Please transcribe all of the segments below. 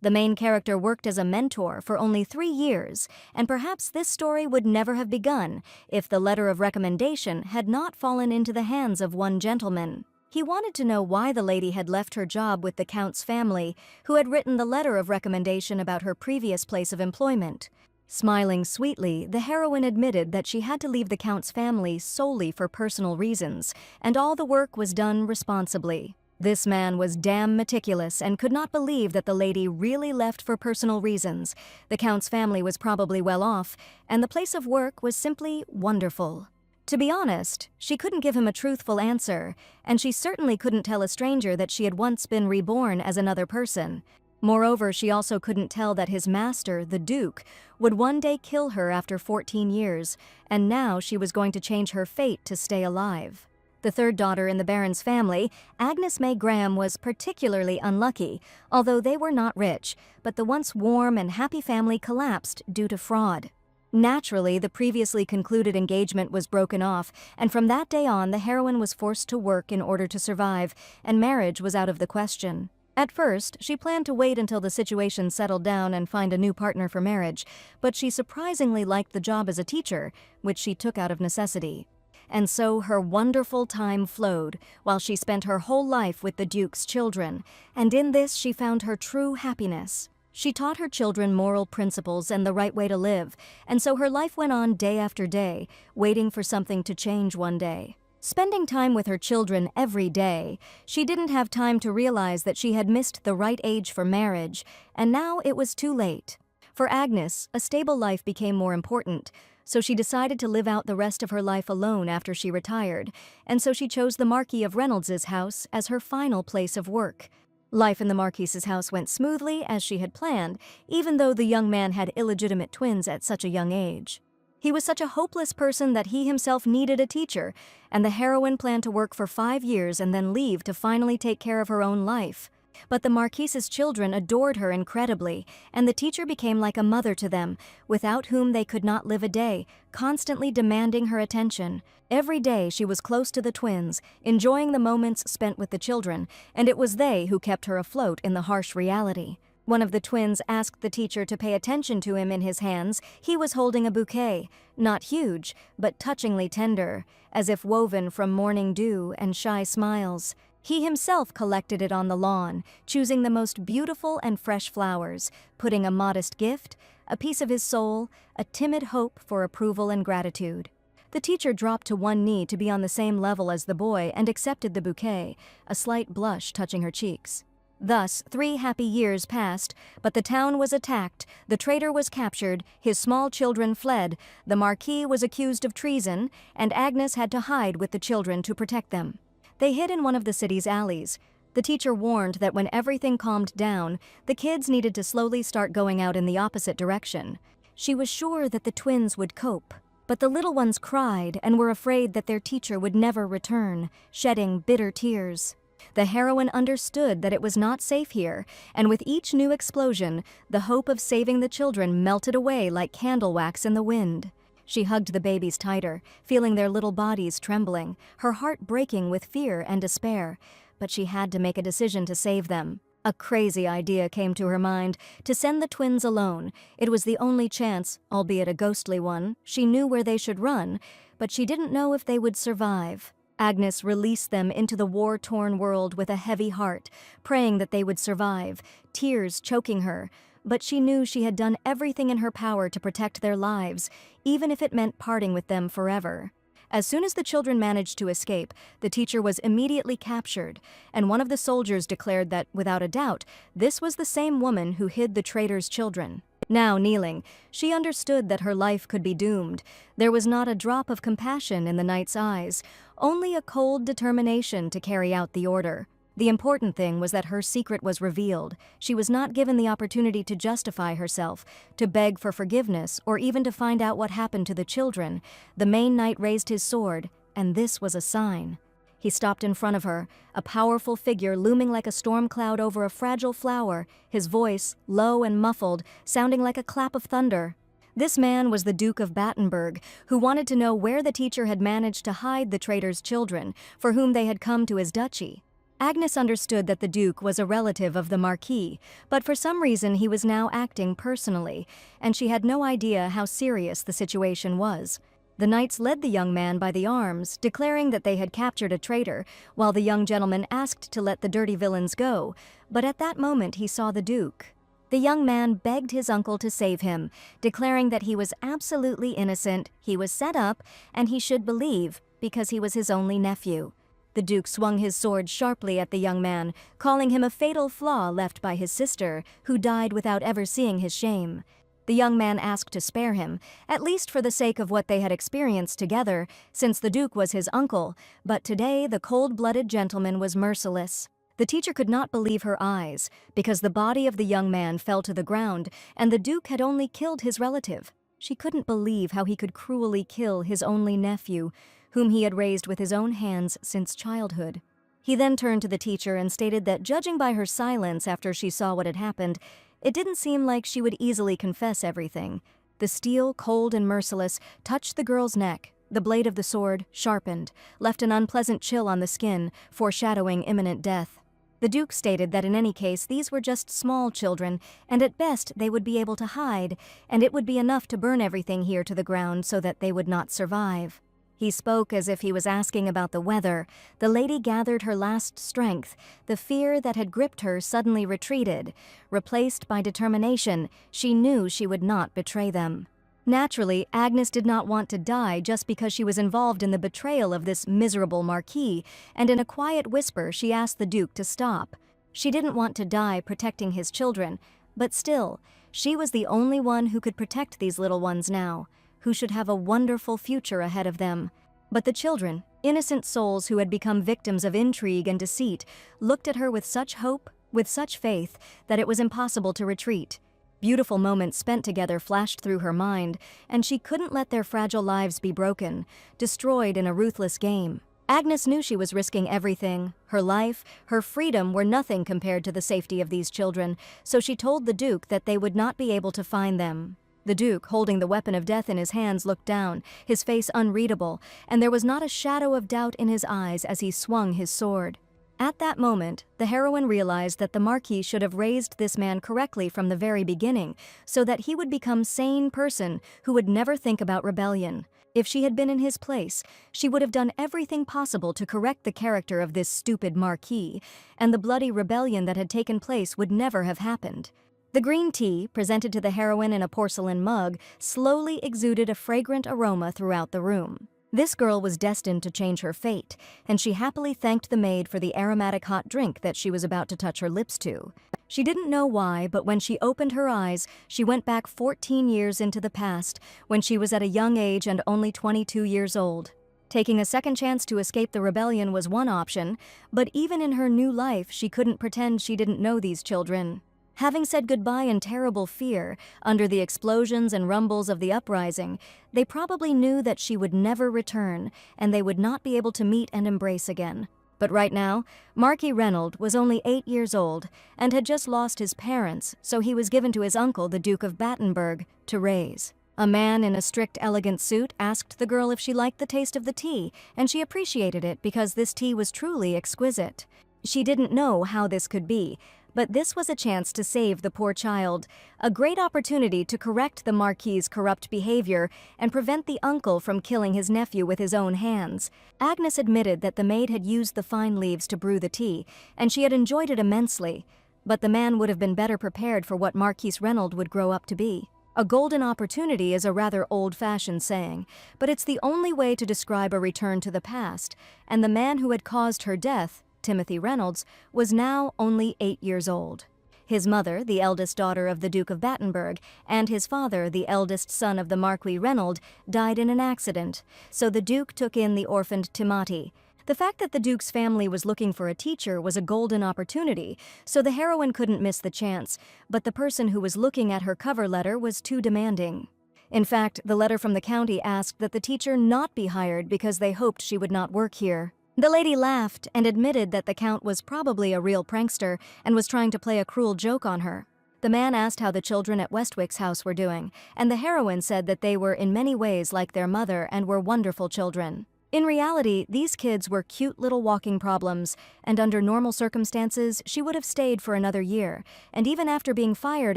The main character worked as a mentor for only 3 years, and perhaps this story would never have begun if the letter of recommendation had not fallen into the hands of one gentleman. He wanted to know why the lady had left her job with the Count's family, who had written the letter of recommendation about her previous place of employment. Smiling sweetly, the heroine admitted that she had to leave the Count's family solely for personal reasons, and all the work was done responsibly. This man was damn meticulous and could not believe that the lady really left for personal reasons. The Count's family was probably well off, and the place of work was simply wonderful. To be honest, she couldn't give him a truthful answer, and she certainly couldn't tell a stranger that she had once been reborn as another person. Moreover, she also couldn't tell that his master, the Duke, would one day kill her after 14 years, and now she was going to change her fate to stay alive. The third daughter in the Baron's family, Agnes May Graham, was particularly unlucky, although they were not rich, but the once warm and happy family collapsed due to fraud. Naturally, the previously concluded engagement was broken off, and from that day on the heroine was forced to work in order to survive, and marriage was out of the question. At first, she planned to wait until the situation settled down and find a new partner for marriage, but she surprisingly liked the job as a teacher, which she took out of necessity. And so her wonderful time flowed, while she spent her whole life with the Duke's children, and in this she found her true happiness. She taught her children moral principles and the right way to live, and so her life went on day after day, waiting for something to change one day. Spending time with her children every day, she didn't have time to realize that she had missed the right age for marriage, and now it was too late. For Agnes, a stable life became more important, so she decided to live out the rest of her life alone after she retired, and so she chose the Marquis of Reynolds's house as her final place of work. Life in the Marquis's house went smoothly as she had planned, even though the young man had illegitimate twins at such a young age. He was such a hopeless person that he himself needed a teacher, and the heroine planned to work for 5 years and then leave to finally take care of her own life. But the Marquise's children adored her incredibly, and the teacher became like a mother to them, without whom they could not live a day, constantly demanding her attention. Every day she was close to the twins, enjoying the moments spent with the children, and it was they who kept her afloat in the harsh reality. One of the twins asked the teacher to pay attention to him. In his hands, he was holding a bouquet, not huge, but touchingly tender, as if woven from morning dew and shy smiles. He himself collected it on the lawn, choosing the most beautiful and fresh flowers, putting a modest gift, a piece of his soul, a timid hope for approval and gratitude. The teacher dropped to one knee to be on the same level as the boy and accepted the bouquet, a slight blush touching her cheeks. Thus, 3 happy years passed, but the town was attacked, the traitor was captured, his small children fled, the Marquis was accused of treason, and Agnes had to hide with the children to protect them. They hid in one of the city's alleys. The teacher warned that when everything calmed down, the kids needed to slowly start going out in the opposite direction. She was sure that the twins would cope, but the little ones cried and were afraid that their teacher would never return, shedding bitter tears. The heroine understood that it was not safe here, and with each new explosion, the hope of saving the children melted away like candle wax in the wind. She hugged the babies tighter, feeling their little bodies trembling, her heart breaking with fear and despair. But she had to make a decision to save them. A crazy idea came to her mind, to send the twins alone. It was the only chance, albeit a ghostly one. She knew where they should run, but she didn't know if they would survive. Agnes released them into the war-torn world with a heavy heart, praying that they would survive, tears choking her. But she knew she had done everything in her power to protect their lives, even if it meant parting with them forever. As soon as the children managed to escape, the teacher was immediately captured, and one of the soldiers declared that, without a doubt, this was the same woman who hid the traitor's children. Now kneeling, she understood that her life could be doomed. There was not a drop of compassion in the knight's eyes, only a cold determination to carry out the order. The important thing was that her secret was revealed. She was not given the opportunity to justify herself, to beg for forgiveness, or even to find out what happened to the children. The Main Knight raised his sword, and this was a sign. He stopped in front of her, a powerful figure looming like a storm cloud over a fragile flower, his voice, low and muffled, sounding like a clap of thunder. This man was the Duke of Battenberg, who wanted to know where the teacher had managed to hide the traitor's children, for whom they had come to his duchy. Agnes understood that the Duke was a relative of the Marquis, but for some reason he was now acting personally, and she had no idea how serious the situation was. The knights led the young man by the arms, declaring that they had captured a traitor, while the young gentleman asked to let the dirty villains go, but at that moment he saw the Duke. The young man begged his uncle to save him, declaring that he was absolutely innocent, he was set up, and he should believe, because he was his only nephew. The Duke swung his sword sharply at the young man, calling him a fatal flaw left by his sister, who died without ever seeing his shame. The young man asked to spare him, at least for the sake of what they had experienced together, since the Duke was his uncle, but today the cold-blooded gentleman was merciless. The teacher could not believe her eyes, because the body of the young man fell to the ground, and the Duke had only killed his relative. She couldn't believe how he could cruelly kill his only nephew, whom he had raised with his own hands since childhood. He then turned to the teacher and stated that, judging by her silence after she saw what had happened, it didn't seem like she would easily confess everything. The steel, cold and merciless, touched the girl's neck. The blade of the sword, sharpened, left an unpleasant chill on the skin, foreshadowing imminent death. The Duke stated that in any case these were just small children, and at best they would be able to hide, and it would be enough to burn everything here to the ground so that they would not survive. He spoke as if he was asking about the weather. The lady gathered her last strength. The fear that had gripped her suddenly retreated. Replaced by determination, she knew she would not betray them. Naturally, Agnes did not want to die just because she was involved in the betrayal of this miserable Marquis, and in a quiet whisper she asked the Duke to stop. She didn't want to die protecting his children, but still, she was the only one who could protect these little ones now, who should have a wonderful future ahead of them. But the children, innocent souls who had become victims of intrigue and deceit, looked at her with such hope, with such faith, that it was impossible to retreat. Beautiful moments spent together flashed through her mind, and she couldn't let their fragile lives be broken, destroyed in a ruthless game. Agnes knew she was risking everything. Her life, her freedom were nothing compared to the safety of these children, so she told the Duke that they would not be able to find them. The Duke, holding the weapon of death in his hands, looked down, his face unreadable, and there was not a shadow of doubt in his eyes as he swung his sword. At that moment, the heroine realized that the Marquis should have raised this man correctly from the very beginning, so that he would become a sane person who would never think about rebellion. If she had been in his place, she would have done everything possible to correct the character of this stupid Marquis, and the bloody rebellion that had taken place would never have happened. The green tea, presented to the heroine in a porcelain mug, slowly exuded a fragrant aroma throughout the room. This girl was destined to change her fate, and she happily thanked the maid for the aromatic hot drink that she was about to touch her lips to. She didn't know why, but when she opened her eyes, she went back 14 years into the past, when she was at a young age and only 22 years old. Taking a second chance to escape the rebellion was one option, but even in her new life, she couldn't pretend she didn't know these children. Having said goodbye in terrible fear, under the explosions and rumbles of the uprising, they probably knew that she would never return, and they would not be able to meet and embrace again. But right now, Marquis Reynold was only 8 years old, and had just lost his parents, so he was given to his uncle, the Duke of Battenberg, to raise. A man in a strict, elegant suit asked the girl if she liked the taste of the tea, and she appreciated it because this tea was truly exquisite. She didn't know how this could be, but this was a chance to save the poor child, a great opportunity to correct the Marquis's corrupt behavior and prevent the uncle from killing his nephew with his own hands. Agnes admitted that the maid had used the fine leaves to brew the tea, and she had enjoyed it immensely, but the man would have been better prepared for what Marquis Reynold would grow up to be. A golden opportunity is a rather old-fashioned saying, but it's the only way to describe a return to the past, and the man who had caused her death, Timothy Reynolds, was now only 8 years old. His mother, the eldest daughter of the Duke of Battenberg, and his father, the eldest son of the Marquis Reynold, died in an accident, so the Duke took in the orphaned Timothy. The fact that the Duke's family was looking for a teacher was a golden opportunity, so the heroine couldn't miss the chance, but the person who was looking at her cover letter was too demanding. In fact, the letter from the county asked that the teacher not be hired because they hoped she would not work here. The lady laughed and admitted that the Count was probably a real prankster and was trying to play a cruel joke on her. The man asked how the children at Westwick's house were doing, and the heroine said that they were in many ways like their mother and were wonderful children. In reality, these kids were cute little walking problems, and under normal circumstances, she would have stayed for another year, and even after being fired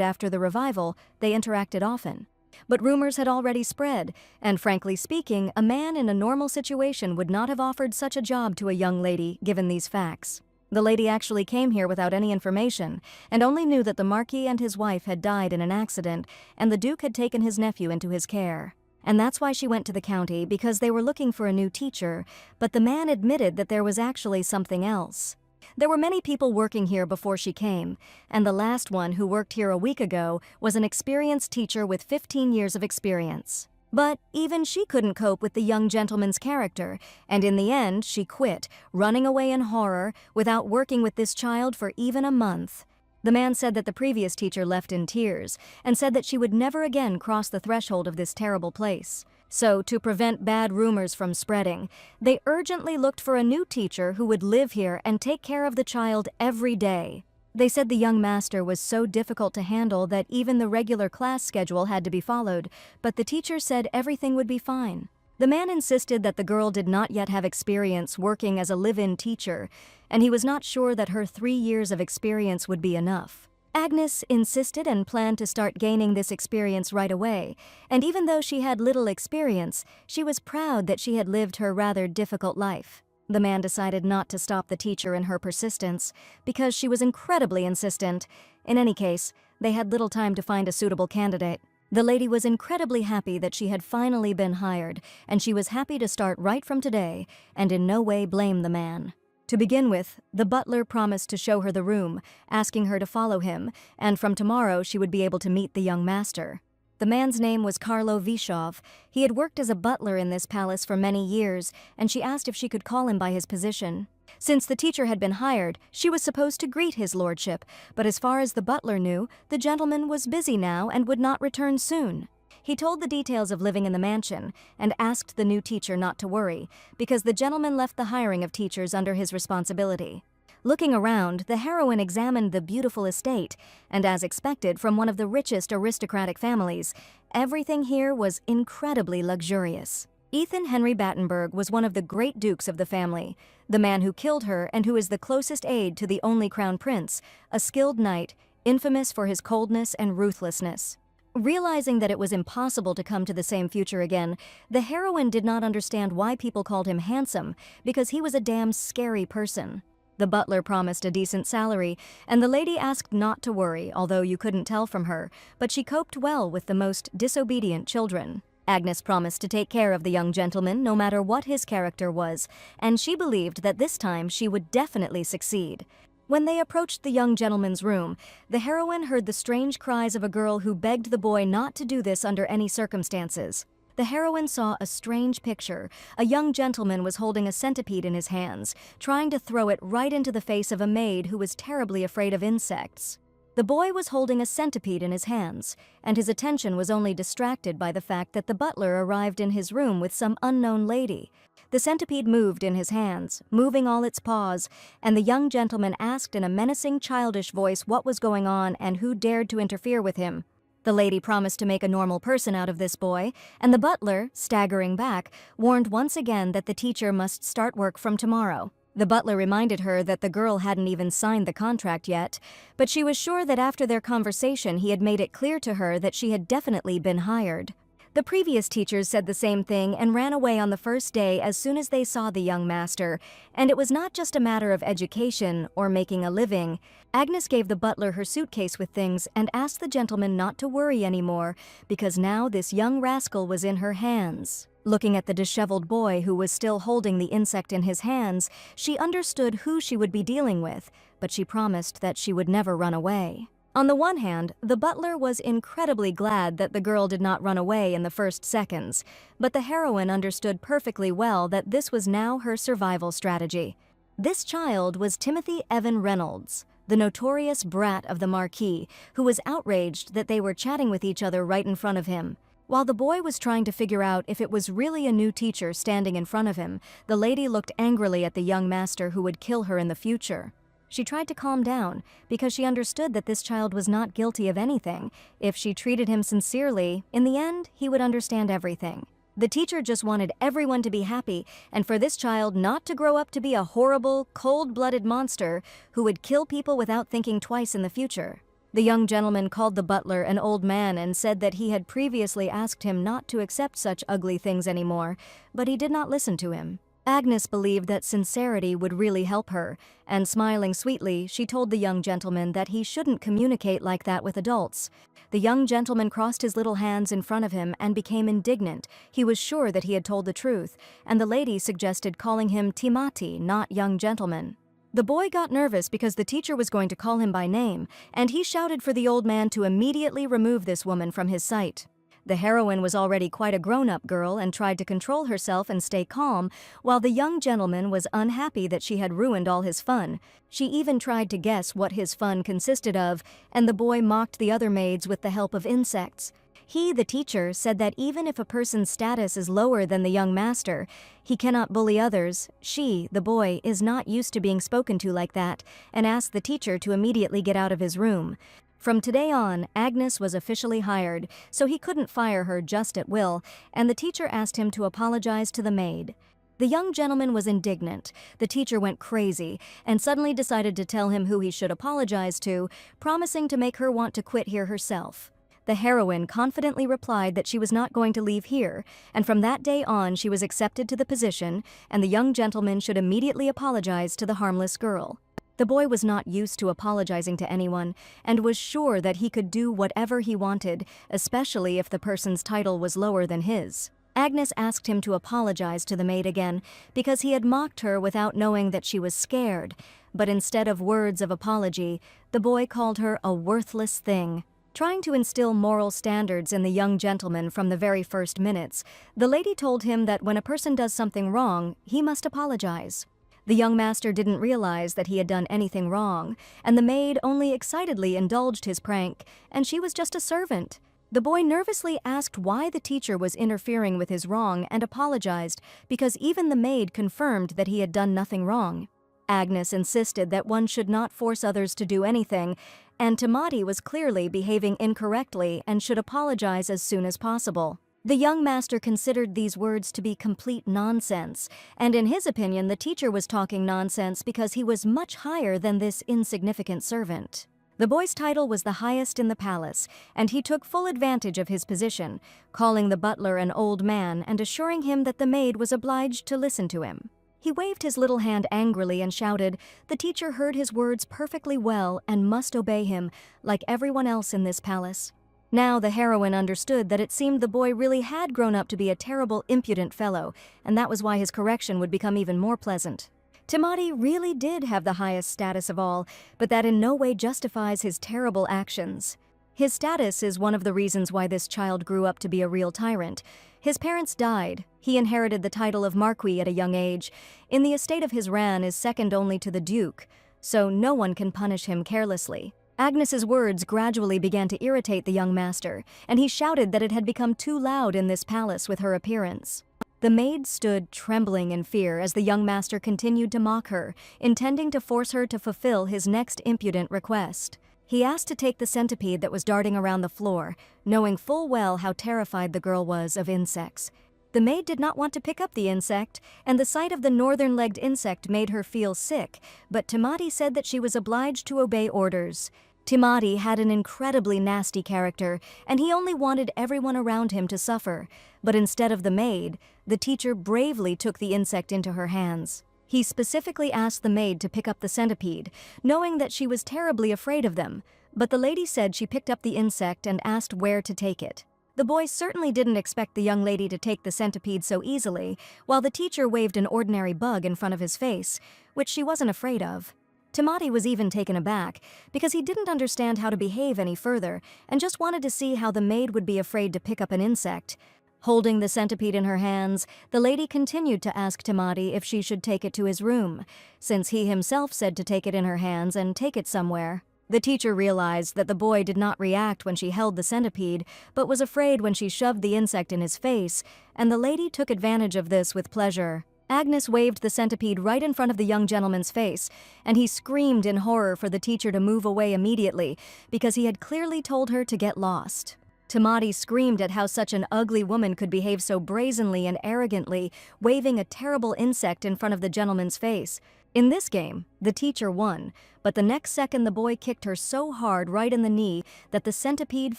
after the revival, they interacted often. But rumors had already spread, and frankly speaking, a man in a normal situation would not have offered such a job to a young lady, given these facts. The lady actually came here without any information, and only knew that the Marquis and his wife had died in an accident, and the Duke had taken his nephew into his care. And that's why she went to the county, because they were looking for a new teacher, but the man admitted that there was actually something else. There were many people working here before she came, and the last one who worked here a week ago was an experienced teacher with 15 years of experience. But even she couldn't cope with the young gentleman's character, and in the end she quit, running away in horror, without working with this child for even a month. The man said that the previous teacher left in tears, and said that she would never again cross the threshold of this terrible place. So, to prevent bad rumors from spreading, they urgently looked for a new teacher who would live here and take care of the child every day. They said the young master was so difficult to handle that even the regular class schedule had to be followed, but the teacher said everything would be fine. The man insisted that the girl did not yet have experience working as a live-in teacher, and he was not sure that her 3 years of experience would be enough. Agnes insisted and planned to start gaining this experience right away, and even though she had little experience, she was proud that she had lived her rather difficult life. The man decided not to stop the teacher in her persistence, because she was incredibly insistent. In any case, they had little time to find a suitable candidate. The lady was incredibly happy that she had finally been hired, and she was happy to start right from today, and in no way blame the man. To begin with, the butler promised to show her the room, asking her to follow him, and from tomorrow she would be able to meet the young master. The man's name was Karlo Vishov. He had worked as a butler in this palace for many years, and she asked if she could call him by his position. Since the teacher had been hired, she was supposed to greet his lordship, but as far as the butler knew, the gentleman was busy now and would not return soon. He told the details of living in the mansion and asked the new teacher not to worry, because the gentleman left the hiring of teachers under his responsibility. Looking around, the heroine examined the beautiful estate, and as expected from one of the richest aristocratic families, everything here was incredibly luxurious. Ethan Henry Battenberg was one of the great dukes of the family, the man who killed her and who is the closest aide to the only crown prince, a skilled knight, infamous for his coldness and ruthlessness. Realizing that it was impossible to come to the same future again, the heroine did not understand why people called him handsome, because he was a damn scary person. The butler promised a decent salary, and the lady asked not to worry, although you couldn't tell from her, but she coped well with the most disobedient children. Agnes promised to take care of the young gentleman no matter what his character was, and she believed that this time she would definitely succeed. When they approached the young gentleman's room, the heroine heard the strange cries of a girl who begged the boy not to do this under any circumstances. The heroine saw a strange picture. A young gentleman was holding a centipede in his hands, trying to throw it right into the face of a maid who was terribly afraid of insects. The boy was holding a centipede in his hands, and his attention was only distracted by the fact that the butler arrived in his room with some unknown lady. The centipede moved in his hands, moving all its paws, and the young gentleman asked in a menacing, childish voice what was going on and who dared to interfere with him. The lady promised to make a normal person out of this boy, and the butler, staggering back, warned once again that the teacher must start work from tomorrow. The butler reminded her that the girl hadn't even signed the contract yet, but she was sure that after their conversation he had made it clear to her that she had definitely been hired. The previous teachers said the same thing and ran away on the first day as soon as they saw the young master, and it was not just a matter of education or making a living. Agnes gave the butler her suitcase with things and asked the gentleman not to worry anymore, because now this young rascal was in her hands. Looking at the disheveled boy who was still holding the insect in his hands, she understood who she would be dealing with, but she promised that she would never run away. On the one hand, the butler was incredibly glad that the girl did not run away in the first seconds, but the heroine understood perfectly well that this was now her survival strategy. This child was Timothy Evan Reynolds, the notorious brat of the Marquis, who was outraged that they were chatting with each other right in front of him. While the boy was trying to figure out if it was really a new teacher standing in front of him, the lady looked angrily at the young master who would kill her in the future. She tried to calm down, because she understood that this child was not guilty of anything. If she treated him sincerely, in the end, he would understand everything. The teacher just wanted everyone to be happy and for this child not to grow up to be a horrible, cold-blooded monster who would kill people without thinking twice in the future. The young gentleman called the butler an old man and said that he had previously asked him not to accept such ugly things anymore, but he did not listen to him. Agnes believed that sincerity would really help her, and smiling sweetly, she told the young gentleman that he shouldn't communicate like that with adults. The young gentleman crossed his little hands in front of him and became indignant. He was sure that he had told the truth, and the lady suggested calling him Timati, not young gentleman. The boy got nervous because the teacher was going to call him by name, and he shouted for the old man to immediately remove this woman from his sight. The heroine was already quite a grown-up girl and tried to control herself and stay calm, while the young gentleman was unhappy that she had ruined all his fun. She even tried to guess what his fun consisted of, and the boy mocked the other maids with the help of insects. He, the teacher, said that even if a person's status is lower than the young master, he cannot bully others. She, the boy, is not used to being spoken to like that, and asked the teacher to immediately get out of his room. From today on, Agnes was officially hired, so he couldn't fire her just at will, and the teacher asked him to apologize to the maid. The young gentleman was indignant. The teacher went crazy, and suddenly decided to tell him who he should apologize to, promising to make her want to quit here herself. The heroine confidently replied that she was not going to leave here, and from that day on she was accepted to the position, and the young gentleman should immediately apologize to the harmless girl. The boy was not used to apologizing to anyone, and was sure that he could do whatever he wanted, especially if the person's title was lower than his. Agnes asked him to apologize to the maid again, because he had mocked her without knowing that she was scared, but instead of words of apology, the boy called her a worthless thing. Trying to instill moral standards in the young gentleman from the very first minutes, the lady told him that when a person does something wrong, he must apologize. The young master didn't realize that he had done anything wrong, and the maid only excitedly indulged his prank, and she was just a servant. The boy nervously asked why the teacher was interfering with his wrong and apologized, because even the maid confirmed that he had done nothing wrong. Agnes insisted that one should not force others to do anything, and Timati was clearly behaving incorrectly and should apologize as soon as possible. The young master considered these words to be complete nonsense, and in his opinion the teacher was talking nonsense because he was much higher than this insignificant servant. The boy's title was the highest in the palace, and he took full advantage of his position, calling the butler an old man and assuring him that the maid was obliged to listen to him. He waved his little hand angrily and shouted, the teacher heard his words perfectly well and must obey him, like everyone else in this palace. Now the heroine understood that it seemed the boy really had grown up to be a terrible, impudent fellow, and that was why his correction would become even more pleasant. Timati really did have the highest status of all, but that in no way justifies his terrible actions. His status is one of the reasons why this child grew up to be a real tyrant. His parents died. He inherited the title of Marquis at a young age. In the estate of his ran is second only to the Duke, so no one can punish him carelessly. Agnes's words gradually began to irritate the young master, and he shouted that it had become too loud in this palace with her appearance. The maid stood trembling in fear as the young master continued to mock her, intending to force her to fulfill his next impudent request. He asked to take the centipede that was darting around the floor, knowing full well how terrified the girl was of insects. The maid did not want to pick up the insect, and the sight of the northern-legged insect made her feel sick, but Timati said that she was obliged to obey orders. Timati had an incredibly nasty character, and he only wanted everyone around him to suffer, but instead of the maid, the teacher bravely took the insect into her hands. He specifically asked the maid to pick up the centipede, knowing that she was terribly afraid of them, but the lady said she picked up the insect and asked where to take it. The boy certainly didn't expect the young lady to take the centipede so easily, while the teacher waved an ordinary bug in front of his face, which she wasn't afraid of. Timati was even taken aback, because he didn't understand how to behave any further, and just wanted to see how the maid would be afraid to pick up an insect. Holding the centipede in her hands, the lady continued to ask Timati if she should take it to his room, since he himself said to take it in her hands and take it somewhere. The teacher realized that the boy did not react when she held the centipede, but was afraid when she shoved the insect in his face, and the lady took advantage of this with pleasure. Agnes waved the centipede right in front of the young gentleman's face, and he screamed in horror for the teacher to move away immediately, because he had clearly told her to get lost. Tamati screamed at how such an ugly woman could behave so brazenly and arrogantly, waving a terrible insect in front of the gentleman's face. In this game, the teacher won, but the next second the boy kicked her so hard right in the knee that the centipede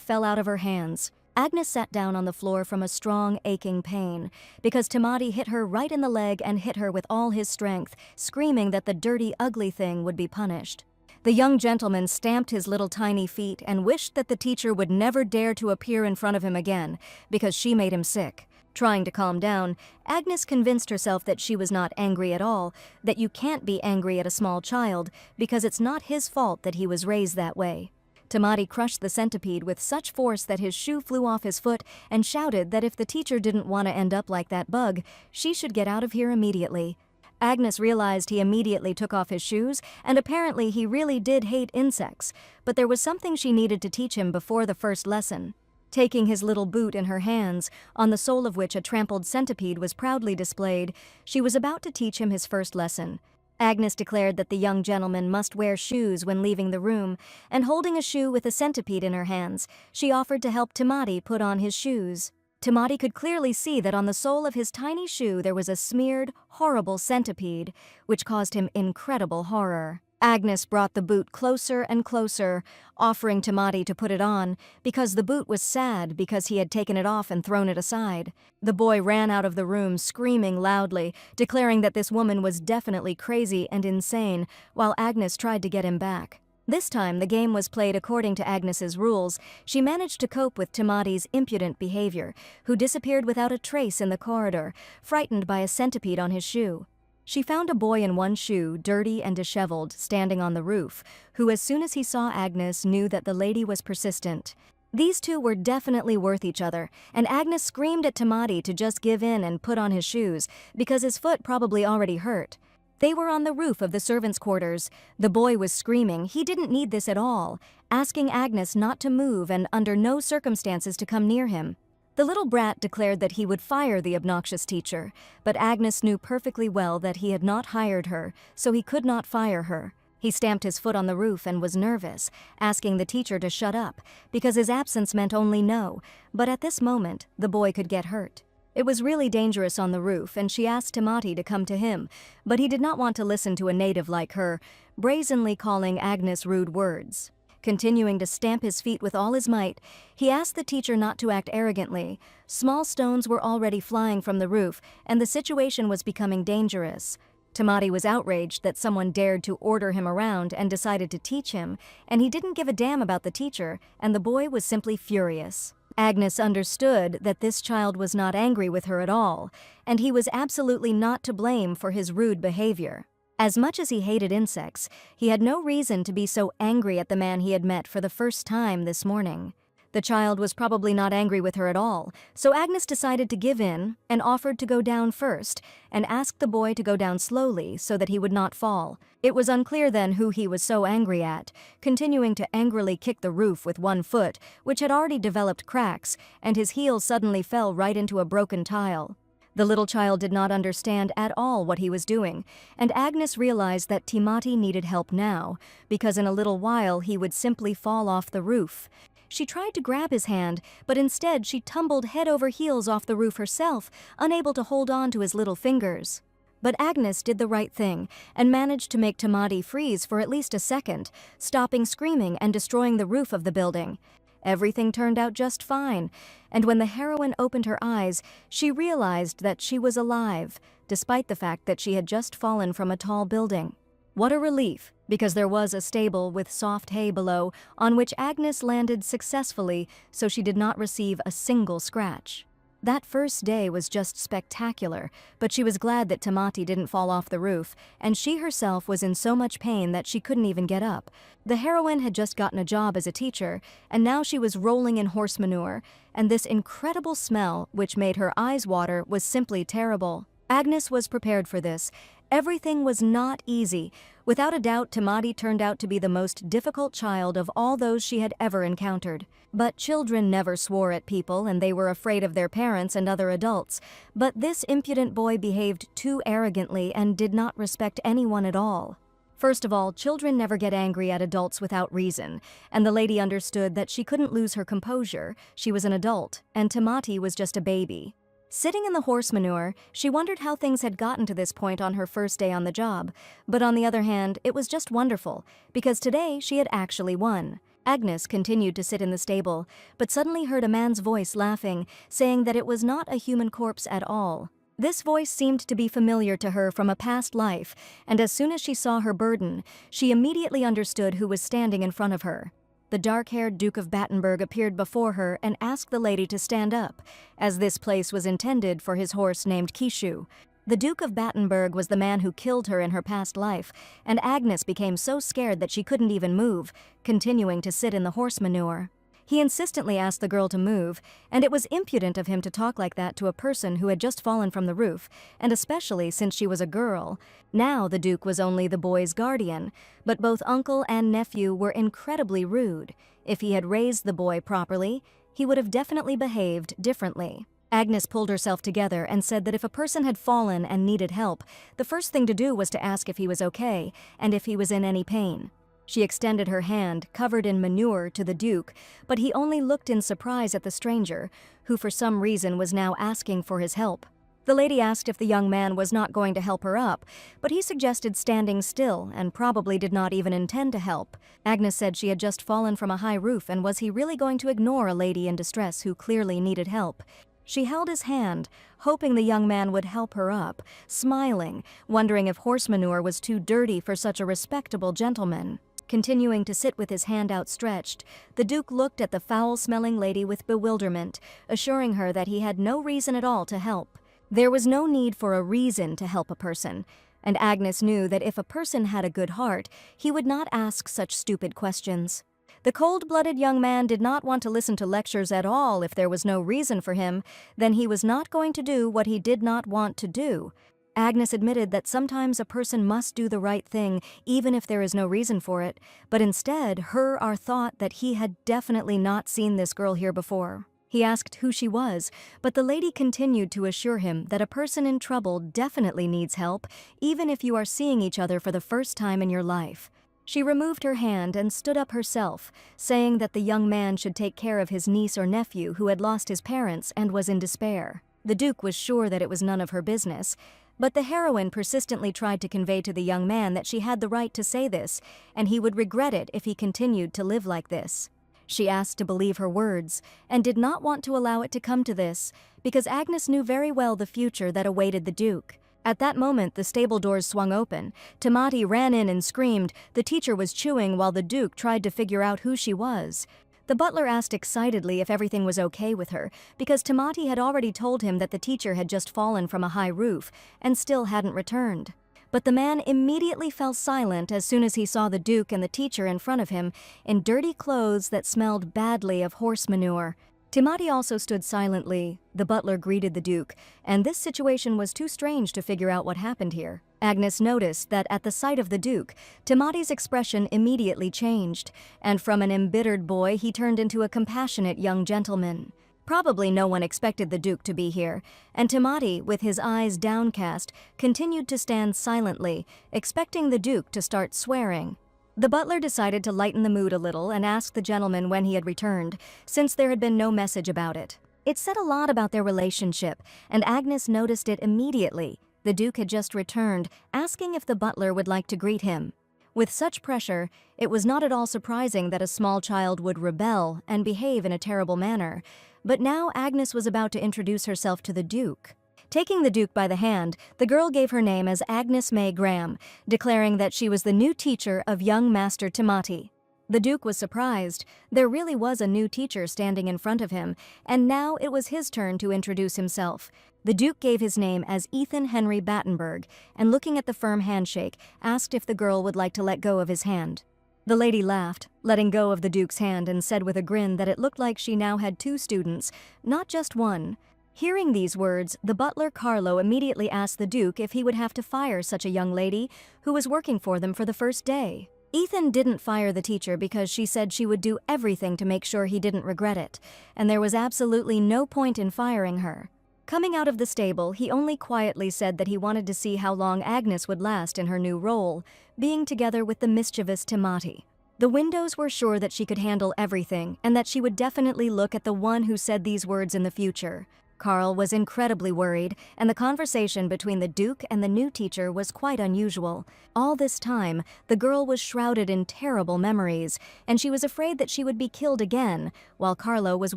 fell out of her hands. Agnes sat down on the floor from a strong, aching pain, because Tamati hit her right in the leg and hit her with all his strength, screaming that the dirty, ugly thing would be punished. The young gentleman stamped his little tiny feet and wished that the teacher would never dare to appear in front of him again, because she made him sick. Trying to calm down, Agnes convinced herself that she was not angry at all, that you can't be angry at a small child, because it's not his fault that he was raised that way. Tamati crushed the centipede with such force that his shoe flew off his foot and shouted that if the teacher didn't want to end up like that bug, she should get out of here immediately. Agnes realized he immediately took off his shoes, and apparently he really did hate insects, but there was something she needed to teach him before the first lesson. Taking his little boot in her hands, on the sole of which a trampled centipede was proudly displayed, she was about to teach him his first lesson. Agnes declared that the young gentleman must wear shoes when leaving the room, and holding a shoe with a centipede in her hands, she offered to help Tamati put on his shoes. Tamati could clearly see that on the sole of his tiny shoe there was a smeared, horrible centipede, which caused him incredible horror. Agnes brought the boot closer and closer, offering Tamati to put it on, because the boot was sad because he had taken it off and thrown it aside. The boy ran out of the room screaming loudly, declaring that this woman was definitely crazy and insane, while Agnes tried to get him back. This time the game was played according to Agnes's rules. She managed to cope with Tamati's impudent behavior, who disappeared without a trace in the corridor, frightened by a centipede on his shoe. She found a boy in one shoe, dirty and disheveled, standing on the roof, who as soon as he saw Agnes knew that the lady was persistent. These two were definitely worth each other, and Agnes screamed at Tamati to just give in and put on his shoes, because his foot probably already hurt. They were on the roof of the servants' quarters. The boy was screaming he didn't need this at all, asking Agnes not to move and under no circumstances to come near him. The little brat declared that he would fire the obnoxious teacher, but Agnes knew perfectly well that he had not hired her, so he could not fire her. He stamped his foot on the roof and was nervous, asking the teacher to shut up, because his absence meant only no, but at this moment, the boy could get hurt. It was really dangerous on the roof, and she asked Tamati to come to him, but he did not want to listen to a native like her, brazenly calling Agnes rude words. Continuing to stamp his feet with all his might, he asked the teacher not to act arrogantly. Small stones were already flying from the roof, and the situation was becoming dangerous. Tamati was outraged that someone dared to order him around and decided to teach him, and he didn't give a damn about the teacher, and the boy was simply furious. Agnes understood that this child was not angry with her at all, and he was absolutely not to blame for his rude behavior. As much as he hated insects, he had no reason to be so angry at the man he had met for the first time this morning. The child was probably not angry with her at all, so Agnes decided to give in and offered to go down first and asked the boy to go down slowly so that he would not fall. It was unclear then who he was so angry at, continuing to angrily kick the roof with one foot, which had already developed cracks, and his heel suddenly fell right into a broken tile. The little child did not understand at all what he was doing, and Agnes realized that Tamati needed help now, because in a little while he would simply fall off the roof. She tried to grab his hand, but instead she tumbled head over heels off the roof herself, unable to hold on to his little fingers. But Agnes did the right thing, and managed to make Tamati freeze for at least a second, stopping screaming and destroying the roof of the building. Everything turned out just fine, and when the heroine opened her eyes, she realized that she was alive, despite the fact that she had just fallen from a tall building. What a relief, because there was a stable with soft hay below, on which Agnes landed successfully, so she did not receive a single scratch. That first day was just spectacular, but she was glad that Tamati didn't fall off the roof, and she herself was in so much pain that she couldn't even get up. The heroine had just gotten a job as a teacher, and now she was rolling in horse manure, and this incredible smell, which made her eyes water, was simply terrible. Agnes was prepared for this. Everything was not easy. Without a doubt, Tamati turned out to be the most difficult child of all those she had ever encountered. But children never swore at people, and they were afraid of their parents and other adults. But this impudent boy behaved too arrogantly and did not respect anyone at all. First of all, children never get angry at adults without reason, and the lady understood that she couldn't lose her composure. She was an adult, and Tamati was just a baby. Sitting in the horse manure, she wondered how things had gotten to this point on her first day on the job, but on the other hand, it was just wonderful, because today she had actually won. Agnes continued to sit in the stable, but suddenly heard a man's voice laughing, saying that it was not a human corpse at all. This voice seemed to be familiar to her from a past life, and as soon as she saw her burden, she immediately understood who was standing in front of her. The dark-haired Duke of Battenberg appeared before her and asked the lady to stand up, as this place was intended for his horse named Kishu. The Duke of Battenberg was the man who killed her in her past life, and Agnes became so scared that she couldn't even move, continuing to sit in the horse manure. He insistently asked the girl to move, and it was impudent of him to talk like that to a person who had just fallen from the roof, and especially since she was a girl. Now the Duke was only the boy's guardian, but both uncle and nephew were incredibly rude. If he had raised the boy properly, he would have definitely behaved differently. Agnes pulled herself together and said that if a person had fallen and needed help, the first thing to do was to ask if he was okay, and if he was in any pain. She extended her hand, covered in manure, to the Duke, but he only looked in surprise at the stranger, who for some reason was now asking for his help. The lady asked if the young man was not going to help her up, but he suggested standing still and probably did not even intend to help. Agnes said she had just fallen from a high roof, and was he really going to ignore a lady in distress who clearly needed help? She held his hand, hoping the young man would help her up, smiling, wondering if horse manure was too dirty for such a respectable gentleman. Continuing to sit with his hand outstretched, the Duke looked at the foul-smelling lady with bewilderment, assuring her that he had no reason at all to help. There was no need for a reason to help a person, and Agnes knew that if a person had a good heart, he would not ask such stupid questions. The cold-blooded young man did not want to listen to lectures at all. If there was no reason for him, then he was not going to do what he did not want to do. Agnes admitted that sometimes a person must do the right thing even if there is no reason for it, but instead her thought that he had definitely not seen this girl here before. He asked who she was, but the lady continued to assure him that a person in trouble definitely needs help, even if you are seeing each other for the first time in your life. She removed her hand and stood up herself, saying that the young man should take care of his niece or nephew who had lost his parents and was in despair. The Duke was sure that it was none of her business, but the heroine persistently tried to convey to the young man that she had the right to say this, and he would regret it if he continued to live like this. She asked to believe her words, and did not want to allow it to come to this, because Agnes knew very well the future that awaited the Duke. At that moment, the stable doors swung open. Tamati ran in and screamed. The teacher was chewing while the Duke tried to figure out who she was. The butler asked excitedly if everything was okay with her, because Tamati had already told him that the teacher had just fallen from a high roof and still hadn't returned. But the man immediately fell silent as soon as he saw the Duke and the teacher in front of him in dirty clothes that smelled badly of horse manure. Tamati also stood silently. The butler greeted the Duke, and this situation was too strange to figure out what happened here. Agnes noticed that at the sight of the Duke, Tamati's expression immediately changed, and from an embittered boy he turned into a compassionate young gentleman. Probably no one expected the Duke to be here, and Tamati, with his eyes downcast, continued to stand silently, expecting the Duke to start swearing. The butler decided to lighten the mood a little and asked the gentleman when he had returned, since there had been no message about it. It said a lot about their relationship, and Agnes noticed it immediately. The Duke had just returned, asking if the butler would like to greet him. With such pressure, it was not at all surprising that a small child would rebel and behave in a terrible manner. But now Agnes was about to introduce herself to the Duke. Taking the Duke by the hand, the girl gave her name as Agnes May Graham, declaring that she was the new teacher of young Master Tamati. The Duke was surprised. There really was a new teacher standing in front of him, and now it was his turn to introduce himself. The Duke gave his name as Ethan Henry Battenberg, and looking at the firm handshake, asked if the girl would like to let go of his hand. The lady laughed, letting go of the Duke's hand, and said with a grin that it looked like she now had 2 students, not just one. Hearing these words, the butler Carlo immediately asked the Duke if he would have to fire such a young lady who was working for them for the first day. Ethan didn't fire the teacher because she said she would do everything to make sure he didn't regret it, and there was absolutely no point in firing her. Coming out of the stable, he only quietly said that he wanted to see how long Agnes would last in her new role, being together with the mischievous Timati. The windows were sure that she could handle everything and that she would definitely look at the one who said these words in the future. Carl was incredibly worried, and the conversation between the Duke and the new teacher was quite unusual. All this time, the girl was shrouded in terrible memories, and she was afraid that she would be killed again, while Carlo was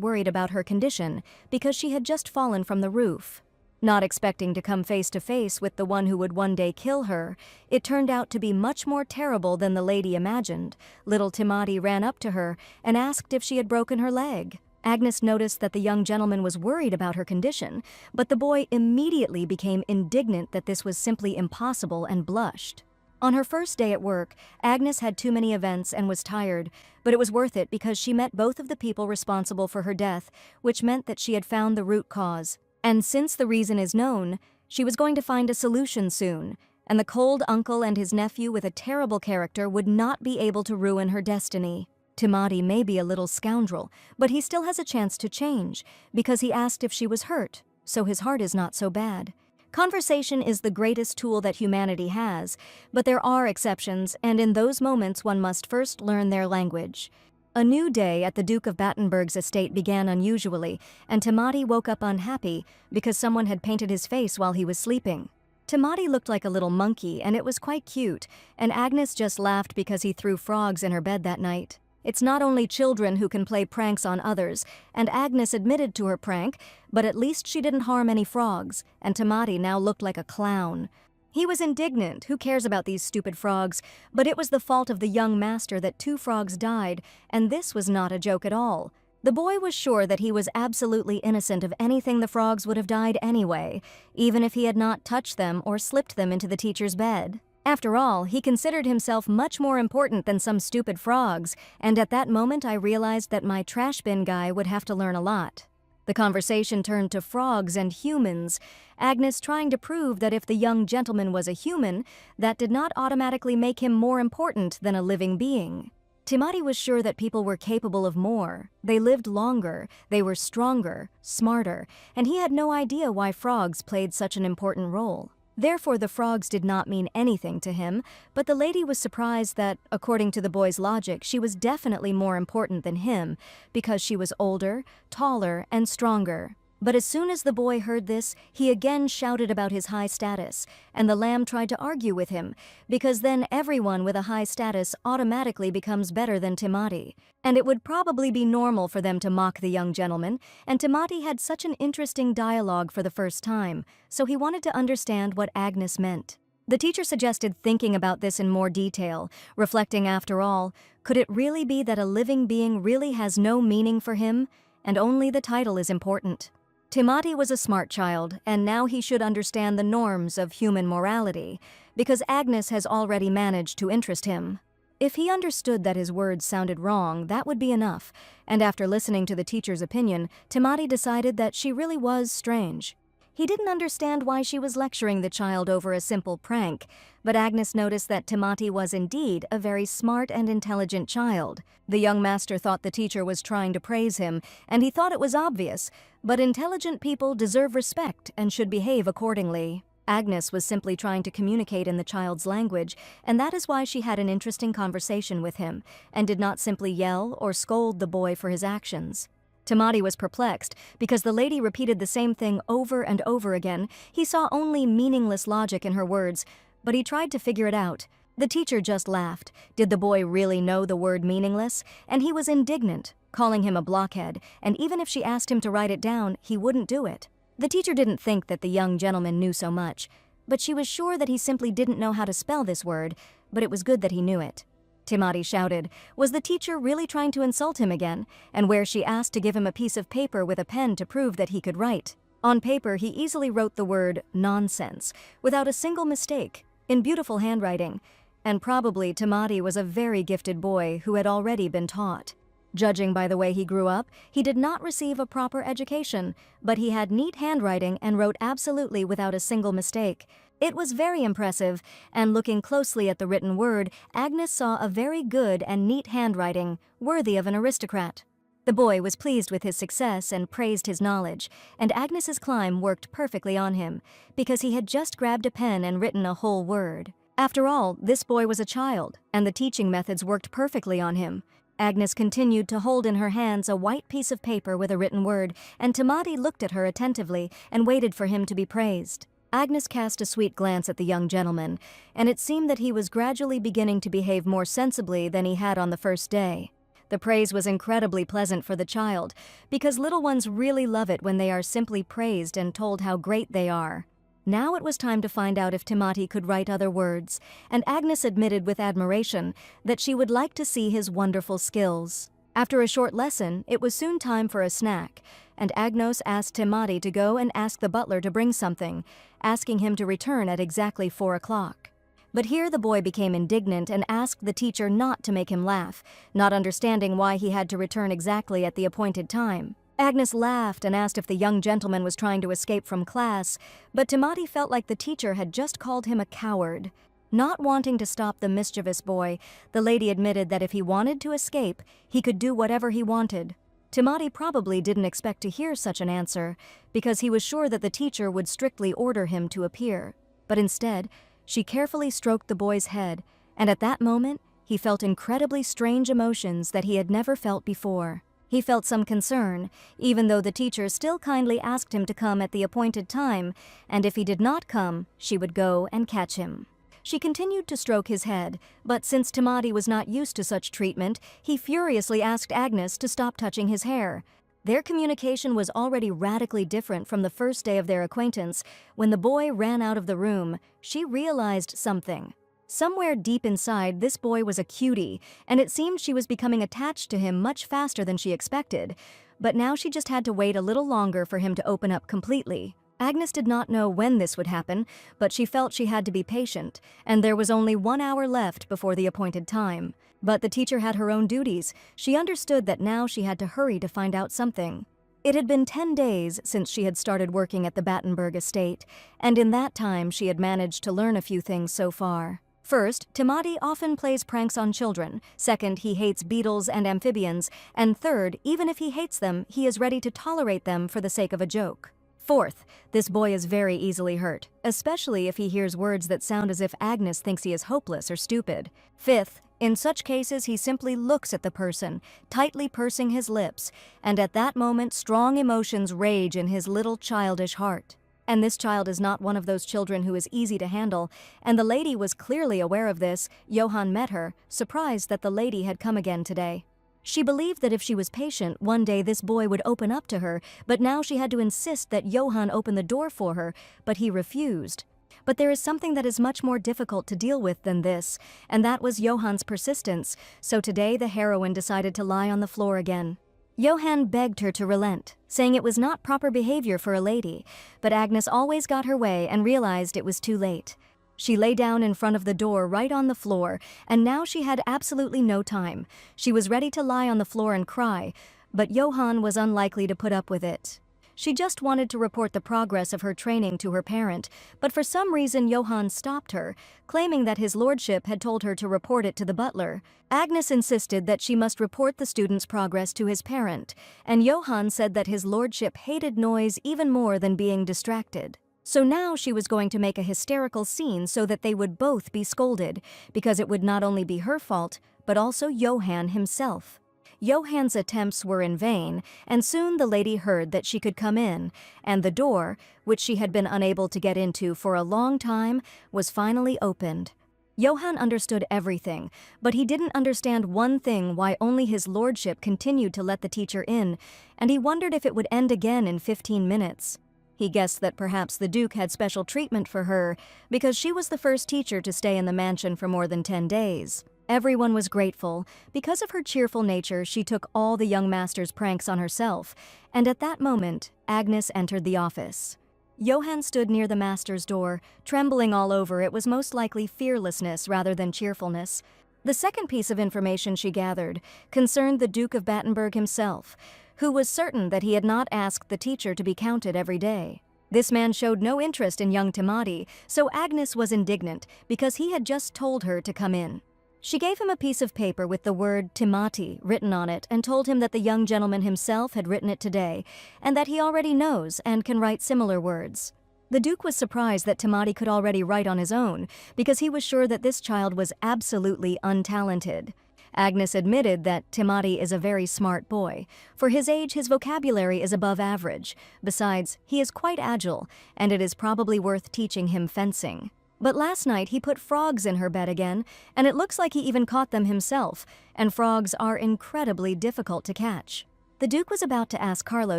worried about her condition because she had just fallen from the roof. Not expecting to come face to face with the one who would one day kill her, it turned out to be much more terrible than the lady imagined. Little Timati ran up to her and asked if she had broken her leg. Agnes noticed that the young gentleman was worried about her condition, but the boy immediately became indignant that this was simply impossible and blushed. On her first day at work, Agnes had too many events and was tired, but it was worth it because she met both of the people responsible for her death, which meant that she had found the root cause. And since the reason is known, she was going to find a solution soon, and the cold uncle and his nephew with a terrible character would not be able to ruin her destiny. Timati may be a little scoundrel, but he still has a chance to change, because he asked if she was hurt, so his heart is not so bad. Conversation is the greatest tool that humanity has, but there are exceptions, and in those moments one must first learn their language. A new day at the Duke of Battenberg's estate began unusually, and Timati woke up unhappy because someone had painted his face while he was sleeping. Timati looked like a little monkey, and it was quite cute, and Agnes just laughed because he threw frogs in her bed that night. It's not only children who can play pranks on others, and Agnes admitted to her prank, but at least she didn't harm any frogs, and Timati now looked like a clown. He was indignant, who cares about these stupid frogs, but it was the fault of the young master that 2 frogs died, and this was not a joke at all. The boy was sure that he was absolutely innocent of anything the frogs would have died anyway, even if he had not touched them or slipped them into the teacher's bed. After all, he considered himself much more important than some stupid frogs, and at that moment I realized that my trash bin guy would have to learn a lot. The conversation turned to frogs and humans, Agnes trying to prove that if the young gentleman was a human, that did not automatically make him more important than a living being. Timati was sure that people were capable of more. They lived longer, they were stronger, smarter, and he had no idea why frogs played such an important role. Therefore, the frogs did not mean anything to him, but the lady was surprised that, according to the boy's logic, she was definitely more important than him, because she was older, taller, and stronger. But as soon as the boy heard this, he again shouted about his high status, and the lamb tried to argue with him, because then everyone with a high status automatically becomes better than Timati. And it would probably be normal for them to mock the young gentleman, and Timati had such an interesting dialogue for the first time, so he wanted to understand what Agnes meant. The teacher suggested thinking about this in more detail, reflecting after all, could it really be that a living being really has no meaning for him, and only the title is important? Timati was a smart child, and now he should understand the norms of human morality, because Agnes has already managed to interest him. If he understood that his words sounded wrong, that would be enough, and after listening to the teacher's opinion, Timati decided that she really was strange. He didn't understand why she was lecturing the child over a simple prank, but Agnes noticed that Timati was indeed a very smart and intelligent child. The young master thought the teacher was trying to praise him, and he thought it was obvious, but intelligent people deserve respect and should behave accordingly. Agnes was simply trying to communicate in the child's language, and that is why she had an interesting conversation with him, and did not simply yell or scold the boy for his actions. Timati was perplexed, because the lady repeated the same thing over and over again. He saw only meaningless logic in her words, but he tried to figure it out. The teacher just laughed. Did the boy really know the word meaningless? And he was indignant, calling him a blockhead, and even if she asked him to write it down, he wouldn't do it. The teacher didn't think that the young gentleman knew so much, but she was sure that he simply didn't know how to spell this word, but it was good that he knew it. Timati shouted. Was the teacher really trying to insult him again? And where she asked to give him a piece of paper with a pen to prove that he could write. On paper, he easily wrote the word nonsense, without a single mistake, in beautiful handwriting. And probably Timati was a very gifted boy who had already been taught. Judging by the way he grew up, he did not receive a proper education, but he had neat handwriting and wrote absolutely without a single mistake. It was very impressive, and looking closely at the written word, Agnes saw a very good and neat handwriting, worthy of an aristocrat. The boy was pleased with his success and praised his knowledge, and Agnes's climb worked perfectly on him, because he had just grabbed a pen and written a whole word. After all, this boy was a child, and the teaching methods worked perfectly on him. Agnes continued to hold in her hands a white piece of paper with a written word, and Tamati looked at her attentively and waited for him to be praised. Agnes cast a sweet glance at the young gentleman, and it seemed that he was gradually beginning to behave more sensibly than he had on the first day. The praise was incredibly pleasant for the child, because little ones really love it when they are simply praised and told how great they are. Now it was time to find out if Timati could write other words, and Agnes admitted with admiration that she would like to see his wonderful skills. After a short lesson, it was soon time for a snack, and Agnes asked Timati to go and ask the butler to bring something, asking him to return at exactly 4 o'clock. But here the boy became indignant and asked the teacher not to make him laugh, not understanding why he had to return exactly at the appointed time. Agnes laughed and asked if the young gentleman was trying to escape from class, but Timati felt like the teacher had just called him a coward. Not wanting to stop the mischievous boy, the lady admitted that if he wanted to escape, he could do whatever he wanted. Timati probably didn't expect to hear such an answer, because he was sure that the teacher would strictly order him to appear. But instead, she carefully stroked the boy's head, and at that moment, he felt incredibly strange emotions that he had never felt before. He felt some concern, even though the teacher still kindly asked him to come at the appointed time, and if he did not come, she would go and catch him. She continued to stroke his head, but since Timati was not used to such treatment, he furiously asked Agnes to stop touching his hair. Their communication was already radically different from the first day of their acquaintance. When the boy ran out of the room, she realized something. Somewhere deep inside, this boy was a cutie, and it seemed she was becoming attached to him much faster than she expected. But now she just had to wait a little longer for him to open up completely. Agnes did not know when this would happen, but she felt she had to be patient, and there was only 1 hour left before the appointed time. But the teacher had her own duties. She understood that now she had to hurry to find out something. It had been 10 days since she had started working at the Battenberg estate, and in that time she had managed to learn a few things so far. First, Timati often plays pranks on children. Second, he hates beetles and amphibians. And third, even if he hates them, he is ready to tolerate them for the sake of a joke. Fourth, this boy is very easily hurt, especially if he hears words that sound as if Agnes thinks he is hopeless or stupid. Fifth, in such cases he simply looks at the person, tightly pursing his lips, and at that moment strong emotions rage in his little childish heart. And this child is not one of those children who is easy to handle, and the lady was clearly aware of this. Johann met her, surprised that the lady had come again today. She believed that if she was patient, one day this boy would open up to her, but now she had to insist that Johann open the door for her, but he refused. But there is something that is much more difficult to deal with than this, and that was Johann's persistence, so today the heroine decided to lie on the floor again. Johann begged her to relent, saying it was not proper behavior for a lady, but Agnes always got her way and realized it was too late. She lay down in front of the door right on the floor, and now she had absolutely no time. She was ready to lie on the floor and cry, but Johann was unlikely to put up with it. She just wanted to report the progress of her training to her parent, but for some reason Johann stopped her, claiming that his lordship had told her to report it to the butler. Agnes insisted that she must report the student's progress to his parent, and Johann said that his lordship hated noise even more than being distracted. So now she was going to make a hysterical scene so that they would both be scolded, because it would not only be her fault, but also Johann himself. Johann's attempts were in vain, and soon the lady heard that she could come in, and the door, which she had been unable to get into for a long time, was finally opened. Johann understood everything, but he didn't understand one thing: why only his lordship continued to let the teacher in, and he wondered if it would end again in 15 minutes. He guessed that perhaps the Duke had special treatment for her, because she was the first teacher to stay in the mansion for more than 10 days. Everyone was grateful. Because of her cheerful nature, she took all the young master's pranks on herself, and at that moment, Agnes entered the office. Johann stood near the master's door, trembling all over. It was most likely fearlessness rather than cheerfulness. The second piece of information she gathered concerned the Duke of Battenberg himself, who was certain that he had not asked the teacher to be counted every day. This man showed no interest in young Timati, so Agnes was indignant because he had just told her to come in. She gave him a piece of paper with the word Timati written on it and told him that the young gentleman himself had written it today, and that he already knows and can write similar words. The Duke was surprised that Timati could already write on his own, because he was sure that this child was absolutely untalented. Agnes admitted that Timati is a very smart boy. For his age, his vocabulary is above average. Besides, he is quite agile, and it is probably worth teaching him fencing. But last night he put frogs in her bed again, and it looks like he even caught them himself, and frogs are incredibly difficult to catch. The Duke was about to ask Carlo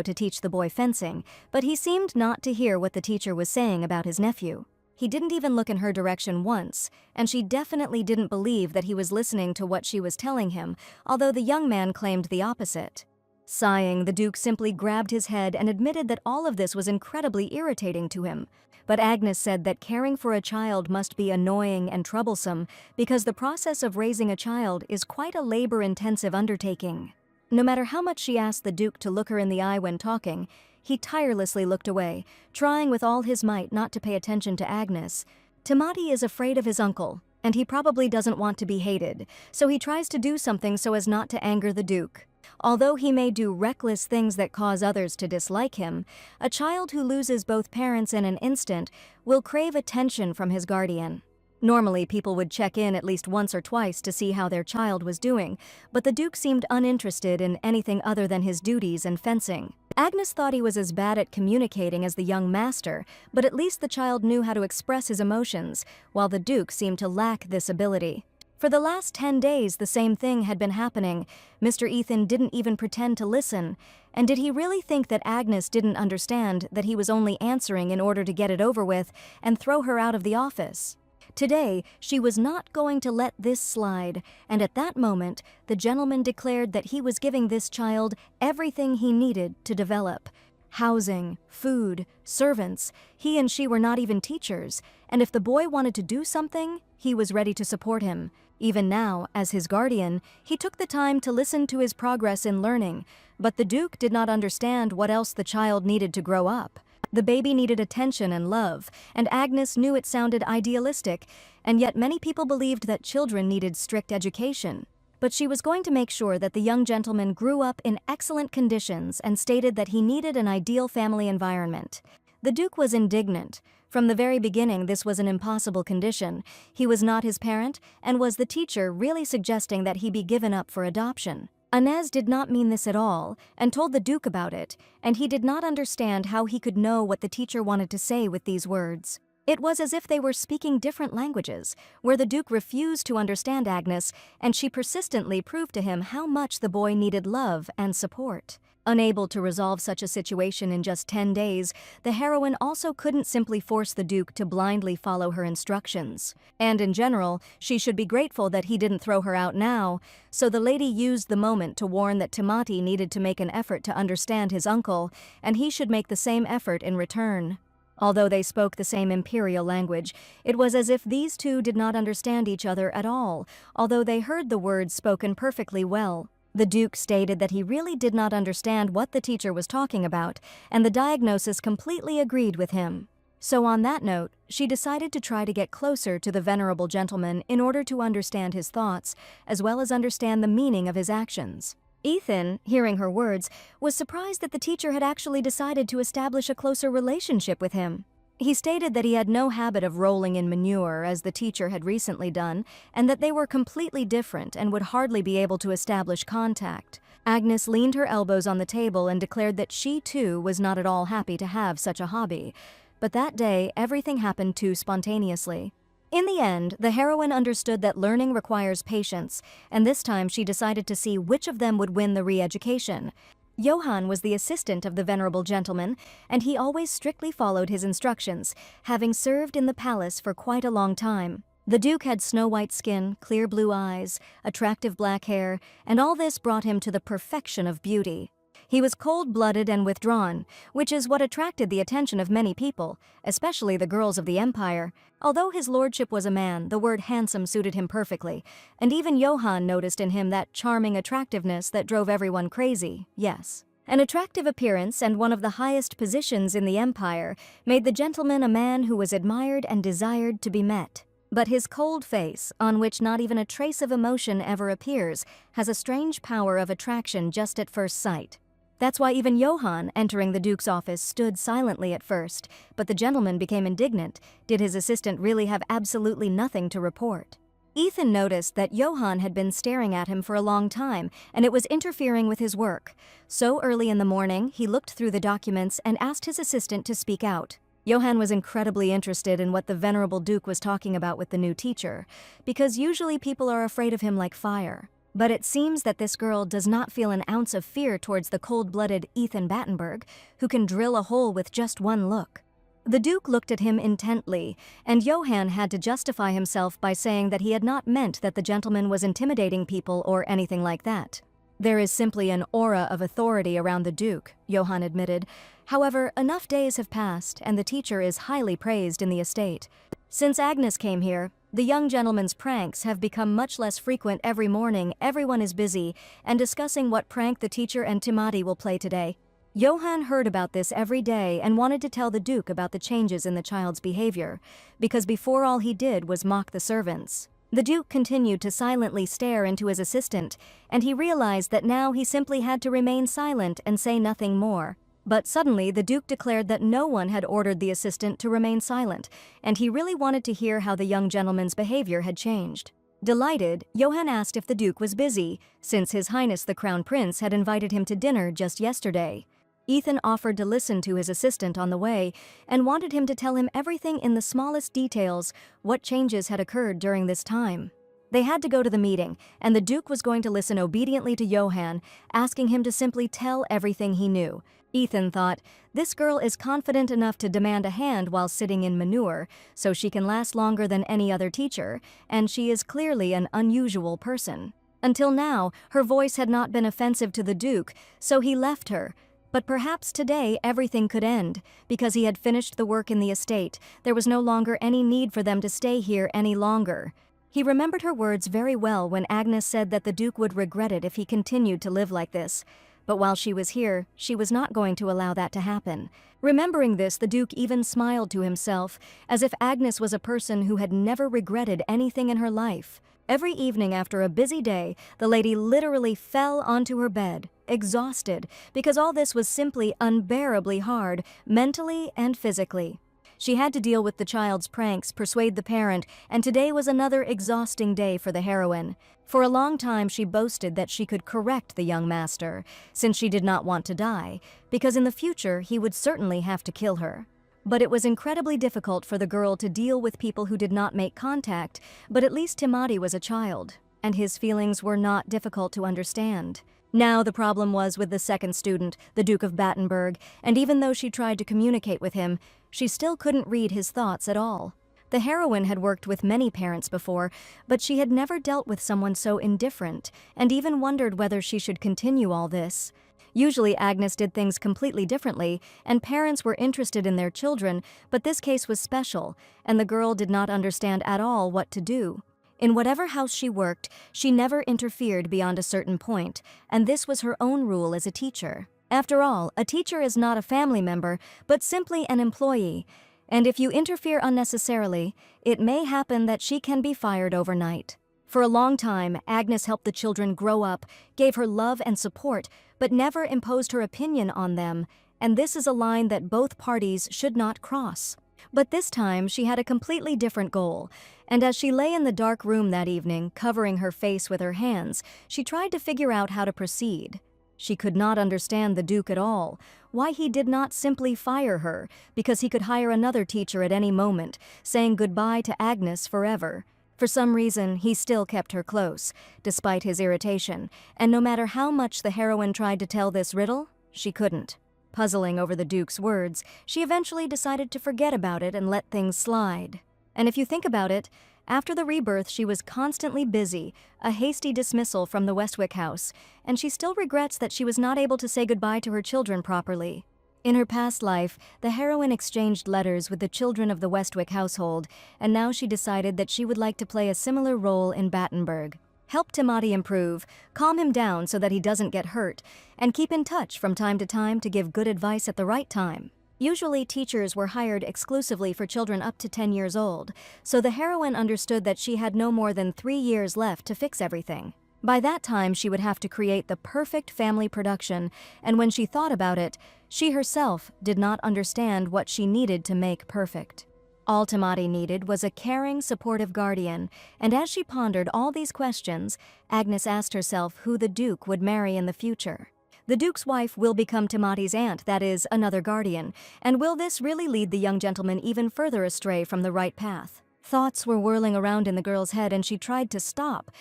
to teach the boy fencing, but he seemed not to hear what the teacher was saying about his nephew. He didn't even look in her direction once, and she definitely didn't believe that he was listening to what she was telling him, although the young man claimed the opposite. Sighing, the Duke simply grabbed his head and admitted that all of this was incredibly irritating to him. But Agnes said that caring for a child must be annoying and troublesome because the process of raising a child is quite a labor-intensive undertaking. No matter how much she asked the Duke to look her in the eye when talking, he tirelessly looked away, trying with all his might not to pay attention to Agnes. Timati is afraid of his uncle, and he probably doesn't want to be hated, so he tries to do something so as not to anger the Duke. Although he may do reckless things that cause others to dislike him, a child who loses both parents in an instant will crave attention from his guardian. Normally, people would check in at least once or twice to see how their child was doing, but the Duke seemed uninterested in anything other than his duties and fencing. Agnes thought he was as bad at communicating as the young master, but at least the child knew how to express his emotions, while the Duke seemed to lack this ability. For the last 10 days, the same thing had been happening. Mr. Ethan didn't even pretend to listen. And did he really think that Agnes didn't understand that he was only answering in order to get it over with and throw her out of the office? Today, she was not going to let this slide, and at that moment, the gentleman declared that he was giving this child everything he needed to develop. Housing, food, servants. He and she were not even teachers, and if the boy wanted to do something, he was ready to support him. Even now, as his guardian, he took the time to listen to his progress in learning, but the Duke did not understand what else the child needed to grow up. The baby needed attention and love, and Agnes knew it sounded idealistic, and yet many people believed that children needed strict education. But she was going to make sure that the young gentleman grew up in excellent conditions and stated that he needed an ideal family environment. The Duke was indignant. From the very beginning, this was an impossible condition. He was not his parent, and was the teacher really suggesting that he be given up for adoption? Inez did not mean this at all, and told the Duke about it, and he did not understand how he could know what the teacher wanted to say with these words. It was as if they were speaking different languages, where the Duke refused to understand Agnes, and she persistently proved to him how much the boy needed love and support. Unable to resolve such a situation in just 10 days, the heroine also couldn't simply force the Duke to blindly follow her instructions. And in general, she should be grateful that he didn't throw her out now, so the lady used the moment to warn that Timati needed to make an effort to understand his uncle, and he should make the same effort in return. Although they spoke the same imperial language, it was as if these two did not understand each other at all, although they heard the words spoken perfectly well. The Duke stated that he really did not understand what the teacher was talking about, and the diagnosis completely agreed with him. So on that note, she decided to try to get closer to the venerable gentleman in order to understand his thoughts, as well as understand the meaning of his actions. Ethan, hearing her words, was surprised that the teacher had actually decided to establish a closer relationship with him. He stated that he had no habit of rolling in manure, as the teacher had recently done, and that they were completely different and would hardly be able to establish contact. Agnes leaned her elbows on the table and declared that she, too, was not at all happy to have such a hobby. But that day, everything happened too spontaneously. In the end, the heroine understood that learning requires patience, and this time she decided to see which of them would win the re-education. Johann was the assistant of the venerable gentleman, and he always strictly followed his instructions, having served in the palace for quite a long time. The Duke had snow-white skin, clear blue eyes, attractive black hair, and all this brought him to the perfection of beauty. He was cold-blooded and withdrawn, which is what attracted the attention of many people, especially the girls of the Empire. Although his lordship was a man, the word handsome suited him perfectly, and even Johann noticed in him that charming attractiveness that drove everyone crazy, yes. An attractive appearance and one of the highest positions in the Empire made the gentleman a man who was admired and desired to be met. But his cold face, on which not even a trace of emotion ever appears, has a strange power of attraction just at first sight. That's why even Johann, entering the Duke's office, stood silently at first, but the gentleman became indignant. Did his assistant really have absolutely nothing to report? Ethan noticed that Johann had been staring at him for a long time, and it was interfering with his work. So early in the morning, he looked through the documents and asked his assistant to speak out. Johann was incredibly interested in what the venerable Duke was talking about with the new teacher, because usually people are afraid of him like fire. But it seems that this girl does not feel an ounce of fear towards the cold-blooded Ethan Battenberg, who can drill a hole with just one look. The Duke looked at him intently, and Johann had to justify himself by saying that he had not meant that the gentleman was intimidating people or anything like that. There is simply an aura of authority around the Duke, Johann admitted. However, enough days have passed, and the teacher is highly praised in the estate. Since Agnes came here, the young gentleman's pranks have become much less frequent every morning. Everyone is busy and discussing what prank the teacher and Timati will play today. Johann heard about this every day and wanted to tell the Duke about the changes in the child's behavior, because before all he did was mock the servants. The Duke continued to silently stare into his assistant, and he realized that now he simply had to remain silent and say nothing more. But suddenly the Duke declared that no one had ordered the assistant to remain silent, and he really wanted to hear how the young gentleman's behavior had changed. Delighted, Johann asked if the Duke was busy, since His Highness the Crown Prince had invited him to dinner just yesterday. Ethan offered to listen to his assistant on the way and wanted him to tell him everything in the smallest details, what changes had occurred during this time. They had to go to the meeting, and the Duke was going to listen obediently to Johann, asking him to simply tell everything he knew. Ethan thought, this girl is confident enough to demand a hand while sitting in manure, so she can last longer than any other teacher, and she is clearly an unusual person. Until now, her voice had not been offensive to the Duke, so he left her. But perhaps today everything could end, because he had finished the work in the estate. There was no longer any need for them to stay here any longer. He remembered her words very well when Agnes said that the Duke would regret it if he continued to live like this. But while she was here, she was not going to allow that to happen. Remembering this, the Duke even smiled to himself, as if Agnes was a person who had never regretted anything in her life. Every evening after a busy day, the lady literally fell onto her bed, exhausted, because all this was simply unbearably hard, mentally and physically. She had to deal with the child's pranks, persuade the parent, and today was another exhausting day for the heroine. For a long time she boasted that she could correct the young master, since she did not want to die, because in the future he would certainly have to kill her. But it was incredibly difficult for the girl to deal with people who did not make contact, but at least Timati was a child, and his feelings were not difficult to understand. Now the problem was with the second student, the Duke of Battenberg, and even though she tried to communicate with him, she still couldn't read his thoughts at all. The heroine had worked with many parents before, but she had never dealt with someone so indifferent, and even wondered whether she should continue all this. Usually Agnes did things completely differently, and parents were interested in their children, but this case was special, and the girl did not understand at all what to do. In whatever house she worked, she never interfered beyond a certain point, and this was her own rule as a teacher. After all, a teacher is not a family member, but simply an employee, and if you interfere unnecessarily, it may happen that she can be fired overnight. For a long time, Agnes helped the children grow up, gave her love and support, but never imposed her opinion on them, and this is a line that both parties should not cross. But this time, she had a completely different goal, and as she lay in the dark room that evening, covering her face with her hands, she tried to figure out how to proceed. She could not understand the Duke at all, why he did not simply fire her, because he could hire another teacher at any moment, saying goodbye to Agnes forever. For some reason, he still kept her close, despite his irritation, and no matter how much the heroine tried to tell this riddle, she couldn't. Puzzling over the Duke's words, she eventually decided to forget about it and let things slide. And if you think about it, after the rebirth she was constantly busy, a hasty dismissal from the Westwick house, and she still regrets that she was not able to say goodbye to her children properly. In her past life, the heroine exchanged letters with the children of the Westwick household, and now she decided that she would like to play a similar role in Battenberg. Help Timati improve, calm him down so that he doesn't get hurt, and keep in touch from time to give good advice at the right time. Usually, teachers were hired exclusively for children up to 10 years old, so the heroine understood that she had no more than 3 years left to fix everything. By that time, she would have to create the perfect family production, and when she thought about it, she herself did not understand what she needed to make perfect. All Tamati needed was a caring, supportive guardian, and as she pondered all these questions, Agnes asked herself who the Duke would marry in the future. The Duke's wife will become Tamati's aunt, that is, another guardian, and will this really lead the young gentleman even further astray from the right path? Thoughts were whirling around in the girl's head and she tried to stop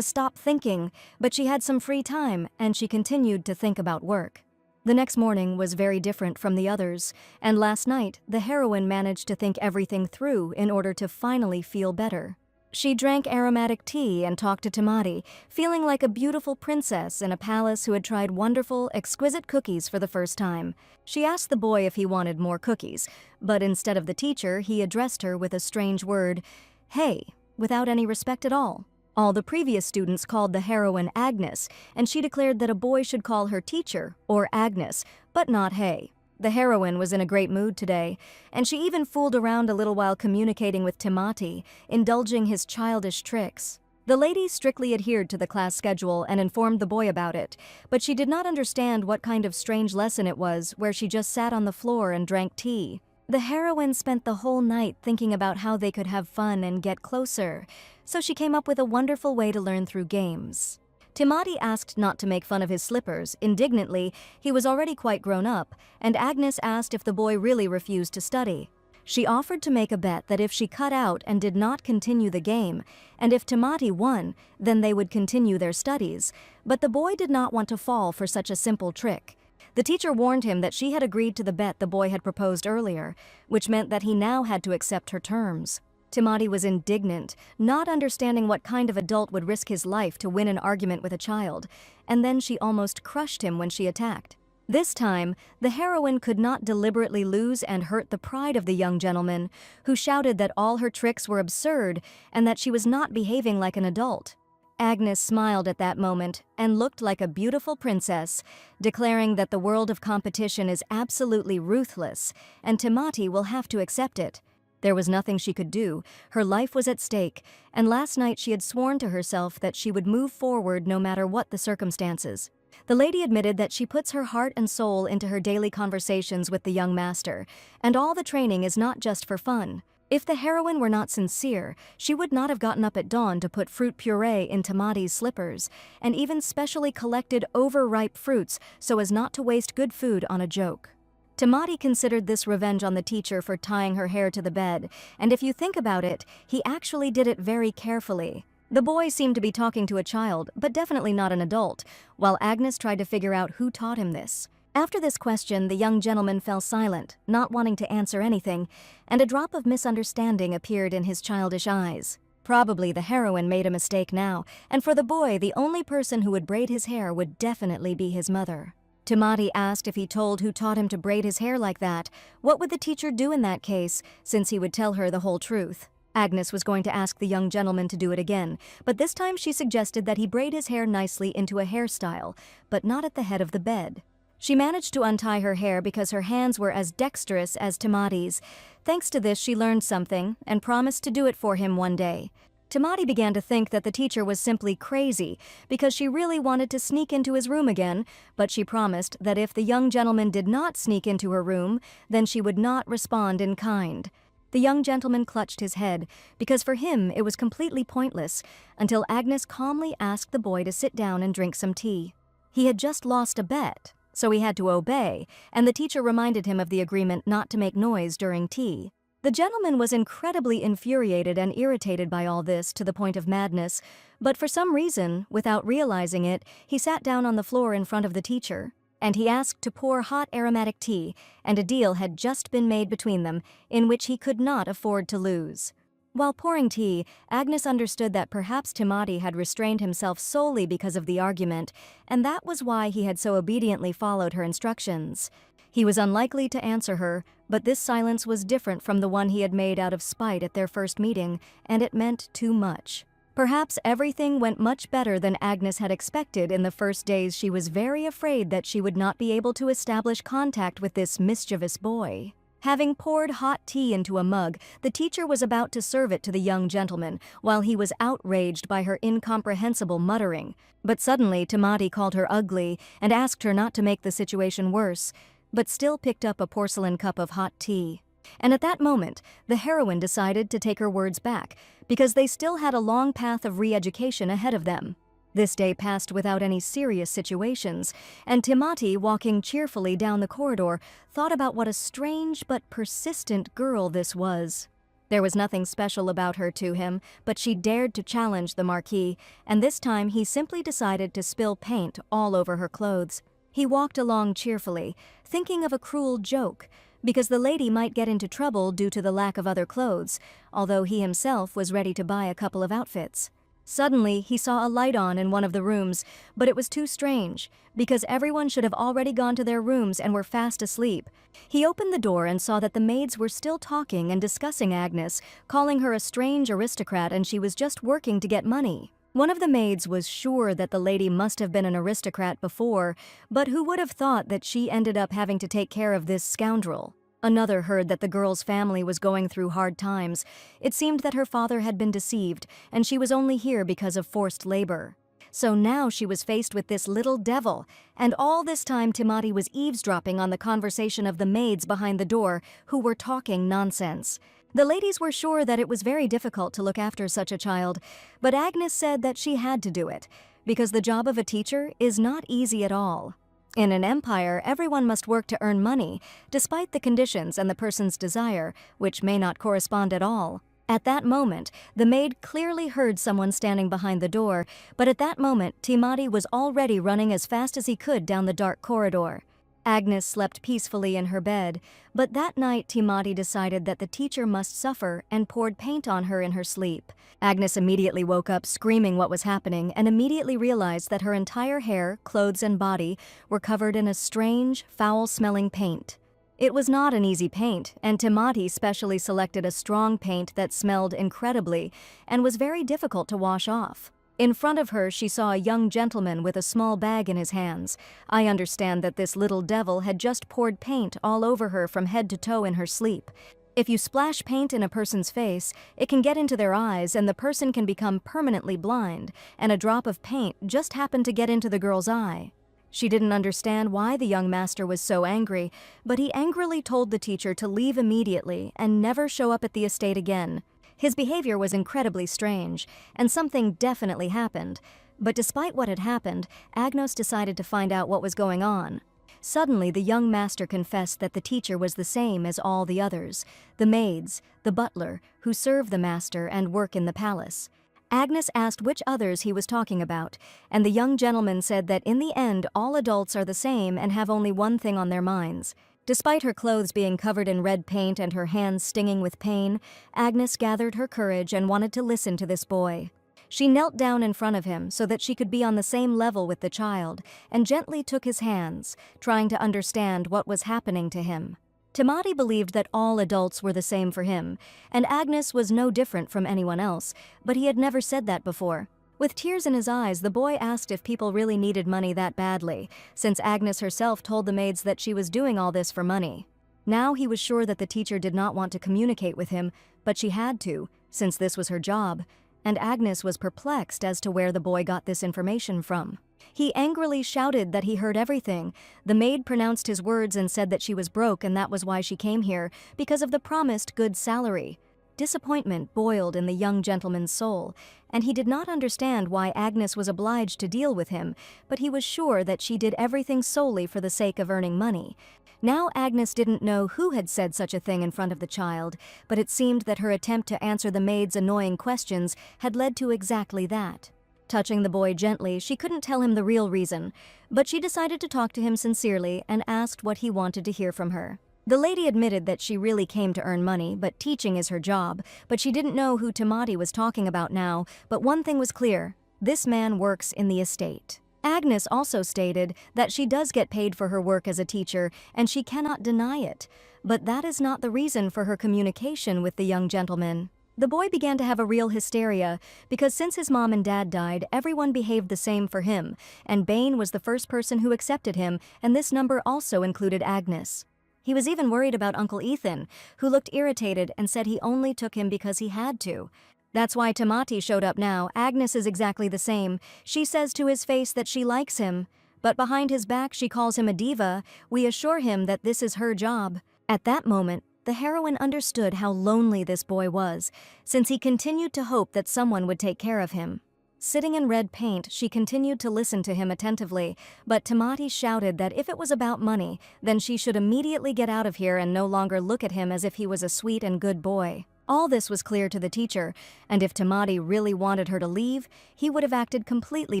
thinking, but she had some free time and she continued to think about work. The next morning was very different from the others, and last night the heroine managed to think everything through in order to finally feel better. She drank aromatic tea and talked to Tamati, feeling like a beautiful princess in a palace who had tried wonderful, exquisite cookies for the first time. She asked the boy if he wanted more cookies, but instead of the teacher, he addressed her with a strange word, "Hey," without any respect at all. All the previous students called the heroine Agnes, and she declared that a boy should call her teacher, or Agnes, but not hey. The heroine was in a great mood today, and she even fooled around a little while communicating with Tamati, indulging his childish tricks. The lady strictly adhered to the class schedule and informed the boy about it, but she did not understand what kind of strange lesson it was where she just sat on the floor and drank tea. The heroine spent the whole night thinking about how they could have fun and get closer, so she came up with a wonderful way to learn through games. Tamati asked not to make fun of his slippers. Indignantly, he was already quite grown up, and Agnes asked if the boy really refused to study. She offered to make a bet that if she cut out and did not continue the game, and if Tamati won, then they would continue their studies, but the boy did not want to fall for such a simple trick. The teacher warned him that she had agreed to the bet the boy had proposed earlier, which meant that he now had to accept her terms. Tamati was indignant, not understanding what kind of adult would risk his life to win an argument with a child, and then she almost crushed him when she attacked. This time, the heroine could not deliberately lose and hurt the pride of the young gentleman, who shouted that all her tricks were absurd and that she was not behaving like an adult. Agnes smiled at that moment and looked like a beautiful princess, declaring that the world of competition is absolutely ruthless, and Tamati will have to accept it. There was nothing she could do, her life was at stake, and last night she had sworn to herself that she would move forward no matter what the circumstances. The lady admitted that she puts her heart and soul into her daily conversations with the young master, and all the training is not just for fun. If the heroine were not sincere, she would not have gotten up at dawn to put fruit puree in Tamati's slippers, and even specially collected overripe fruits so as not to waste good food on a joke. Tamati considered this revenge on the teacher for tying her hair to the bed, and if you think about it, he actually did it very carefully. The boy seemed to be talking to a child, but definitely not an adult, while Agnes tried to figure out who taught him this. After this question, the young gentleman fell silent, not wanting to answer anything, and a drop of misunderstanding appeared in his childish eyes. Probably the heroine made a mistake now, and for the boy, the only person who would braid his hair would definitely be his mother. Tamati asked if he told who taught him to braid his hair like that. What would the teacher do in that case, since he would tell her the whole truth? Agnes was going to ask the young gentleman to do it again, but this time she suggested that he braid his hair nicely into a hairstyle, but not at the head of the bed. She managed to untie her hair because her hands were as dexterous as Tamati's. Thanks to this, she learned something and promised to do it for him one day. Tamati began to think that the teacher was simply crazy because she really wanted to sneak into his room again, but she promised that if the young gentleman did not sneak into her room, then she would not respond in kind. The young gentleman clutched his head because for him it was completely pointless until Agnes calmly asked the boy to sit down and drink some tea. He had just lost a bet, so he had to obey, and the teacher reminded him of the agreement not to make noise during tea. The gentleman was incredibly infuriated and irritated by all this to the point of madness, but for some reason, without realizing it, he sat down on the floor in front of the teacher, and he asked to pour hot aromatic tea, and a deal had just been made between them, in which he could not afford to lose. While pouring tea, Agnes understood that perhaps Tamati had restrained himself solely because of the argument, and that was why he had so obediently followed her instructions. He was unlikely to answer her, but this silence was different from the one he had made out of spite at their first meeting, and it meant too much. Perhaps everything went much better than Agnes had expected in the first days. She was very afraid that she would not be able to establish contact with this mischievous boy. Having poured hot tea into a mug, the teacher was about to serve it to the young gentleman, while he was outraged by her incomprehensible muttering. But suddenly Tamati called her ugly and asked her not to make the situation worse, but still picked up a porcelain cup of hot tea. And at that moment, the heroine decided to take her words back, because they still had a long path of re-education ahead of them. This day passed without any serious situations, and Timati, walking cheerfully down the corridor, thought about what a strange but persistent girl this was. There was nothing special about her to him, but she dared to challenge the Marquis, and this time he simply decided to spill paint all over her clothes. He walked along cheerfully, thinking of a cruel joke, because the lady might get into trouble due to the lack of other clothes, although he himself was ready to buy a couple of outfits. Suddenly, he saw a light on in one of the rooms, but it was too strange, because everyone should have already gone to their rooms and were fast asleep. He opened the door and saw that the maids were still talking and discussing Agnes, calling her a strange aristocrat, and she was just working to get money. One of the maids was sure that the lady must have been an aristocrat before, but who would have thought that she ended up having to take care of this scoundrel? Another heard that the girl's family was going through hard times. It seemed that her father had been deceived, and she was only here because of forced labor. So now she was faced with this little devil, and all this time Timati was eavesdropping on the conversation of the maids behind the door, who were talking nonsense. The ladies were sure that it was very difficult to look after such a child, but Agnes said that she had to do it, because the job of a teacher is not easy at all. In an empire, everyone must work to earn money, despite the conditions and the person's desire, which may not correspond at all. At that moment, the maid clearly heard someone standing behind the door, but at that moment, Timati was already running as fast as he could down the dark corridor. Agnes slept peacefully in her bed, but that night Timati decided that the teacher must suffer and poured paint on her in her sleep. Agnes immediately woke up screaming what was happening and immediately realized that her entire hair, clothes, and body were covered in a strange, foul-smelling paint. It was not an easy paint, and Timati specially selected a strong paint that smelled incredibly and was very difficult to wash off. In front of her, she saw a young gentleman with a small bag in his hands. I understand that this little devil had just poured paint all over her from head to toe in her sleep. If you splash paint in a person's face, it can get into their eyes and the person can become permanently blind, and a drop of paint just happened to get into the girl's eye. She didn't understand why the young master was so angry, but he angrily told the teacher to leave immediately and never show up at the estate again. His behavior was incredibly strange, and something definitely happened. But despite what had happened, Agnes decided to find out what was going on. Suddenly, the young master confessed that the teacher was the same as all the others, the maids, the butler, who serve the master and work in the palace. Agnes asked which others he was talking about, and the young gentleman said that in the end all adults are the same and have only one thing on their minds. Despite her clothes being covered in red paint and her hands stinging with pain, Agnes gathered her courage and wanted to listen to this boy. She knelt down in front of him so that she could be on the same level with the child, and gently took his hands, trying to understand what was happening to him. Timati believed that all adults were the same for him, and Agnes was no different from anyone else, but he had never said that before. With tears in his eyes, the boy asked if people really needed money that badly, since Agnes herself told the maids that she was doing all this for money. Now he was sure that the teacher did not want to communicate with him, but she had to, since this was her job, and Agnes was perplexed as to where the boy got this information from. He angrily shouted that he heard everything. The maid pronounced his words and said that she was broke and that was why she came here, because of the promised good salary. Disappointment boiled in the young gentleman's soul, and he did not understand why Agnes was obliged to deal with him, but he was sure that she did everything solely for the sake of earning money. Now Agnes didn't know who had said such a thing in front of the child, but it seemed that her attempt to answer the maid's annoying questions had led to exactly that. Touching the boy gently, she couldn't tell him the real reason, but she decided to talk to him sincerely and asked what he wanted to hear from her. The lady admitted that she really came to earn money, but teaching is her job, but she didn't know who Timati was talking about now, but one thing was clear: this man works in the estate. Agnes also stated that she does get paid for her work as a teacher, and she cannot deny it, but that is not the reason for her communication with the young gentleman. The boy began to have a real hysteria, because since his mom and dad died, everyone behaved the same for him, and Bane was the first person who accepted him, and this number also included Agnes. He was even worried about Uncle Ethan, who looked irritated and said he only took him because he had to. That's why Tamati showed up now. Agnes is exactly the same. She says to his face that she likes him, but behind his back she calls him a diva. We assure him that this is her job. At that moment, the heroine understood how lonely this boy was, since he continued to hope that someone would take care of him. Sitting in red paint, she continued to listen to him attentively, but Tamati shouted that if it was about money, then she should immediately get out of here and no longer look at him as if he was a sweet and good boy. All this was clear to the teacher, and if Tamati really wanted her to leave, he would have acted completely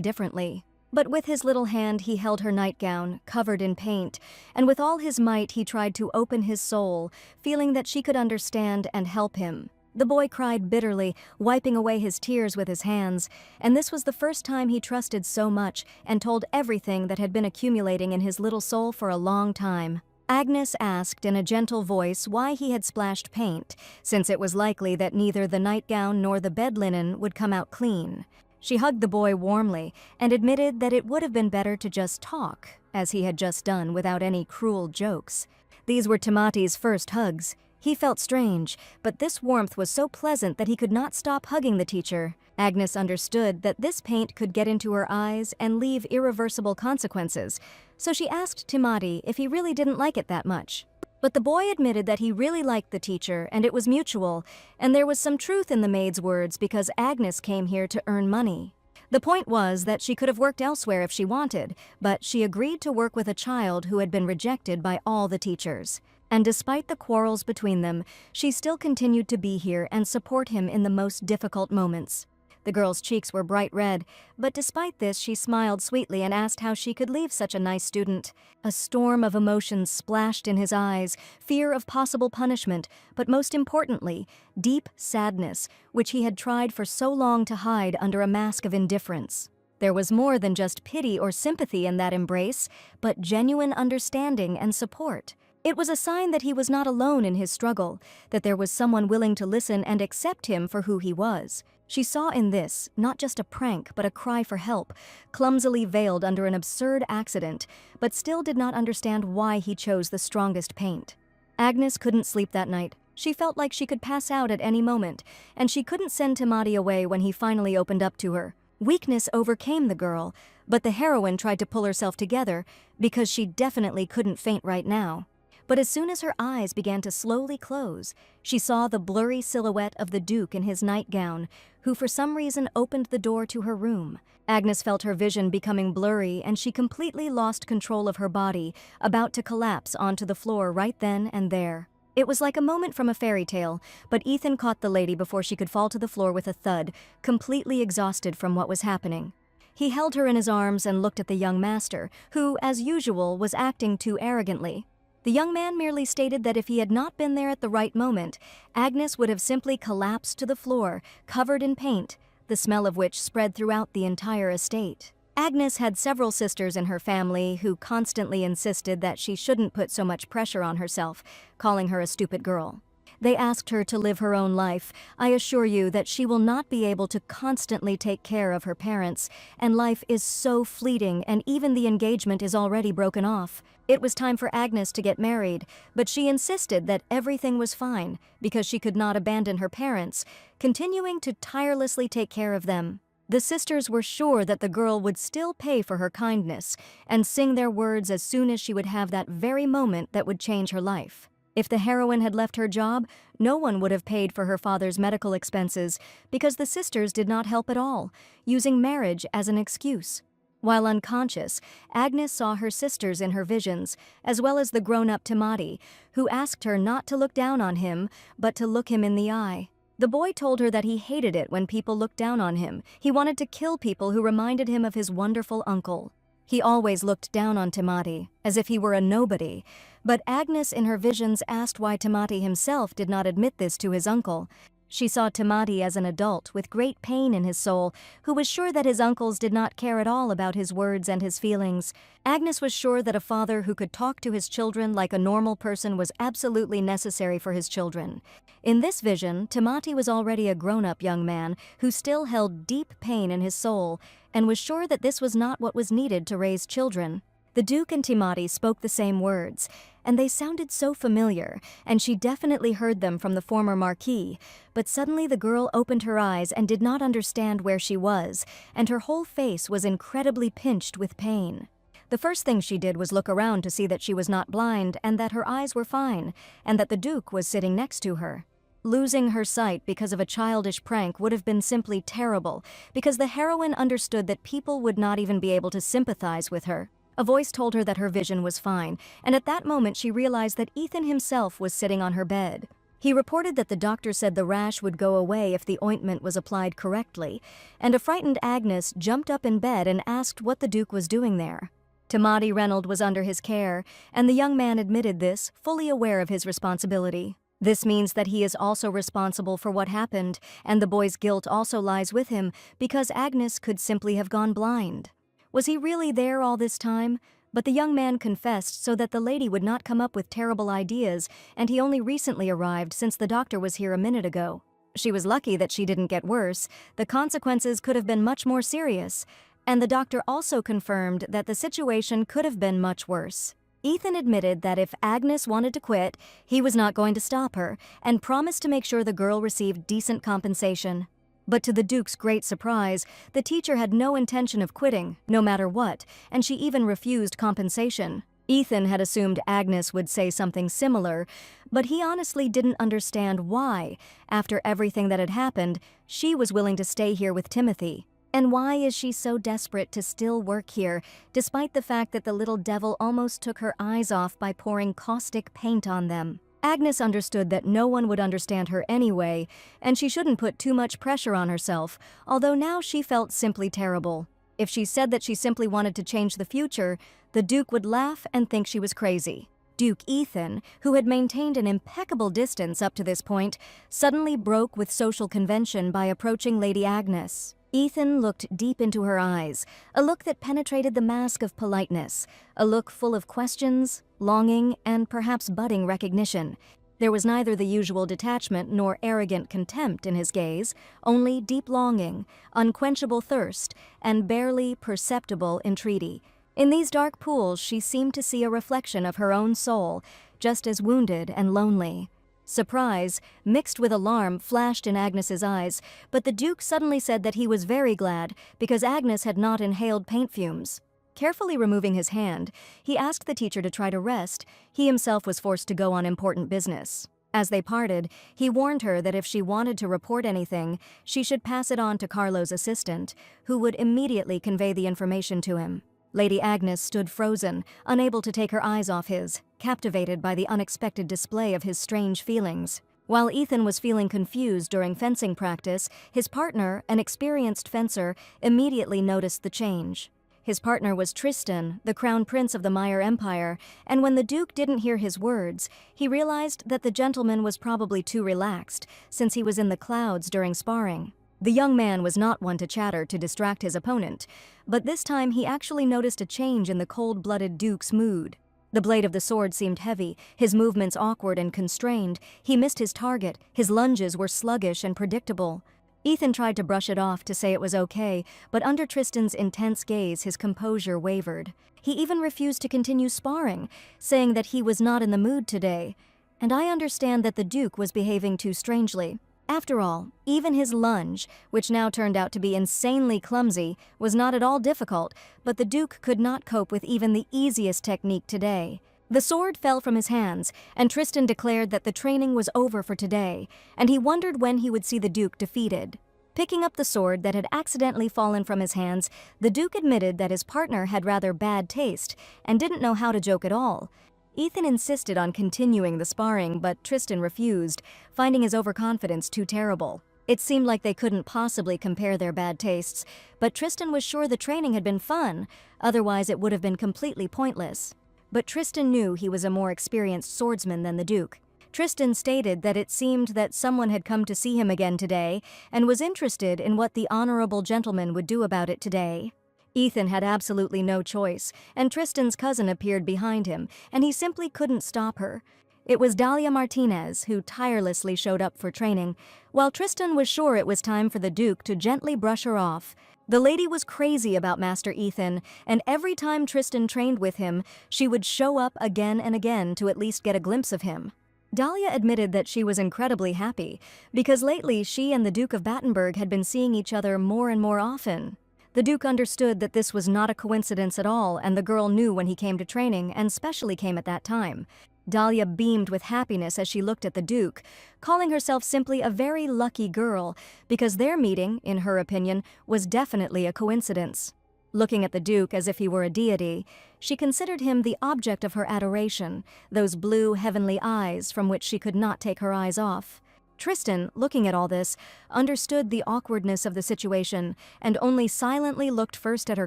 differently. But with his little hand he held her nightgown, covered in paint, and with all his might he tried to open his soul, feeling that she could understand and help him. The boy cried bitterly, wiping away his tears with his hands, and this was the first time he trusted so much and told everything that had been accumulating in his little soul for a long time. Agnes asked in a gentle voice why he had splashed paint, since it was likely that neither the nightgown nor the bed linen would come out clean. She hugged the boy warmly and admitted that it would have been better to just talk, as he had just done, without any cruel jokes. These were Tamati's first hugs. He felt strange, but this warmth was so pleasant that he could not stop hugging the teacher. Agnes understood that this paint could get into her eyes and leave irreversible consequences, so she asked Tamati if he really didn't like it that much. But the boy admitted that he really liked the teacher and it was mutual, and there was some truth in the maid's words because Agnes came here to earn money. The point was that she could have worked elsewhere if she wanted, but she agreed to work with a child who had been rejected by all the teachers. And despite the quarrels between them, she still continued to be here and support him in the most difficult moments. The girl's cheeks were bright red, but despite this she smiled sweetly and asked how she could leave such a nice student. A storm of emotions splashed in his eyes, fear of possible punishment, but most importantly, deep sadness, which he had tried for so long to hide under a mask of indifference. There was more than just pity or sympathy in that embrace, but genuine understanding and support. It was a sign that he was not alone in his struggle, that there was someone willing to listen and accept him for who he was. She saw in this not just a prank, but a cry for help, clumsily veiled under an absurd accident, but still did not understand why he chose the strongest paint. Agnes couldn't sleep that night. She felt like she could pass out at any moment, and she couldn't send Tamati away when he finally opened up to her. Weakness overcame the girl, but the heroine tried to pull herself together because she definitely couldn't faint right now. But as soon as her eyes began to slowly close, she saw the blurry silhouette of the Duke in his nightgown, who for some reason opened the door to her room. Agnes felt her vision becoming blurry and she completely lost control of her body, about to collapse onto the floor right then and there. It was like a moment from a fairy tale, but Ethan caught the lady before she could fall to the floor with a thud, completely exhausted from what was happening. He held her in his arms and looked at the young master, who, as usual, was acting too arrogantly. The young man merely stated that if he had not been there at the right moment, Agnes would have simply collapsed to the floor, covered in paint, the smell of which spread throughout the entire estate. Agnes had several sisters in her family who constantly insisted that she shouldn't put so much pressure on herself, calling her a stupid girl. They asked her to live her own life. I assure you that she will not be able to constantly take care of her parents, and life is so fleeting and even the engagement is already broken off. It was time for Agnes to get married, but she insisted that everything was fine because she could not abandon her parents, continuing to tirelessly take care of them. The sisters were sure that the girl would still pay for her kindness and sing their words as soon as she would have that very moment that would change her life. If the heroine had left her job, no one would have paid for her father's medical expenses because the sisters did not help at all, using marriage as an excuse. While unconscious, Agnes saw her sisters in her visions, as well as the grown-up Tamati, who asked her not to look down on him, but to look him in the eye. The boy told her that he hated it when people looked down on him. He wanted to kill people who reminded him of his wonderful uncle. He always looked down on Tamati, as if he were a nobody, but Agnes in her visions asked why Tamati himself did not admit this to his uncle. She saw Tamati as an adult with great pain in his soul, who was sure that his uncles did not care at all about his words and his feelings. Agnes was sure that a father who could talk to his children like a normal person was absolutely necessary for his children. In this vision, Tamati was already a grown-up young man who still held deep pain in his soul and was sure that this was not what was needed to raise children. The Duke and Tamati spoke the same words, and they sounded so familiar, and she definitely heard them from the former marquis, but suddenly the girl opened her eyes and did not understand where she was, and her whole face was incredibly pinched with pain. The first thing she did was look around to see that she was not blind and that her eyes were fine, and that the Duke was sitting next to her. Losing her sight because of a childish prank would have been simply terrible, because the heroine understood that people would not even be able to sympathize with her. A voice told her that her vision was fine, and at that moment she realized that Ethan himself was sitting on her bed. He reported that the doctor said the rash would go away if the ointment was applied correctly, and a frightened Agnes jumped up in bed and asked what the Duke was doing there. Tamati Reynolds was under his care, and the young man admitted this, fully aware of his responsibility. This means that he is also responsible for what happened, and the boy's guilt also lies with him because Agnes could simply have gone blind. Was he really there all this time? But the young man confessed so that the lady would not come up with terrible ideas, and he only recently arrived since the doctor was here a minute ago. She was lucky that she didn't get worse. The consequences could have been much more serious, and the doctor also confirmed that the situation could have been much worse. Ethan admitted that if Agnes wanted to quit, he was not going to stop her, and promised to make sure the girl received decent compensation. But to the Duke's great surprise, the teacher had no intention of quitting, no matter what, and she even refused compensation. Ethan had assumed Agnes would say something similar, but he honestly didn't understand why, after everything that had happened, she was willing to stay here with Timothy. And why is she so desperate to still work here, despite the fact that the little devil almost took her eyes off by pouring caustic paint on them? Agnes understood that no one would understand her anyway, and she shouldn't put too much pressure on herself, although now she felt simply terrible. If she said that she simply wanted to change the future, the Duke would laugh and think she was crazy. Duke Ethan, who had maintained an impeccable distance up to this point, suddenly broke with social convention by approaching Lady Agnes. Ethan looked deep into her eyes, a look that penetrated the mask of politeness, a look full of questions, longing, and perhaps budding recognition. There was neither the usual detachment nor arrogant contempt in his gaze, only deep longing, unquenchable thirst, and barely perceptible entreaty. In these dark pools she seemed to see a reflection of her own soul, just as wounded and lonely. Surprise, mixed with alarm, flashed in Agnes's eyes, but the Duke suddenly said that he was very glad because Agnes had not inhaled paint fumes. Carefully removing his hand, he asked the teacher to try to rest. He himself was forced to go on important business. As they parted, he warned her that if she wanted to report anything, she should pass it on to Carlo's assistant, who would immediately convey the information to him. Lady Agnes stood frozen, unable to take her eyes off his, captivated by the unexpected display of his strange feelings. While Ethan was feeling confused during fencing practice, his partner, an experienced fencer, immediately noticed the change. His partner was Tristan, the crown prince of the Meyer Empire, and when the Duke didn't hear his words, he realized that the gentleman was probably too relaxed, since he was in the clouds during sparring. The young man was not one to chatter to distract his opponent, but this time he actually noticed a change in the cold-blooded Duke's mood. The blade of the sword seemed heavy, his movements awkward and constrained. He missed his target, his lunges were sluggish and predictable. Ethan tried to brush it off to say it was okay, but under Tristan's intense gaze his composure wavered. He even refused to continue sparring, saying that he was not in the mood today. And I understand that the Duke was behaving too strangely. After all, even his lunge, which now turned out to be insanely clumsy, was not at all difficult, but the Duke could not cope with even the easiest technique today. The sword fell from his hands, and Tristan declared that the training was over for today, and he wondered when he would see the Duke defeated. Picking up the sword that had accidentally fallen from his hands, the Duke admitted that his partner had rather bad taste and didn't know how to joke at all. Ethan insisted on continuing the sparring, but Tristan refused, finding his overconfidence too terrible. It seemed like they couldn't possibly compare their bad tastes, but Tristan was sure the training had been fun, otherwise it would have been completely pointless. But Tristan knew he was a more experienced swordsman than the Duke. Tristan stated that it seemed that someone had come to see him again today and was interested in what the honorable gentleman would do about it today. Ethan had absolutely no choice, and Tristan's cousin appeared behind him, and he simply couldn't stop her. It was Dahlia Martinez, who tirelessly showed up for training, while Tristan was sure it was time for the Duke to gently brush her off. The lady was crazy about Master Ethan, and every time Tristan trained with him, she would show up again and again to at least get a glimpse of him. Dahlia admitted that she was incredibly happy, because lately she and the Duke of Battenberg had been seeing each other more and more often. The Duke understood that this was not a coincidence at all, and the girl knew when he came to training, and specially came at that time. Dahlia beamed with happiness as she looked at the Duke, calling herself simply a very lucky girl, because their meeting, in her opinion, was definitely a coincidence. Looking at the Duke as if he were a deity, she considered him the object of her adoration, those blue heavenly eyes from which she could not take her eyes off. Tristan, looking at all this, understood the awkwardness of the situation and only silently looked first at her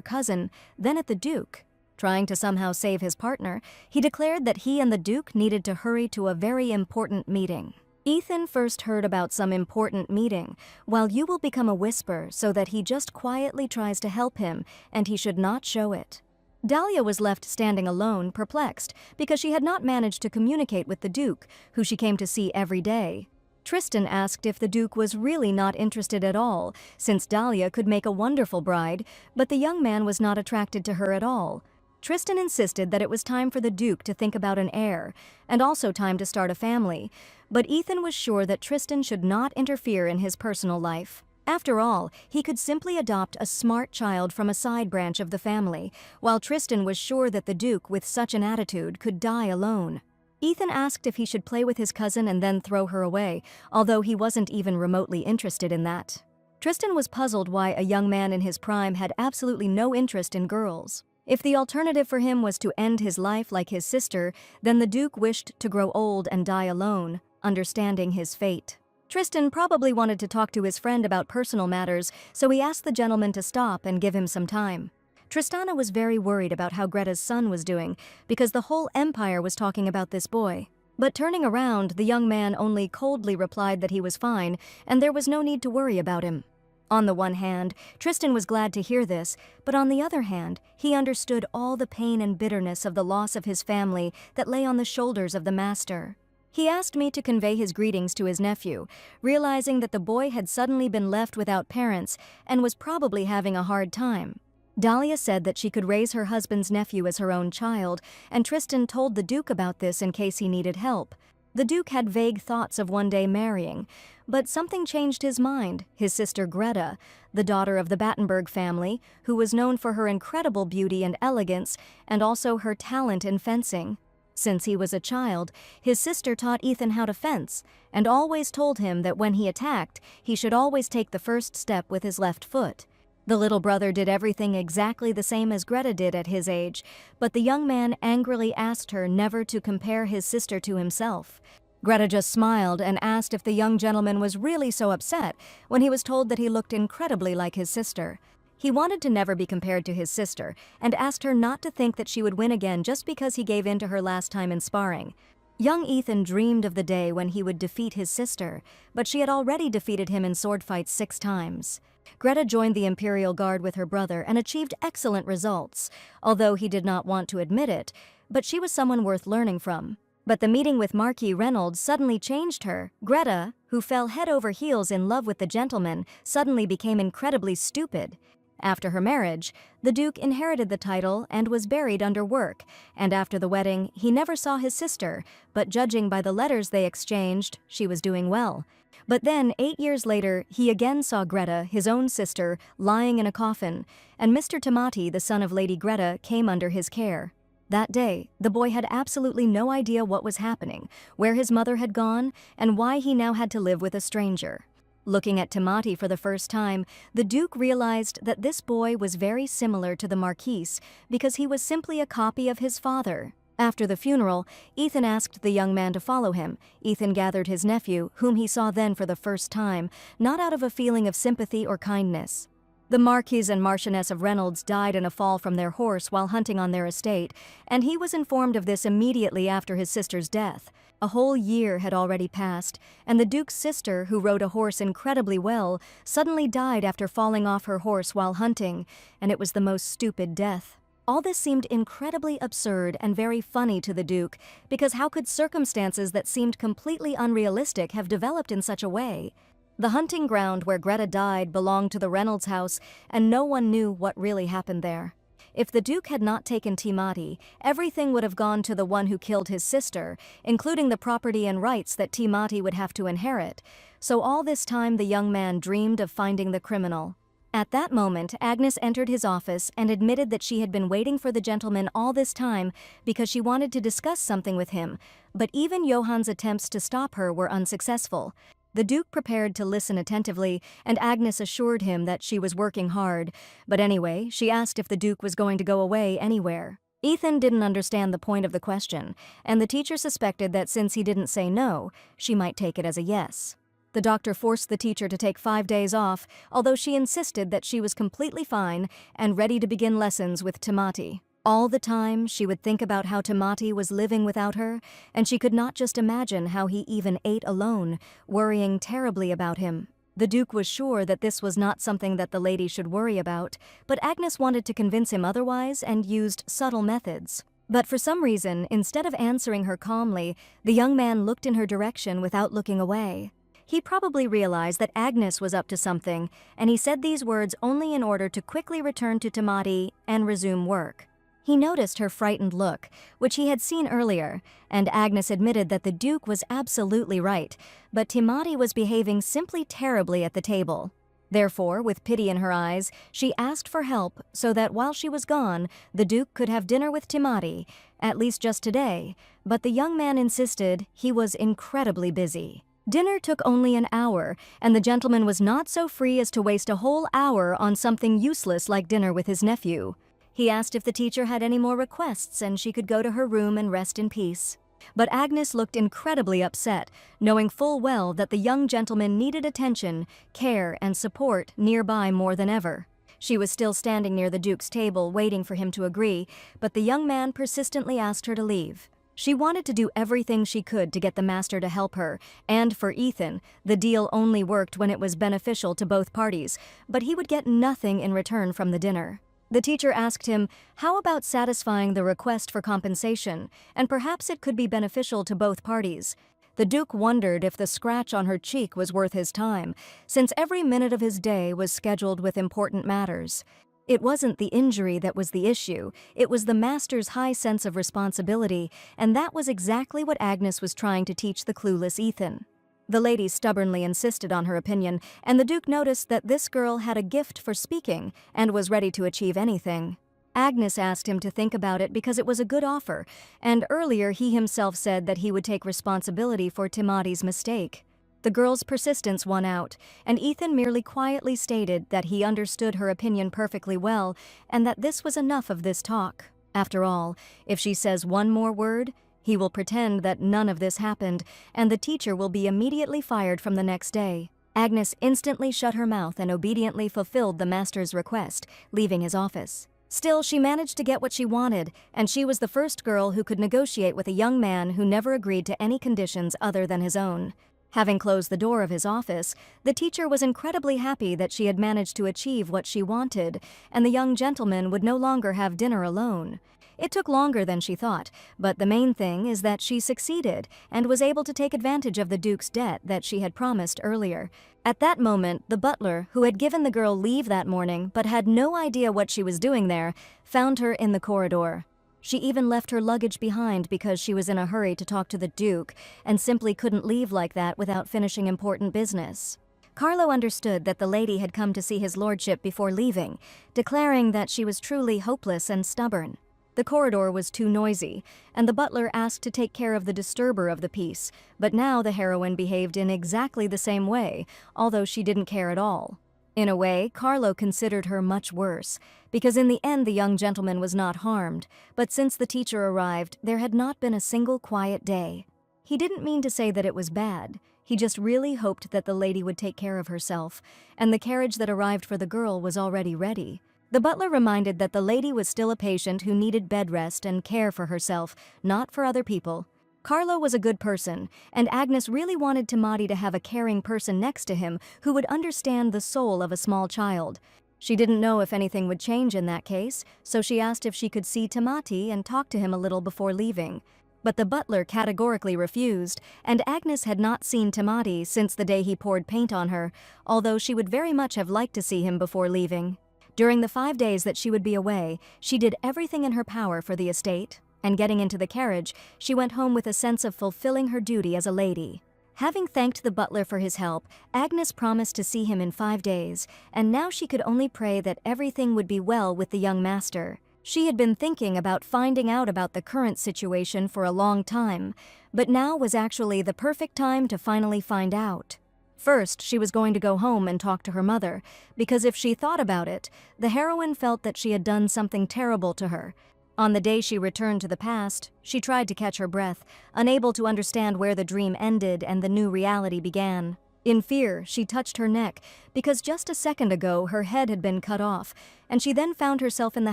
cousin, then at the Duke. Trying to somehow save his partner, he declared that he and the Duke needed to hurry to a very important meeting. Ethan first heard about some important meeting, while you will become a whisper so that he just quietly tries to help him, and he should not show it. Dahlia was left standing alone, perplexed, because she had not managed to communicate with the Duke, who she came to see every day. Tristan asked if the Duke was really not interested at all, since Dahlia could make a wonderful bride, but the young man was not attracted to her at all. Tristan insisted that it was time for the Duke to think about an heir, and also time to start a family, but Ethan was sure that Tristan should not interfere in his personal life. After all, he could simply adopt a smart child from a side branch of the family, while Tristan was sure that the Duke, with such an attitude, could die alone. Ethan asked if he should play with his cousin and then throw her away, although he wasn't even remotely interested in that. Tristan was puzzled why a young man in his prime had absolutely no interest in girls. If the alternative for him was to end his life like his sister, then the Duke wished to grow old and die alone, understanding his fate. Tristan probably wanted to talk to his friend about personal matters, so he asked the gentleman to stop and give him some time. Tristana was very worried about how Greta's son was doing, because the whole empire was talking about this boy. But turning around, the young man only coldly replied that he was fine, and there was no need to worry about him. On the one hand, Tristan was glad to hear this, but on the other hand, he understood all the pain and bitterness of the loss of his family that lay on the shoulders of the master. He asked me to convey his greetings to his nephew, realizing that the boy had suddenly been left without parents and was probably having a hard time. Dahlia said that she could raise her husband's nephew as her own child, and Tristan told the Duke about this in case he needed help. The Duke had vague thoughts of one day marrying, but something changed his mind. His sister Greta, the daughter of the Battenberg family, who was known for her incredible beauty and elegance, and also her talent in fencing. Since he was a child, his sister taught Ethan how to fence, and always told him that when he attacked, he should always take the first step with his left foot. The little brother did everything exactly the same as Greta did at his age, but the young man angrily asked her never to compare his sister to himself. Greta just smiled and asked if the young gentleman was really so upset when he was told that he looked incredibly like his sister. He wanted to never be compared to his sister, and asked her not to think that she would win again just because he gave in to her last time in sparring. Young Ethan dreamed of the day when he would defeat his sister, but she had already defeated him in sword fights 6 times. Greta joined the Imperial Guard with her brother and achieved excellent results, although he did not want to admit it, but she was someone worth learning from. But the meeting with Marquis Reynolds suddenly changed her. Greta, who fell head over heels in love with the gentleman, suddenly became incredibly stupid. After her marriage, the Duke inherited the title and was buried under work, and after the wedding, he never saw his sister, but judging by the letters they exchanged, she was doing well. But then, 8 years later, he again saw Greta, his own sister, lying in a coffin, and Mr. Tamati, the son of Lady Greta, came under his care. That day, the boy had absolutely no idea what was happening, where his mother had gone, and why he now had to live with a stranger. Looking at Tamati for the first time, the Duke realized that this boy was very similar to the Marquis because he was simply a copy of his father. After the funeral, Ethan asked the young man to follow him. Ethan gathered his nephew, whom he saw then for the first time, not out of a feeling of sympathy or kindness. The Marquis and Marchioness of Reynolds died in a fall from their horse while hunting on their estate, and he was informed of this immediately after his sister's death. A whole year had already passed, and the Duke's sister, who rode a horse incredibly well, suddenly died after falling off her horse while hunting, and it was the most stupid death. All this seemed incredibly absurd and very funny to the Duke, because how could circumstances that seemed completely unrealistic have developed in such a way? The hunting ground where Greta died belonged to the Reynolds house, and no one knew what really happened there. If the Duke had not taken Timati, everything would have gone to the one who killed his sister, including the property and rights that Timati would have to inherit. So all this time the young man dreamed of finding the criminal. At that moment, Agnes entered his office and admitted that she had been waiting for the gentleman all this time because she wanted to discuss something with him, but even Johann's attempts to stop her were unsuccessful. The Duke prepared to listen attentively, and Agnes assured him that she was working hard. But anyway, she asked if the Duke was going to go away anywhere. Ethan didn't understand the point of the question, and the teacher suspected that since he didn't say no, she might take it as a yes. The doctor forced the teacher to take 5 days off, although she insisted that she was completely fine and ready to begin lessons with Timati. All the time, she would think about how Timati was living without her, and she could not just imagine how he even ate alone, worrying terribly about him. The Duke was sure that this was not something that the lady should worry about, but Agnes wanted to convince him otherwise and used subtle methods. But for some reason, instead of answering her calmly, the young man looked in her direction without looking away. He probably realized that Agnes was up to something, and he said these words only in order to quickly return to Timati and resume work. He noticed her frightened look, which he had seen earlier, and Agnes admitted that the Duke was absolutely right, but Timati was behaving simply terribly at the table. Therefore, with pity in her eyes, she asked for help so that while she was gone, the Duke could have dinner with Timati, at least just today, but the young man insisted he was incredibly busy. Dinner took only an hour, and the gentleman was not so free as to waste a whole hour on something useless like dinner with his nephew. He asked if the teacher had any more requests and she could go to her room and rest in peace. But Agnes looked incredibly upset, knowing full well that the young gentleman needed attention, care, and support nearby more than ever. She was still standing near the Duke's table waiting for him to agree, but the young man persistently asked her to leave. She wanted to do everything she could to get the master to help her, and for Ethan, the deal only worked when it was beneficial to both parties, but he would get nothing in return from the dinner. The teacher asked him, how about satisfying the request for compensation, and perhaps it could be beneficial to both parties. The Duke wondered if the scratch on her cheek was worth his time, since every minute of his day was scheduled with important matters. It wasn't the injury that was the issue, it was the master's high sense of responsibility, and that was exactly what Agnes was trying to teach the clueless Ethan. The lady stubbornly insisted on her opinion, and the Duke noticed that this girl had a gift for speaking and was ready to achieve anything. Agnes asked him to think about it because it was a good offer, and earlier he himself said that he would take responsibility for Timati's mistake. The girl's persistence won out, and Ethan merely quietly stated that he understood her opinion perfectly well and that this was enough of this talk. After all, if she says one more word, he will pretend that none of this happened, and the teacher will be immediately fired from the next day. Agnes instantly shut her mouth and obediently fulfilled the master's request, leaving his office. Still, she managed to get what she wanted, and she was the first girl who could negotiate with a young man who never agreed to any conditions other than his own. Having closed the door of his office, the teacher was incredibly happy that she had managed to achieve what she wanted, and the young gentleman would no longer have dinner alone. It took longer than she thought, but the main thing is that she succeeded and was able to take advantage of the Duke's debt that she had promised earlier. At that moment, the butler, who had given the girl leave that morning but had no idea what she was doing there, found her in the corridor. She even left her luggage behind because she was in a hurry to talk to the Duke and simply couldn't leave like that without finishing important business. Carlo understood that the lady had come to see his lordship before leaving, declaring that she was truly hopeless and stubborn. The corridor was too noisy, and the butler asked to take care of the disturber of the peace, but now the heroine behaved in exactly the same way, although she didn't care at all. In a way, Carlo considered her much worse, because in the end the young gentleman was not harmed, but since the teacher arrived, there had not been a single quiet day. He didn't mean to say that it was bad. He just really hoped that the lady would take care of herself, and the carriage that arrived for the girl was already ready. The butler reminded that the lady was still a patient who needed bed rest and care for herself, not for other people. Carlo was a good person, and Agnes really wanted Timati to have a caring person next to him who would understand the soul of a small child. She didn't know if anything would change in that case, so she asked if she could see Timati and talk to him a little before leaving. But the butler categorically refused, and Agnes had not seen Tamati since the day he poured paint on her, although she would very much have liked to see him before leaving. During the 5 days that she would be away, she did everything in her power for the estate, and getting into the carriage, she went home with a sense of fulfilling her duty as a lady. Having thanked the butler for his help, Agnes promised to see him in 5 days, and now she could only pray that everything would be well with the young master. She had been thinking about finding out about the current situation for a long time, but now was actually the perfect time to finally find out. First, she was going to go home and talk to her mother, because if she thought about it, the heroine felt that she had done something terrible to her. On the day she returned to the past, she tried to catch her breath, unable to understand where the dream ended and the new reality began. In fear, she touched her neck, because just a second ago her head had been cut off, and she then found herself in the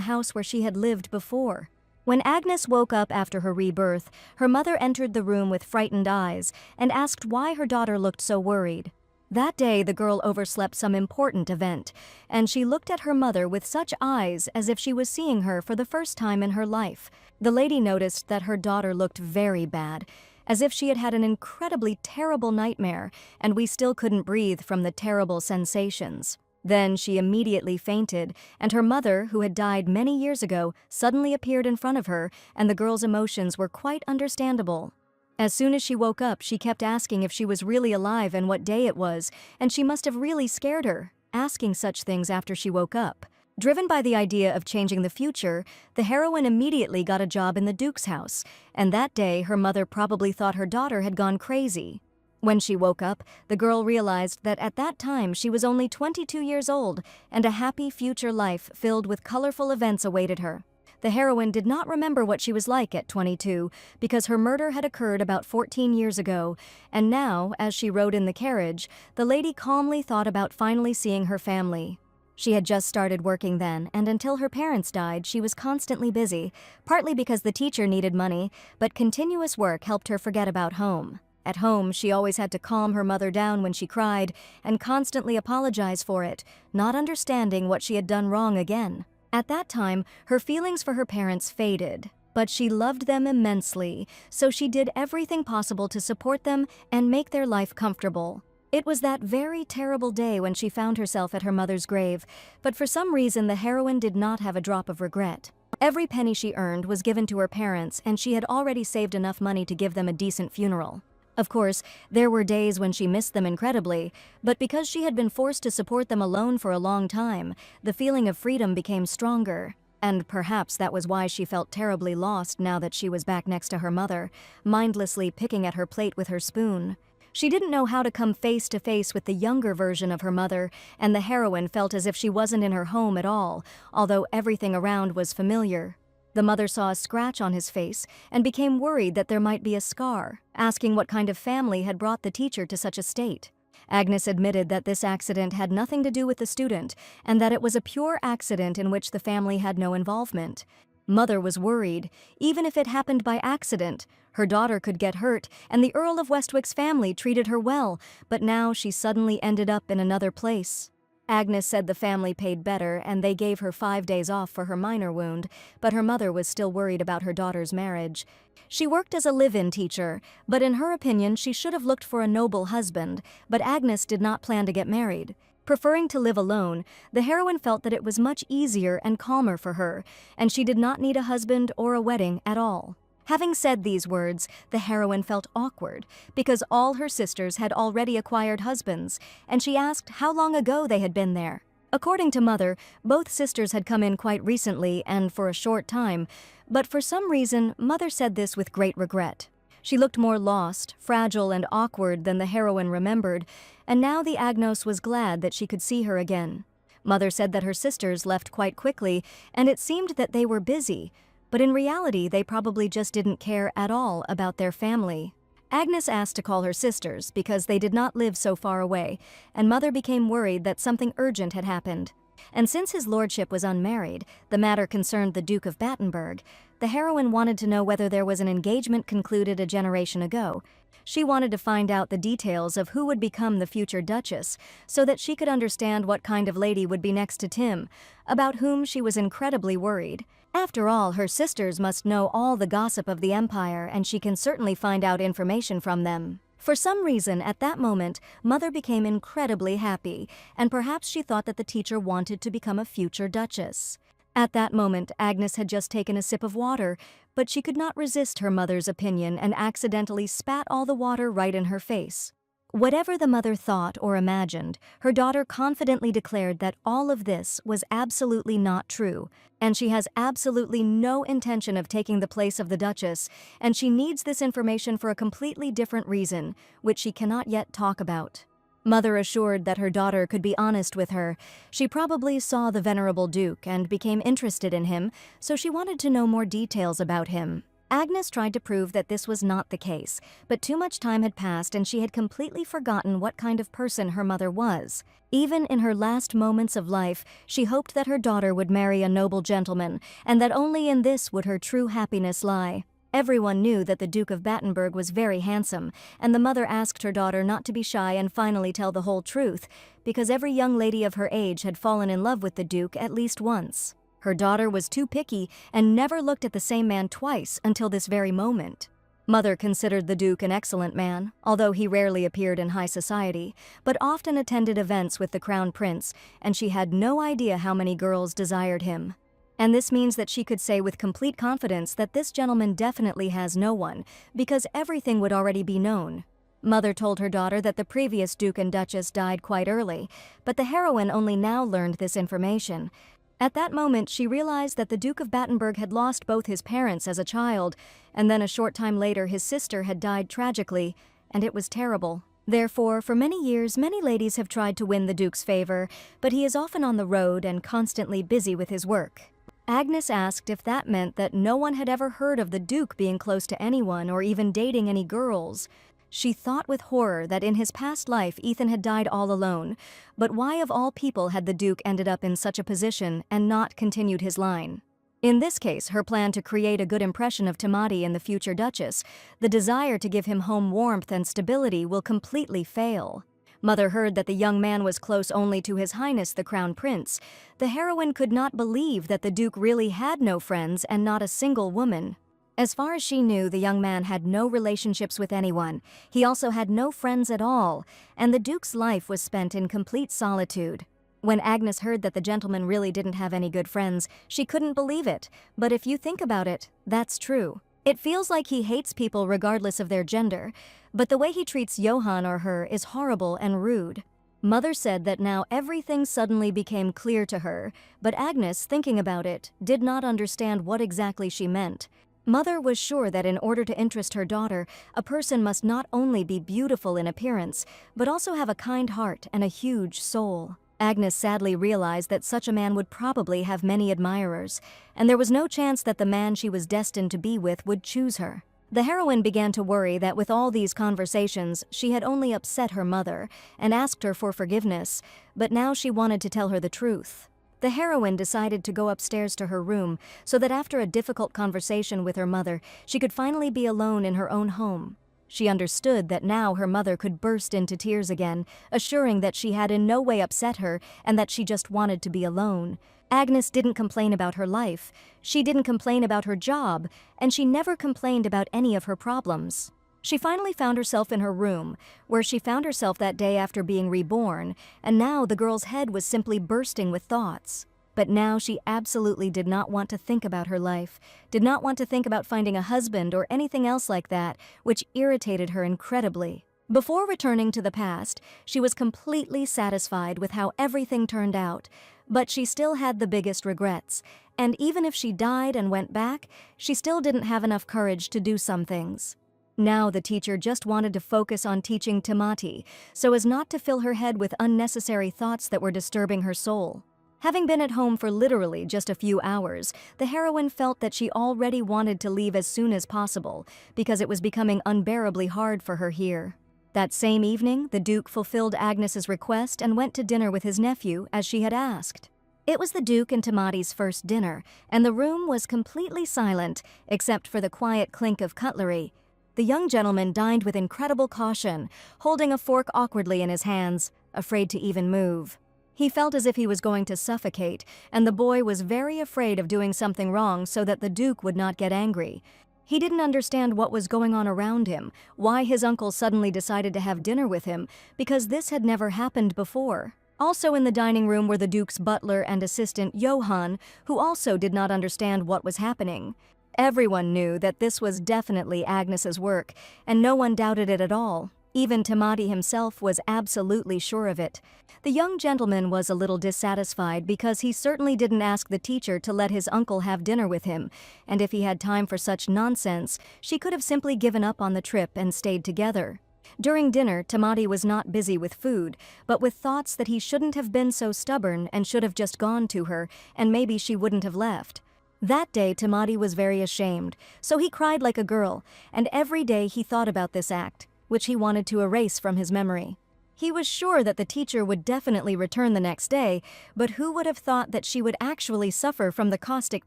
house where she had lived before. When Agnes woke up after her rebirth, her mother entered the room with frightened eyes and asked why her daughter looked so worried. That day the girl overslept some important event, and she looked at her mother with such eyes as if she was seeing her for the first time in her life. The lady noticed that her daughter looked very bad, as if she had had an incredibly terrible nightmare, and we still couldn't breathe from the terrible sensations. Then she immediately fainted, and her mother, who had died many years ago, suddenly appeared in front of her, and the girl's emotions were quite understandable. As soon as she woke up, she kept asking if she was really alive and what day it was, and she must have really scared her, asking such things after she woke up. Driven by the idea of changing the future, the heroine immediately got a job in the Duke's house, and that day her mother probably thought her daughter had gone crazy. When she woke up, the girl realized that at that time she was only 22 years old, and a happy future life filled with colorful events awaited her. The heroine did not remember what she was like at 22 because her murder had occurred about 14 years ago, and now, as she rode in the carriage, the lady calmly thought about finally seeing her family. She had just started working then, and until her parents died, she was constantly busy, partly because the teacher needed money, but continuous work helped her forget about home. At home, she always had to calm her mother down when she cried and constantly apologize for it, not understanding what she had done wrong again. At that time, her feelings for her parents faded, but she loved them immensely, so she did everything possible to support them and make their life comfortable. It was that very terrible day when she found herself at her mother's grave, but for some reason the heroine did not have a drop of regret. Every penny she earned was given to her parents, and she had already saved enough money to give them a decent funeral. Of course, there were days when she missed them incredibly, but because she had been forced to support them alone for a long time, the feeling of freedom became stronger. And perhaps that was why she felt terribly lost now that she was back next to her mother, mindlessly picking at her plate with her spoon. She didn't know how to come face to face with the younger version of her mother, and the heroine felt as if she wasn't in her home at all, although everything around was familiar. The mother saw a scratch on his face and became worried that there might be a scar, asking what kind of family had brought the teacher to such a state. Agnes admitted that this accident had nothing to do with the student and that it was a pure accident in which the family had no involvement. Mother was worried. Even if it happened by accident, her daughter could get hurt, and the Earl of Westwick's family treated her well, but now she suddenly ended up in another place. Agnes said the family paid better and they gave her 5 days off for her minor wound, but her mother was still worried about her daughter's marriage. She worked as a live-in teacher, but in her opinion she should have looked for a noble husband, but Agnes did not plan to get married. Preferring to live alone, the heroine felt that it was much easier and calmer for her, and she did not need a husband or a wedding at all. Having said these words, the heroine felt awkward, because all her sisters had already acquired husbands, and she asked how long ago they had been there. According to Mother, both sisters had come in quite recently and for a short time, but for some reason, Mother said this with great regret. She looked more lost, fragile, and awkward than the heroine remembered, and now the Agnos was glad that she could see her again. Mother said that her sisters left quite quickly, and it seemed that they were busy, but in reality they probably just didn't care at all about their family. Agnes asked to call her sisters because they did not live so far away, and Mother became worried that something urgent had happened. And since his lordship was unmarried, the matter concerned the Duke of Battenberg. The heroine wanted to know whether there was an engagement concluded a generation ago. She wanted to find out the details of who would become the future Duchess, so that she could understand what kind of lady would be next to Tim, about whom she was incredibly worried. After all, her sisters must know all the gossip of the Empire, and she can certainly find out information from them. For some reason, at that moment, Mother became incredibly happy, and perhaps she thought that the teacher wanted to become a future Duchess. At that moment, Agnes had just taken a sip of water, but she could not resist her mother's opinion and accidentally spat all the water right in her face. Whatever the mother thought or imagined, her daughter confidently declared that all of this was absolutely not true, and she has absolutely no intention of taking the place of the Duchess, and she needs this information for a completely different reason, which she cannot yet talk about. Mother assured that her daughter could be honest with her. She probably saw the venerable Duke and became interested in him, so she wanted to know more details about him. Agnes tried to prove that this was not the case, but too much time had passed and she had completely forgotten what kind of person her mother was. Even in her last moments of life, she hoped that her daughter would marry a noble gentleman, and that only in this would her true happiness lie. Everyone knew that the Duke of Battenberg was very handsome, and the mother asked her daughter not to be shy and finally tell the whole truth, because every young lady of her age had fallen in love with the Duke at least once. Her daughter was too picky and never looked at the same man twice until this very moment. Mother considered the Duke an excellent man, although he rarely appeared in high society, but often attended events with the Crown Prince, and she had no idea how many girls desired him. And this means that she could say with complete confidence that this gentleman definitely has no one, because everything would already be known. Mother told her daughter that the previous Duke and Duchess died quite early, but the heroine only now learned this information. At that moment, she realized that the Duke of Battenberg had lost both his parents as a child, and then a short time later his sister had died tragically, and it was terrible. Therefore, for many years, many ladies have tried to win the Duke's favor, but he is often on the road and constantly busy with his work. Agnes asked if that meant that no one had ever heard of the Duke being close to anyone or even dating any girls. She thought with horror that in his past life Ethan had died all alone, but why of all people had the Duke ended up in such a position and not continued his line? In this case, her plan to create a good impression of Timati in the future Duchess, the desire to give him home warmth and stability, will completely fail. Mother heard that the young man was close only to His Highness the Crown Prince. The heroine could not believe that the Duke really had no friends and not a single woman. As far as she knew, the young man had no relationships with anyone. He also had no friends at all, and the Duke's life was spent in complete solitude. When Agnes heard that the gentleman really didn't have any good friends, she couldn't believe it. But if you think about it, that's true. It feels like he hates people regardless of their gender, but the way he treats Johann or her is horrible and rude. Mother said that now everything suddenly became clear to her, but Agnes, thinking about it, did not understand what exactly she meant. Mother was sure that in order to interest her daughter, a person must not only be beautiful in appearance, but also have a kind heart and a huge soul. Agnes sadly realized that such a man would probably have many admirers, and there was no chance that the man she was destined to be with would choose her. The heroine began to worry that with all these conversations, she had only upset her mother, and asked her for forgiveness, but now she wanted to tell her the truth. The heroine decided to go upstairs to her room, so that after a difficult conversation with her mother, she could finally be alone in her own home. She understood that now her mother could burst into tears again, assuring that she had in no way upset her and that she just wanted to be alone. Agnes didn't complain about her life, she didn't complain about her job, and she never complained about any of her problems. She finally found herself in her room, where she found herself that day after being reborn, and now the girl's head was simply bursting with thoughts. But now she absolutely did not want to think about her life, did not want to think about finding a husband or anything else like that, which irritated her incredibly. Before returning to the past, she was completely satisfied with how everything turned out, but she still had the biggest regrets, and even if she died and went back, she still didn't have enough courage to do some things. Now the teacher just wanted to focus on teaching Timati, so as not to fill her head with unnecessary thoughts that were disturbing her soul. Having been at home for literally just a few hours, the heroine felt that she already wanted to leave as soon as possible, because it was becoming unbearably hard for her here. That same evening, the Duke fulfilled Agnes's request and went to dinner with his nephew, as she had asked. It was the Duke and Tamati's first dinner, and the room was completely silent, except for the quiet clink of cutlery. The young gentleman dined with incredible caution, holding a fork awkwardly in his hands, afraid to even move. He felt as if he was going to suffocate, and the boy was very afraid of doing something wrong so that the Duke would not get angry. He didn't understand what was going on around him, why his uncle suddenly decided to have dinner with him, because this had never happened before. Also in the dining room were the Duke's butler and assistant Johann, who also did not understand what was happening. Everyone knew that this was definitely Agnes's work, and no one doubted it at all. Even Tamati himself was absolutely sure of it. The young gentleman was a little dissatisfied because he certainly didn't ask the teacher to let his uncle have dinner with him, and if he had time for such nonsense, she could have simply given up on the trip and stayed together. During dinner, Tamati was not busy with food, but with thoughts that he shouldn't have been so stubborn and should have just gone to her, and maybe she wouldn't have left. That day, Tamati was very ashamed, so he cried like a girl, and every day he thought about this act, which he wanted to erase from his memory. He was sure that the teacher would definitely return the next day, but who would have thought that she would actually suffer from the caustic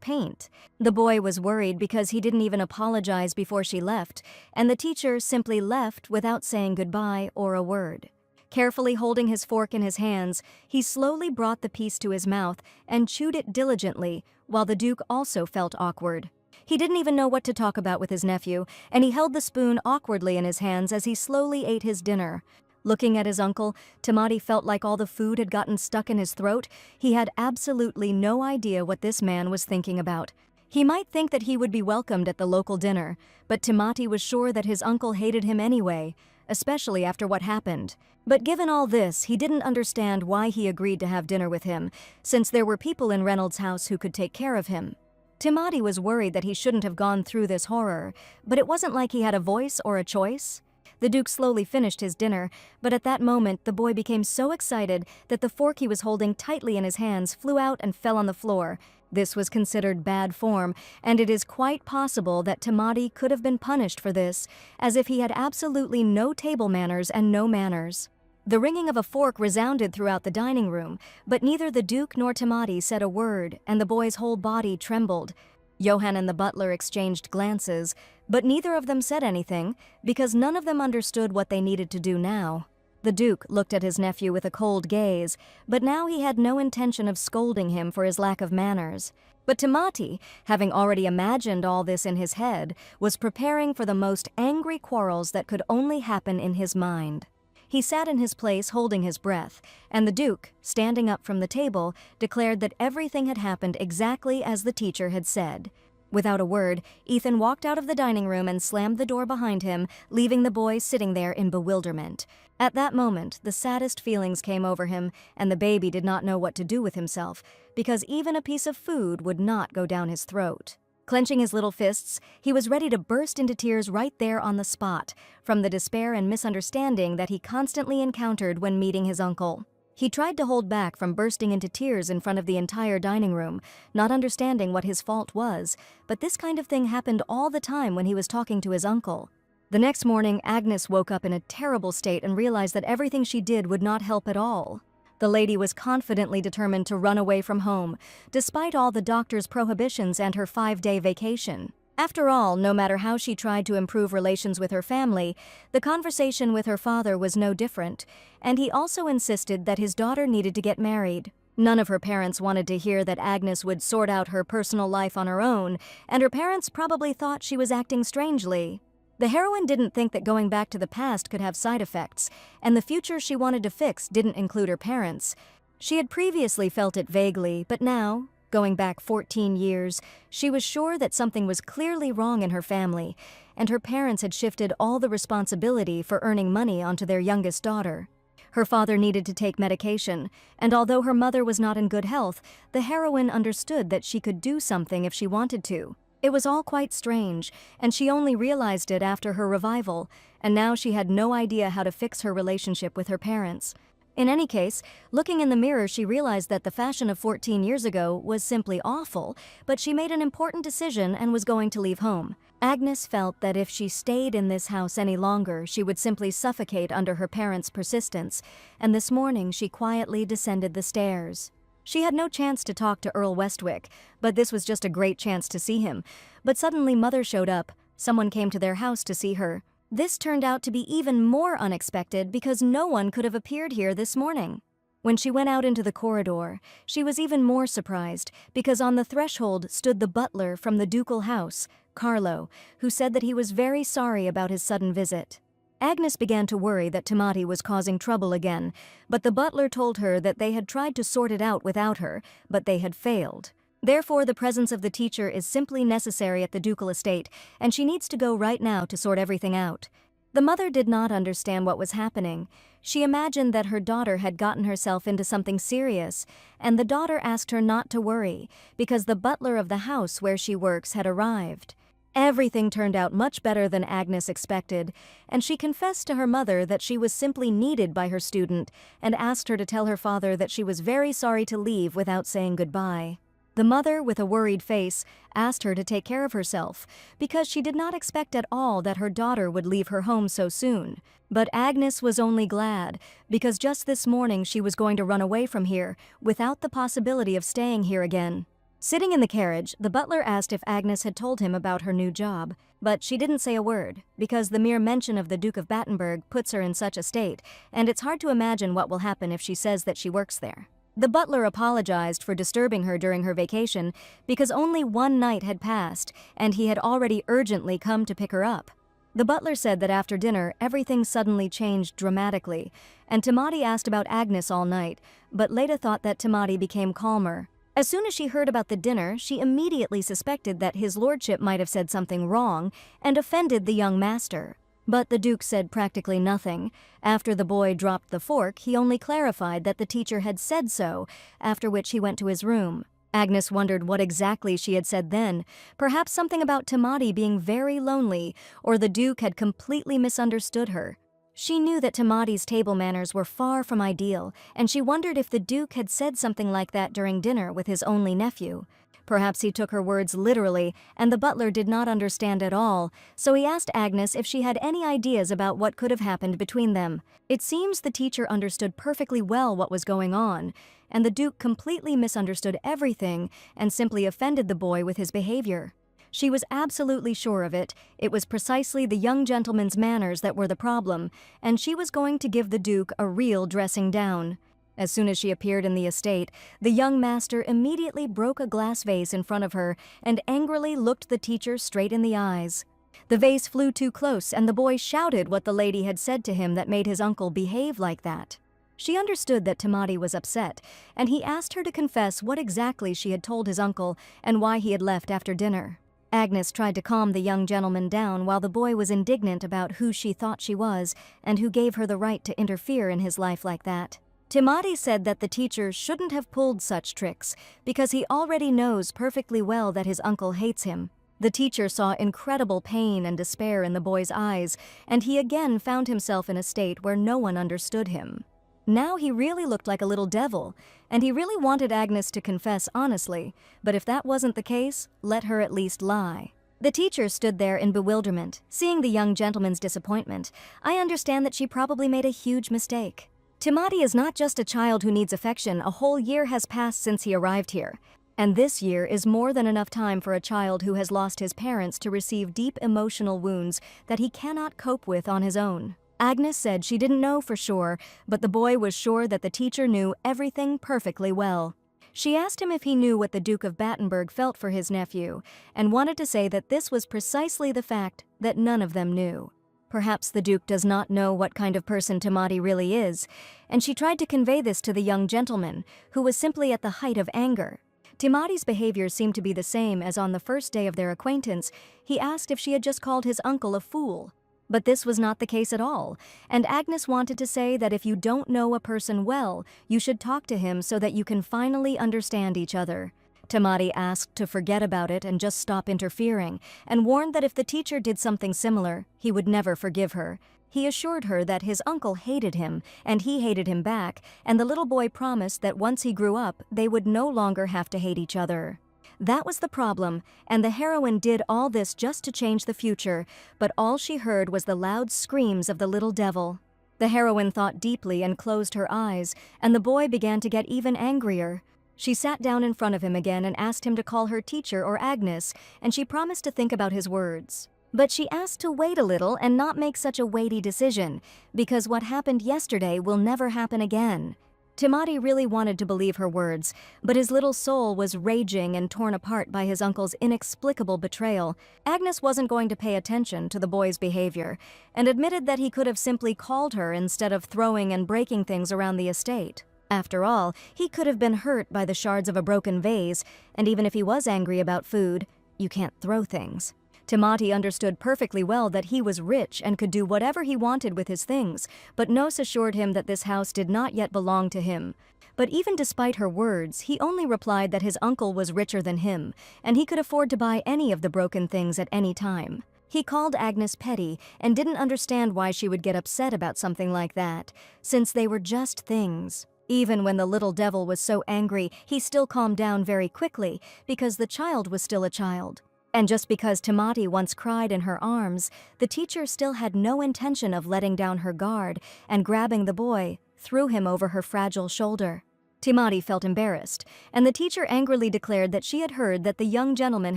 paint? The boy was worried because he didn't even apologize before she left, and the teacher simply left without saying goodbye or a word. Carefully holding his fork in his hands, he slowly brought the piece to his mouth and chewed it diligently, while the Duke also felt awkward. He didn't even know what to talk about with his nephew, and he held the spoon awkwardly in his hands as he slowly ate his dinner. Looking at his uncle, Tamati felt like all the food had gotten stuck in his throat. He had absolutely no idea what this man was thinking about. He might think that he would be welcomed at the local dinner, but Tamati was sure that his uncle hated him anyway, especially after what happened. But given all this, he didn't understand why he agreed to have dinner with him, since there were people in Reynolds' house who could take care of him. Tamati was worried that he shouldn't have gone through this horror, but it wasn't like he had a voice or a choice. The Duke slowly finished his dinner, but at that moment the boy became so excited that the fork he was holding tightly in his hands flew out and fell on the floor. This was considered bad form, and it is quite possible that Tamati could have been punished for this, as if he had absolutely no table manners and no manners. The ringing of a fork resounded throughout the dining room, but neither the Duke nor Tamati said a word, and the boy's whole body trembled. Johann and the butler exchanged glances, but neither of them said anything, because none of them understood what they needed to do now. The Duke looked at his nephew with a cold gaze, but now he had no intention of scolding him for his lack of manners. But Tamati, having already imagined all this in his head, was preparing for the most angry quarrels that could only happen in his mind. He sat in his place holding his breath, and the Duke, standing up from the table, declared that everything had happened exactly as the teacher had said. Without a word, Ethan walked out of the dining room and slammed the door behind him, leaving the boy sitting there in bewilderment. At that moment, the saddest feelings came over him, and the baby did not know what to do with himself, because even a piece of food would not go down his throat. Clenching his little fists, he was ready to burst into tears right there on the spot, from the despair and misunderstanding that he constantly encountered when meeting his uncle. He tried to hold back from bursting into tears in front of the entire dining room, not understanding what his fault was, but this kind of thing happened all the time when he was talking to his uncle. The next morning, Agnes woke up in a terrible state and realized that everything she did would not help at all. The lady was confidently determined to run away from home, despite all the doctor's prohibitions and her 5-day vacation. After all, no matter how she tried to improve relations with her family, the conversation with her father was no different, and he also insisted that his daughter needed to get married. None of her parents wanted to hear that Agnes would sort out her personal life on her own, and her parents probably thought she was acting strangely. The heroine didn't think that going back to the past could have side effects, and the future she wanted to fix didn't include her parents. She had previously felt it vaguely, but now, going back 14 years, she was sure that something was clearly wrong in her family, and her parents had shifted all the responsibility for earning money onto their youngest daughter. Her father needed to take medication, and although her mother was not in good health, the heroine understood that she could do something if she wanted to. It was all quite strange, and she only realized it after her revival, and now she had no idea how to fix her relationship with her parents. In any case, looking in the mirror, she realized that the fashion of 14 years ago was simply awful, but she made an important decision and was going to leave home. Agnes felt that if she stayed in this house any longer, she would simply suffocate under her parents' persistence, and this morning she quietly descended the stairs. She had no chance to talk to Earl Westwick, but this was just a great chance to see him. But suddenly Mother showed up. Someone came to their house to see her. This turned out to be even more unexpected because no one could have appeared here this morning. When she went out into the corridor, she was even more surprised because on the threshold stood the butler from the ducal house, Carlo, who said that he was very sorry about his sudden visit. Agnes began to worry that Timati was causing trouble again, but the butler told her that they had tried to sort it out without her, but they had failed. Therefore, the presence of the teacher is simply necessary at the ducal estate, and she needs to go right now to sort everything out. The mother did not understand what was happening. She imagined that her daughter had gotten herself into something serious, and the daughter asked her not to worry, because the butler of the house where she works had arrived. Everything turned out much better than Agnes expected, and she confessed to her mother that she was simply needed by her student and asked her to tell her father that she was very sorry to leave without saying goodbye. The mother, with a worried face, asked her to take care of herself because she did not expect at all that her daughter would leave her home so soon. But Agnes was only glad because just this morning she was going to run away from here without the possibility of staying here again. Sitting in the carriage, the butler asked if Agnes had told him about her new job, but she didn't say a word, because the mere mention of the Duke of Battenberg puts her in such a state, and it's hard to imagine what will happen if she says that she works there. The butler apologized for disturbing her during her vacation because only one night had passed, and he had already urgently come to pick her up. The butler said that after dinner, everything suddenly changed dramatically, and Timati asked about Agnes all night, but Leda thought that Timati became calmer. As soon as she heard about the dinner, she immediately suspected that his lordship might have said something wrong and offended the young master. But the Duke said practically nothing. After the boy dropped the fork, he only clarified that the teacher had said so, after which he went to his room. Agnes wondered what exactly she had said then, perhaps something about Timati being very lonely, or the Duke had completely misunderstood her. She knew that Timati's table manners were far from ideal, and she wondered if the Duke had said something like that during dinner with his only nephew. Perhaps he took her words literally, and the butler did not understand at all, so he asked Agnes if she had any ideas about what could have happened between them. It seems the teacher understood perfectly well what was going on, and the Duke completely misunderstood everything and simply offended the boy with his behavior. She was absolutely sure of it. It was precisely the young gentleman's manners that were the problem, and she was going to give the Duke a real dressing down. As soon as she appeared in the estate, the young master immediately broke a glass vase in front of her and angrily looked the teacher straight in the eyes. The vase flew too close, and the boy shouted what the lady had said to him that made his uncle behave like that. She understood that Timati was upset, and he asked her to confess what exactly she had told his uncle and why he had left after dinner. Agnes tried to calm the young gentleman down while the boy was indignant about who she thought she was and who gave her the right to interfere in his life like that. Timati said that the teacher shouldn't have pulled such tricks because he already knows perfectly well that his uncle hates him. The teacher saw incredible pain and despair in the boy's eyes, and he again found himself in a state where no one understood him. Now he really looked like a little devil, and he really wanted Agnes to confess honestly, but if that wasn't the case, let her at least lie. The teacher stood there in bewilderment, seeing the young gentleman's disappointment. I understand that she probably made a huge mistake. Timati is not just a child who needs affection. A whole year has passed since he arrived here. And this year is more than enough time for a child who has lost his parents to receive deep emotional wounds that he cannot cope with on his own. Agnes said she didn't know for sure, but the boy was sure that the teacher knew everything perfectly well. She asked him if he knew what the Duke of Battenberg felt for his nephew, and wanted to say that this was precisely the fact that none of them knew. Perhaps the Duke does not know what kind of person Timati really is, and she tried to convey this to the young gentleman, who was simply at the height of anger. Timati's behavior seemed to be the same as on the first day of their acquaintance. He asked if she had just called his uncle a fool. But this was not the case at all, and Agnes wanted to say that if you don't know a person well, you should talk to him so that you can finally understand each other. Timati asked to forget about it and just stop interfering, and warned that if the teacher did something similar, he would never forgive her. He assured her that his uncle hated him, and he hated him back, and the little boy promised that once he grew up, they would no longer have to hate each other. That was the problem, and the heroine did all this just to change the future, but all she heard was the loud screams of the little devil. The heroine thought deeply and closed her eyes, and the boy began to get even angrier. She sat down in front of him again and asked him to call her teacher or Agnes, and she promised to think about his words. But she asked to wait a little and not make such a weighty decision, because what happened yesterday will never happen again. Timati really wanted to believe her words, but his little soul was raging and torn apart by his uncle's inexplicable betrayal. Agnes wasn't going to pay attention to the boy's behavior, and admitted that he could have simply called her instead of throwing and breaking things around the estate. After all, he could have been hurt by the shards of a broken vase, and even if he was angry about food, you can't throw things. Timati understood perfectly well that he was rich and could do whatever he wanted with his things, but Nos assured him that this house did not yet belong to him. But even despite her words, he only replied that his uncle was richer than him, and he could afford to buy any of the broken things at any time. He called Agnes petty and didn't understand why she would get upset about something like that, since they were just things. Even when the little devil was so angry, he still calmed down very quickly, because the child was still a child. And just because Timati once cried in her arms, the teacher still had no intention of letting down her guard, and grabbing the boy, threw him over her fragile shoulder. Timati felt embarrassed, and the teacher angrily declared that she had heard that the young gentleman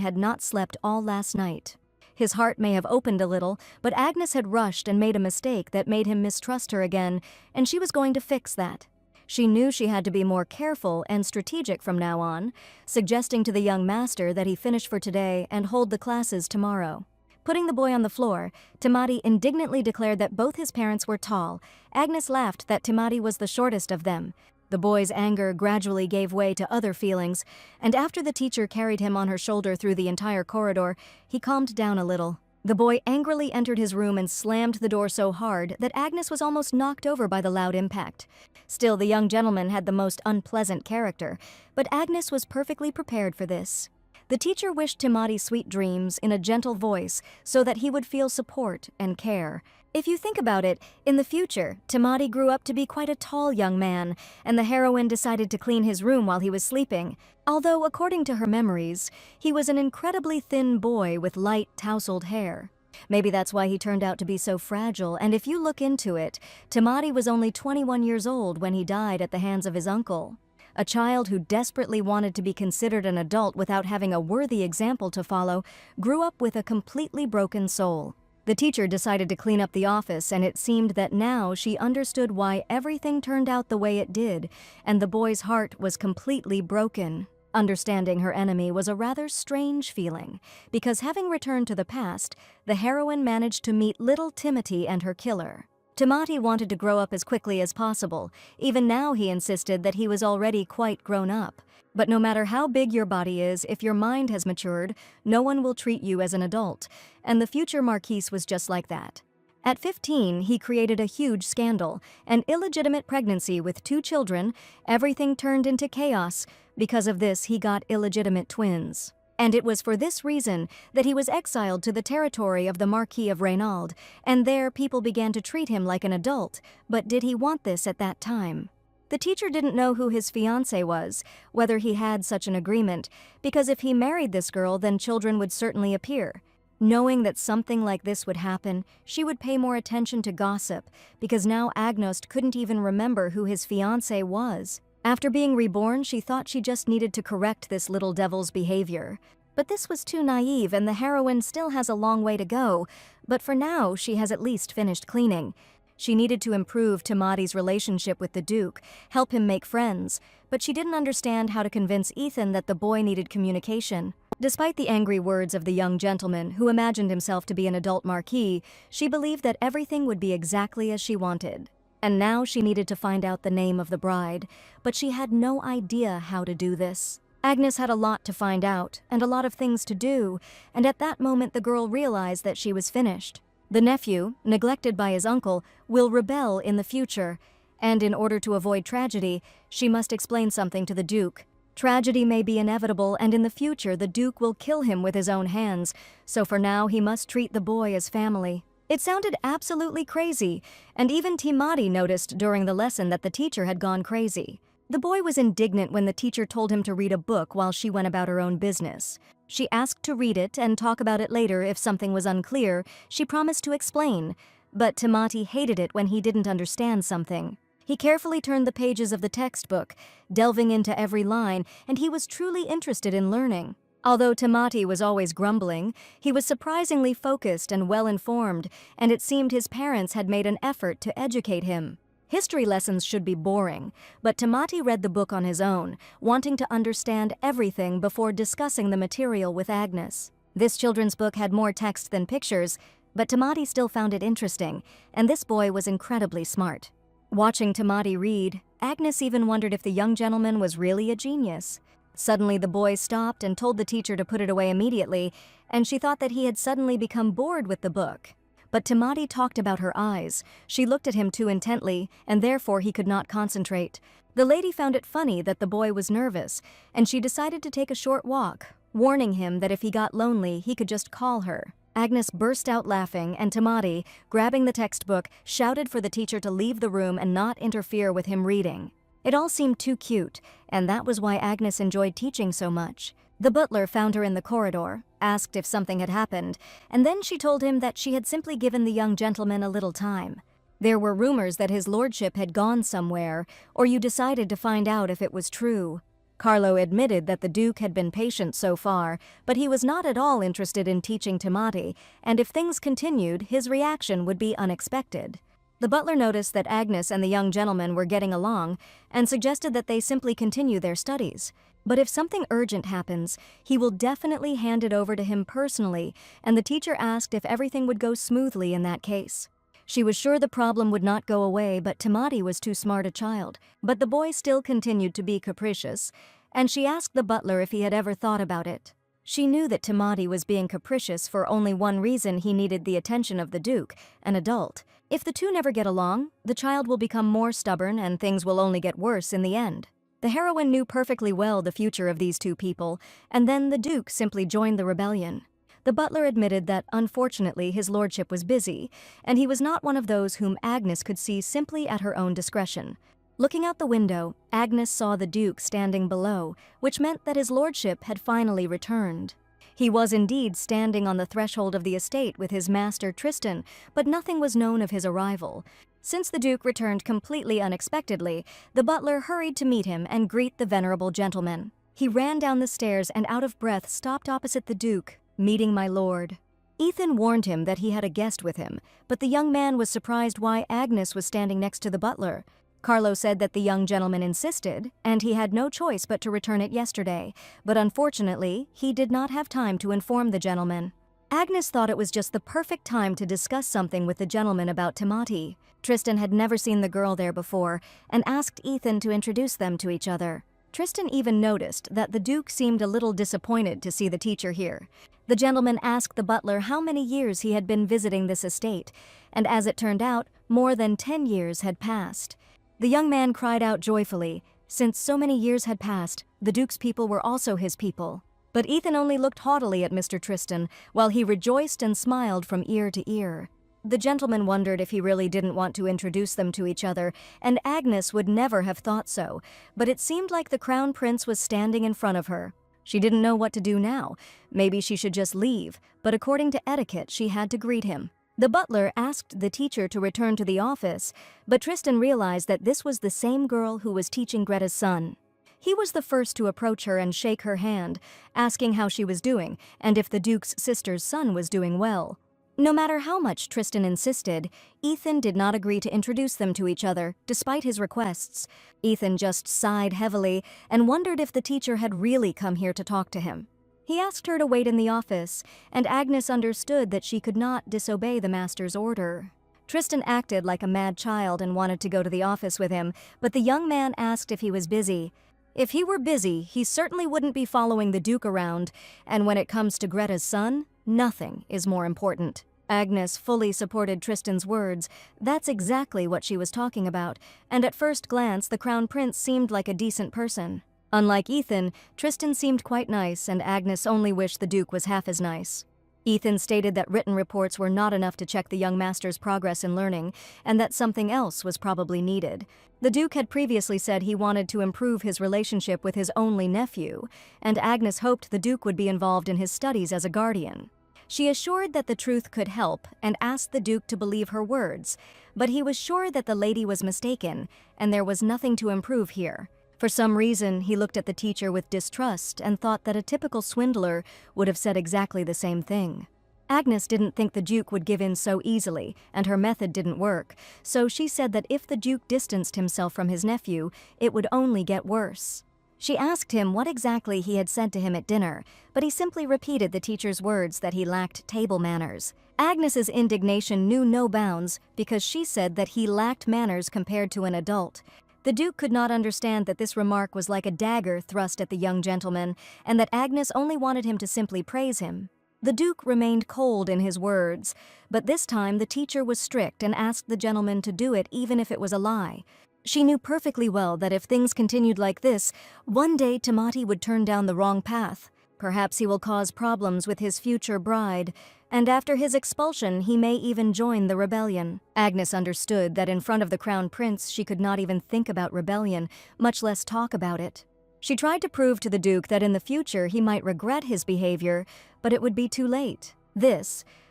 had not slept all last night. His heart may have opened a little, but Agnes had rushed and made a mistake that made him mistrust her again, and she was going to fix that. She knew she had to be more careful and strategic from now on, suggesting to the young master that he finish for today and hold the classes tomorrow. Putting the boy on the floor, Timati indignantly declared that both his parents were tall. Agnes laughed that Timati was the shortest of them. The boy's anger gradually gave way to other feelings, and after the teacher carried him on her shoulder through the entire corridor, he calmed down a little. The boy angrily entered his room and slammed the door so hard that Agnes was almost knocked over by the loud impact. Still, the young gentleman had the most unpleasant character, but Agnes was perfectly prepared for this. The teacher wished Timati sweet dreams in a gentle voice so that he would feel support and care. If you think about it, in the future, Timati grew up to be quite a tall young man, and the heroine decided to clean his room while he was sleeping. Although, according to her memories, he was an incredibly thin boy with light, tousled hair. Maybe that's why he turned out to be so fragile, and if you look into it, Timati was only 21 years old when he died at the hands of his uncle. A child who desperately wanted to be considered an adult without having a worthy example to follow, grew up with a completely broken soul. The teacher decided to clean up the office, and it seemed that now she understood why everything turned out the way it did, and the boy's heart was completely broken. Understanding her enemy was a rather strange feeling, because having returned to the past, the heroine managed to meet little Timati and her killer. Timati wanted to grow up as quickly as possible. Even now he insisted that he was already quite grown up. But no matter how big your body is, if your mind has matured, no one will treat you as an adult, and the future Marquise was just like that. At 15, he created a huge scandal, an illegitimate pregnancy with 2 children. Everything turned into chaos. Because of this, he got illegitimate twins. And it was for this reason that he was exiled to the territory of the Marquis of Reynald, and there people began to treat him like an adult. But did he want this at that time? The teacher didn't know who his fiancée was, whether he had such an agreement, because if he married this girl, then children would certainly appear. Knowing that something like this would happen, she would pay more attention to gossip, because now Agnost couldn't even remember who his fiancé was. After being reborn, she thought she just needed to correct this little devil's behavior. But this was too naive, and the heroine still has a long way to go. But for now, she has at least finished cleaning. She needed to improve Timati's relationship with the Duke, help him make friends, but she didn't understand how to convince Ethan that the boy needed communication. Despite the angry words of the young gentleman, who imagined himself to be an adult marquis, she believed that everything would be exactly as she wanted. And now she needed to find out the name of the bride, but she had no idea how to do this. Agnes had a lot to find out, and a lot of things to do, and at that moment the girl realized that she was finished. The nephew, neglected by his uncle, will rebel in the future, and in order to avoid tragedy, she must explain something to the Duke. Tragedy may be inevitable, and in the future the Duke will kill him with his own hands, so for now he must treat the boy as family. It sounded absolutely crazy, and even Timati noticed during the lesson that the teacher had gone crazy. The boy was indignant when the teacher told him to read a book while she went about her own business. She asked to read it and talk about it later if something was unclear. She promised to explain, but Timati hated it when he didn't understand something. He carefully turned the pages of the textbook, delving into every line, and he was truly interested in learning. Although Tamati was always grumbling, he was surprisingly focused and well-informed, and it seemed his parents had made an effort to educate him. History lessons should be boring, but Tamati read the book on his own, wanting to understand everything before discussing the material with Agnes. This children's book had more text than pictures, but Tamati still found it interesting, and this boy was incredibly smart. Watching Tamati read, Agnes even wondered if the young gentleman was really a genius. Suddenly the boy stopped and told the teacher to put it away immediately, and she thought that he had suddenly become bored with the book. But Tamati talked about her eyes. She looked at him too intently, and therefore he could not concentrate. The lady found it funny that the boy was nervous, and she decided to take a short walk, warning him that if he got lonely, he could just call her. Agnes burst out laughing, and Tamati, grabbing the textbook, shouted for the teacher to leave the room and not interfere with him reading. It all seemed too cute, and that was why Agnes enjoyed teaching so much. The butler found her in the corridor, asked if something had happened, and then she told him that she had simply given the young gentleman a little time. There were rumors that his lordship had gone somewhere, or you decided to find out if it was true. Carlo admitted that the Duke had been patient so far, but he was not at all interested in teaching Tamati, and if things continued, his reaction would be unexpected. The butler noticed that Agnes and the young gentleman were getting along and suggested that they simply continue their studies. But if something urgent happens, he will definitely hand it over to him personally, and the teacher asked if everything would go smoothly in that case. She was sure the problem would not go away, but Tamati was too smart a child. But the boy still continued to be capricious, and she asked the butler if he had ever thought about it. She knew that Tamati was being capricious for only one reason: he needed the attention of the Duke, an adult. If the two never get along, the child will become more stubborn and things will only get worse in the end. The heroine knew perfectly well the future of these two people, and then the Duke simply joined the rebellion. The butler admitted that, unfortunately, his lordship was busy, and he was not one of those whom Agnes could see simply at her own discretion. Looking out the window, Agnes saw the Duke standing below, which meant that his lordship had finally returned. He was indeed standing on the threshold of the estate with his master Tristan, but nothing was known of his arrival. Since the Duke returned completely unexpectedly, the butler hurried to meet him and greet the venerable gentleman. He ran down the stairs and, out of breath, stopped opposite the Duke, meeting my lord. Ethan warned him that he had a guest with him, but the young man was surprised why Agnes was standing next to the butler. Carlo said that the young gentleman insisted, and he had no choice but to return it yesterday, but unfortunately, he did not have time to inform the gentleman. Agnes thought it was just the perfect time to discuss something with the gentleman about Tamati. Tristan had never seen the girl there before, and asked Ethan to introduce them to each other. Tristan even noticed that the Duke seemed a little disappointed to see the teacher here. The gentleman asked the butler how many years he had been visiting this estate, and as it turned out, more than 10 years had passed. The young man cried out joyfully. Since so many years had passed, the Duke's people were also his people. But Ethan only looked haughtily at Mr. Tristan, while he rejoiced and smiled from ear to ear. The gentleman wondered if he really didn't want to introduce them to each other, and Agnes would never have thought so, but it seemed like the crown prince was standing in front of her. She didn't know what to do now. Maybe she should just leave, but according to etiquette, she had to greet him. The butler asked the teacher to return to the office, but Tristan realized that this was the same girl who was teaching Greta's son. He was the first to approach her and shake her hand, asking how she was doing and if the Duke's sister's son was doing well. No matter how much Tristan insisted, Ethan did not agree to introduce them to each other, despite his requests. Ethan just sighed heavily and wondered if the teacher had really come here to talk to him. He asked her to wait in the office, and Agnes understood that she could not disobey the master's order. Tristan acted like a mad child and wanted to go to the office with him, but the young man asked if he was busy. If he were busy, he certainly wouldn't be following the Duke around, and when it comes to Greta's son, nothing is more important. Agnes fully supported Tristan's words. That's exactly what she was talking about, and at first glance the crown prince seemed like a decent person. Unlike Ethan, Tristan seemed quite nice, and Agnes only wished the Duke was half as nice. Ethan stated that written reports were not enough to check the young master's progress in learning, and that something else was probably needed. The Duke had previously said he wanted to improve his relationship with his only nephew, and Agnes hoped the Duke would be involved in his studies as a guardian. She assured that the truth could help and asked the Duke to believe her words, but he was sure that the lady was mistaken and there was nothing to improve here. For some reason, he looked at the teacher with distrust and thought that a typical swindler would have said exactly the same thing. Agnes didn't think the Duke would give in so easily, and her method didn't work, so she said that if the Duke distanced himself from his nephew, it would only get worse. She asked him what exactly he had said to him at dinner, but he simply repeated the teacher's words that he lacked table manners. Agnes's indignation knew no bounds because she said that he lacked manners compared to an adult. The Duke could not understand that this remark was like a dagger thrust at the young gentleman, and that Agnes only wanted him to simply praise him. The Duke remained cold in his words, but this time the teacher was strict and asked the gentleman to do it even if it was a lie. She knew perfectly well that if things continued like this, one day Tamati would turn down the wrong path. Perhaps he will cause problems with his future bride, and after his expulsion he may even join the rebellion. Agnes understood that in front of the crown prince she could not even think about rebellion, much less talk about it. She tried to prove to the Duke that in the future he might regret his behavior, but it would be too late.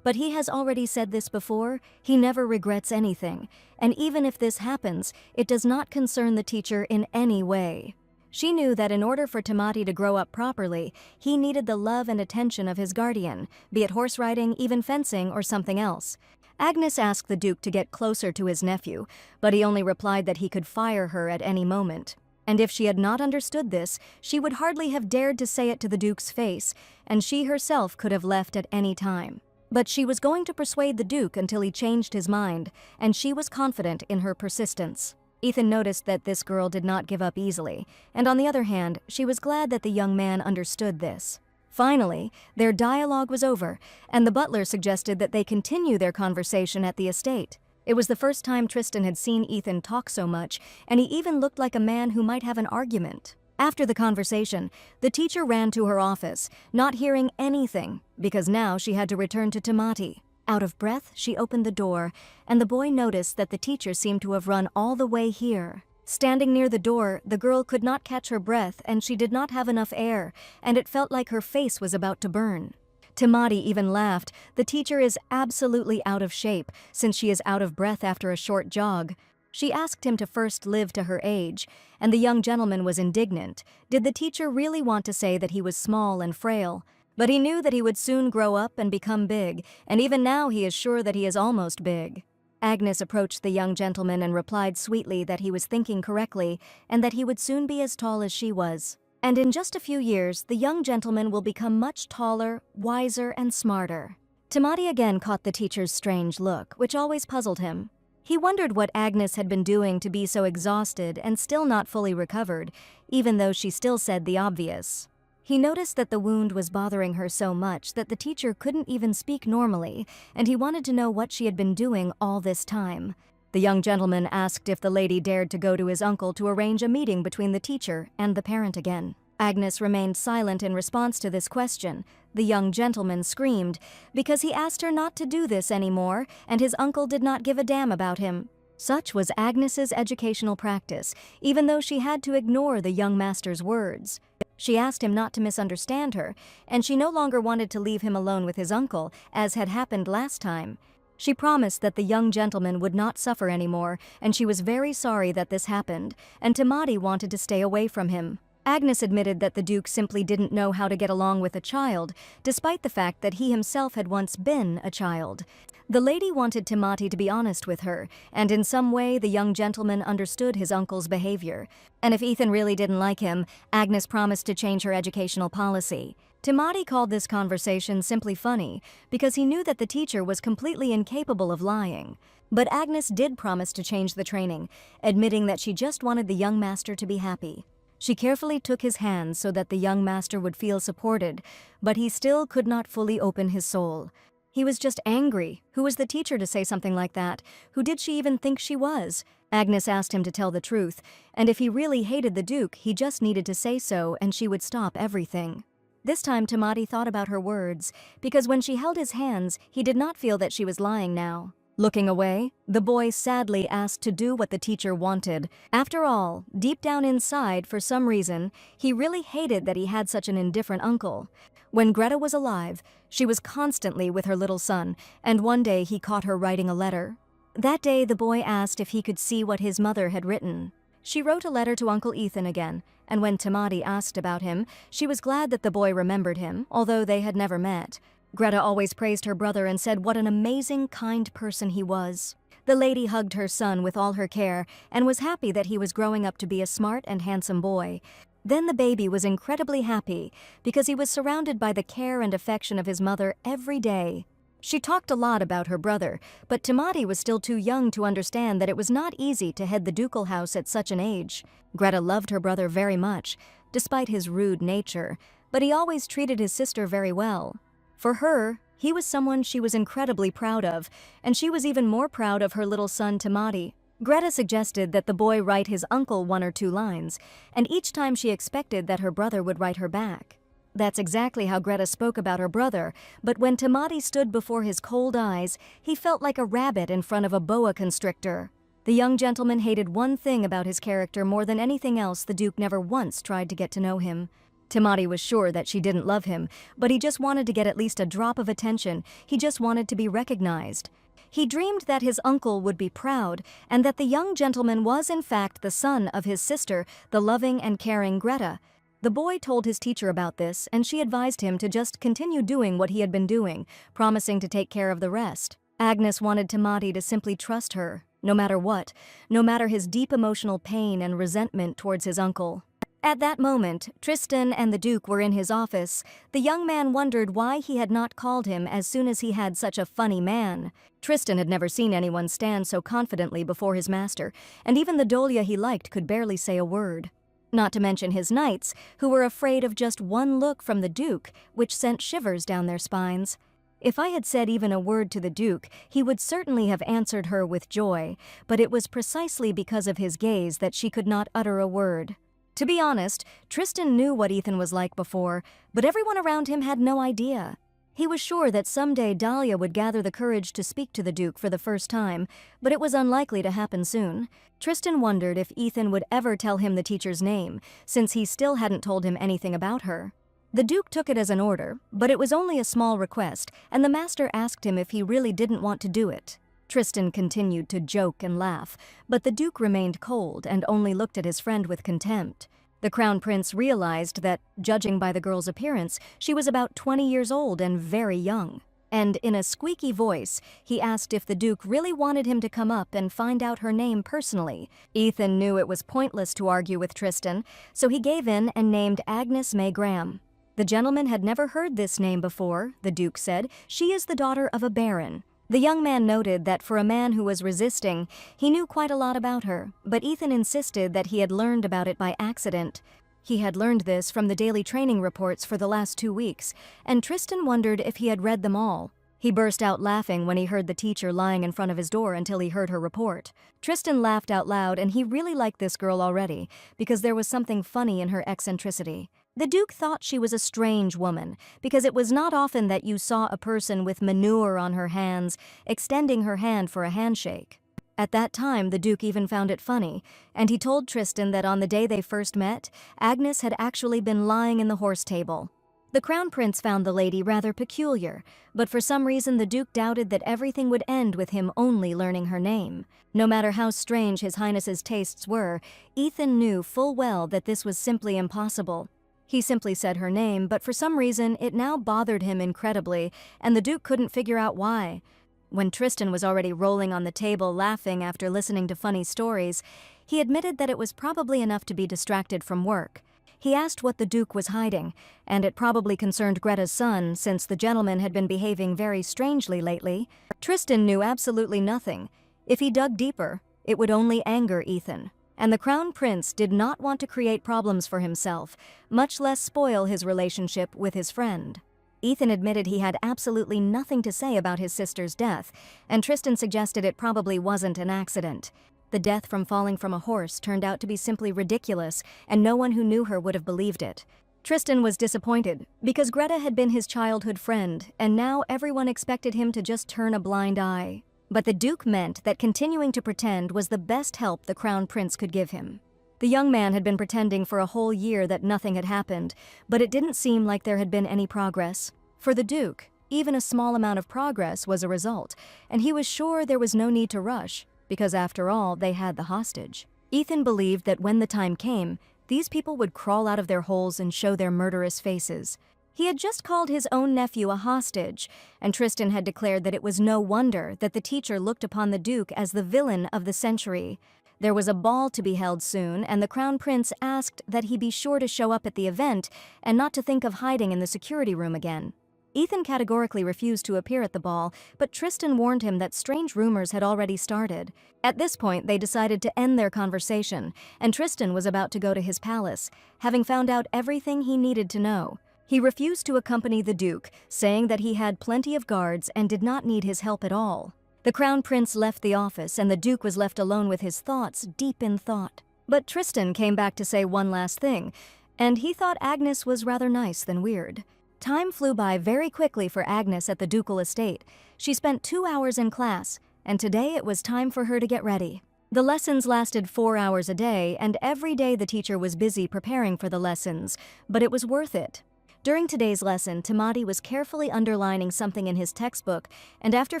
But he has already said this before, he never regrets anything, and even if this happens, it does not concern the teacher in any way. She knew that in order for Tamati to grow up properly, he needed the love and attention of his guardian, be it horse riding, even fencing, or something else. Agnes asked the Duke to get closer to his nephew, but he only replied that he could fire her at any moment. And if she had not understood this, she would hardly have dared to say it to the Duke's face, and she herself could have left at any time. But she was going to persuade the Duke until he changed his mind, and she was confident in her persistence. Ethan noticed that this girl did not give up easily, and on the other hand, she was glad that the young man understood this. Finally, their dialogue was over, and the butler suggested that they continue their conversation at the estate. It was the first time Tristan had seen Ethan talk so much, and he even looked like a man who might have an argument. After the conversation, the teacher ran to her office, not hearing anything, because now she had to return to Tamati. Out of breath, she opened the door, and the boy noticed that the teacher seemed to have run all the way here. Standing near the door, the girl could not catch her breath, and she did not have enough air, and it felt like her face was about to burn. Tamati even laughed. The teacher is absolutely out of shape, since she is out of breath after a short jog. She asked him to first live to her age, and the young gentleman was indignant. Did the teacher really want to say that he was small and frail? But he knew that he would soon grow up and become big, and even now he is sure that he is almost big. Agnes approached the young gentleman and replied sweetly that he was thinking correctly, and that he would soon be as tall as she was. And in just a few years, the young gentleman will become much taller, wiser, and smarter. Tamati again caught the teacher's strange look, which always puzzled him. He wondered what Agnes had been doing to be so exhausted and still not fully recovered, even though she still said the obvious. He noticed that the wound was bothering her so much that the teacher couldn't even speak normally, and he wanted to know what she had been doing all this time. The young gentleman asked if the lady dared to go to his uncle to arrange a meeting between the teacher and the parent again. Agnes remained silent in response to this question. The young gentleman screamed, because he asked her not to do this anymore, and his uncle did not give a damn about him. Such was Agnes's educational practice, even though she had to ignore the young master's words. She asked him not to misunderstand her, and she no longer wanted to leave him alone with his uncle, as had happened last time. She promised that the young gentleman would not suffer anymore, and she was very sorry that this happened, and Tamati wanted to stay away from him. Agnes admitted that the Duke simply didn't know how to get along with a child, despite the fact that he himself had once been a child. The lady wanted Tamati to be honest with her, and in some way the young gentleman understood his uncle's behavior. And if Ethan really didn't like him, Agnes promised to change her educational policy. Tamati called this conversation simply funny, because he knew that the teacher was completely incapable of lying. But Agnes did promise to change the training, admitting that she just wanted the young master to be happy. She carefully took his hand so that the young master would feel supported, but he still could not fully open his soul. He was just angry. Who was the teacher to say something like that? Who did she even think she was? Agnes asked him to tell the truth, and if he really hated the Duke, he just needed to say so and she would stop everything. This time Tamati thought about her words, because when she held his hands, he did not feel that she was lying now. Looking away, the boy sadly asked to do what the teacher wanted. After all, deep down inside, for some reason, he really hated that he had such an indifferent uncle. When Greta was alive, she was constantly with her little son, and one day he caught her writing a letter. That day, the boy asked if he could see what his mother had written. She wrote a letter to Uncle Ethan again, and when Tamati asked about him, she was glad that the boy remembered him, although they had never met. Greta always praised her brother and said what an amazing, kind person he was. The lady hugged her son with all her care and was happy that he was growing up to be a smart and handsome boy. Then the baby was incredibly happy because he was surrounded by the care and affection of his mother every day. She talked a lot about her brother, but Tamati was still too young to understand that it was not easy to head the ducal house at such an age. Greta loved her brother very much, despite his rude nature, but he always treated his sister very well. For her, he was someone she was incredibly proud of, and she was even more proud of her little son Tamati. Greta suggested that the boy write his uncle 1 or 2 lines, and each time she expected that her brother would write her back. That's exactly how Greta spoke about her brother, but when Tamati stood before his cold eyes, he felt like a rabbit in front of a boa constrictor. The young gentleman hated one thing about his character more than anything else. The Duke never once tried to get to know him. Tamati was sure that she didn't love him, but he just wanted to get at least a drop of attention. He just wanted to be recognized. He dreamed that his uncle would be proud, and that the young gentleman was in fact the son of his sister, the loving and caring Greta. The boy told his teacher about this, and she advised him to just continue doing what he had been doing, promising to take care of the rest. Agnes wanted Tamati to simply trust her, no matter what, no matter his deep emotional pain and resentment towards his uncle. At that moment, Tristan and the Duke were in his office. The young man wondered why he had not called him as soon as he had such a funny man. Tristan had never seen anyone stand so confidently before his master, and even the Dolia he liked could barely say a word. Not to mention his knights, who were afraid of just one look from the Duke, which sent shivers down their spines. If I had said even a word to the Duke, he would certainly have answered her with joy, but it was precisely because of his gaze that she could not utter a word. To be honest, Tristan knew what Ethan was like before, but everyone around him had no idea. He was sure that someday Dahlia would gather the courage to speak to the Duke for the first time, but it was unlikely to happen soon. Tristan wondered if Ethan would ever tell him the teacher's name, since he still hadn't told him anything about her. The Duke took it as an order, but it was only a small request, and the master asked him if he really didn't want to do it. Tristan continued to joke and laugh, but the Duke remained cold and only looked at his friend with contempt. The Crown Prince realized that, judging by the girl's appearance, she was about 20 years old and very young. And in a squeaky voice, he asked if the Duke really wanted him to come up and find out her name personally. Ethan knew it was pointless to argue with Tristan, so he gave in and named Agnes May Graham. The gentleman had never heard this name before, the Duke said. She is the daughter of a baron. The young man noted that for a man who was resisting, he knew quite a lot about her, but Ethan insisted that he had learned about it by accident. He had learned this from the daily training reports for the last 2 weeks, and Tristan wondered if he had read them all. He burst out laughing when he heard the teacher lying in front of his door until he heard her report. Tristan laughed out loud, and he really liked this girl already, because there was something funny in her eccentricity. The Duke thought she was a strange woman, because it was not often that you saw a person with manure on her hands extending her hand for a handshake. At that time, the Duke even found it funny, and he told Tristan that on the day they first met, Agnes had actually been lying in the horse stable. The Crown Prince found the lady rather peculiar, but for some reason the Duke doubted that everything would end with him only learning her name. No matter how strange His Highness's tastes were, Ethan knew full well that this was simply impossible. He simply said her name, but for some reason it now bothered him incredibly, and the Duke couldn't figure out why. When Tristan was already rolling on the table laughing after listening to funny stories, he admitted that it was probably enough to be distracted from work. He asked what the Duke was hiding, and it probably concerned Greta's son, since the gentleman had been behaving very strangely lately. Tristan knew absolutely nothing. If he dug deeper, it would only anger Ethan. And the Crown Prince did not want to create problems for himself, much less spoil his relationship with his friend. Ethan admitted he had absolutely nothing to say about his sister's death, and Tristan suggested it probably wasn't an accident. The death from falling from a horse turned out to be simply ridiculous, and no one who knew her would have believed it. Tristan was disappointed, because Greta had been his childhood friend, and now everyone expected him to just turn a blind eye. But the Duke meant that continuing to pretend was the best help the Crown Prince could give him. The young man had been pretending for a whole year that nothing had happened, but it didn't seem like there had been any progress. For the Duke, even a small amount of progress was a result, and he was sure there was no need to rush, because after all, they had the hostage. Ethan believed that when the time came, these people would crawl out of their holes and show their murderous faces. He had just called his own nephew a hostage, and Tristan had declared that it was no wonder that the teacher looked upon the Duke as the villain of the century. There was a ball to be held soon, and the Crown Prince asked that he be sure to show up at the event and not to think of hiding in the security room again. Ethan categorically refused to appear at the ball, but Tristan warned him that strange rumors had already started. At this point, they decided to end their conversation, and Tristan was about to go to his palace, having found out everything he needed to know. He refused to accompany the Duke, saying that he had plenty of guards and did not need his help at all. The Crown Prince left the office, and the Duke was left alone with his thoughts deep in thought. But Tristan came back to say one last thing, and he thought Agnes was rather nice than weird. Time flew by very quickly for Agnes at the ducal estate. She spent 2 hours in class, and today it was time for her to get ready. The lessons lasted 4 hours a day, and every day the teacher was busy preparing for the lessons, but it was worth it. During today's lesson, Timati was carefully underlining something in his textbook, and after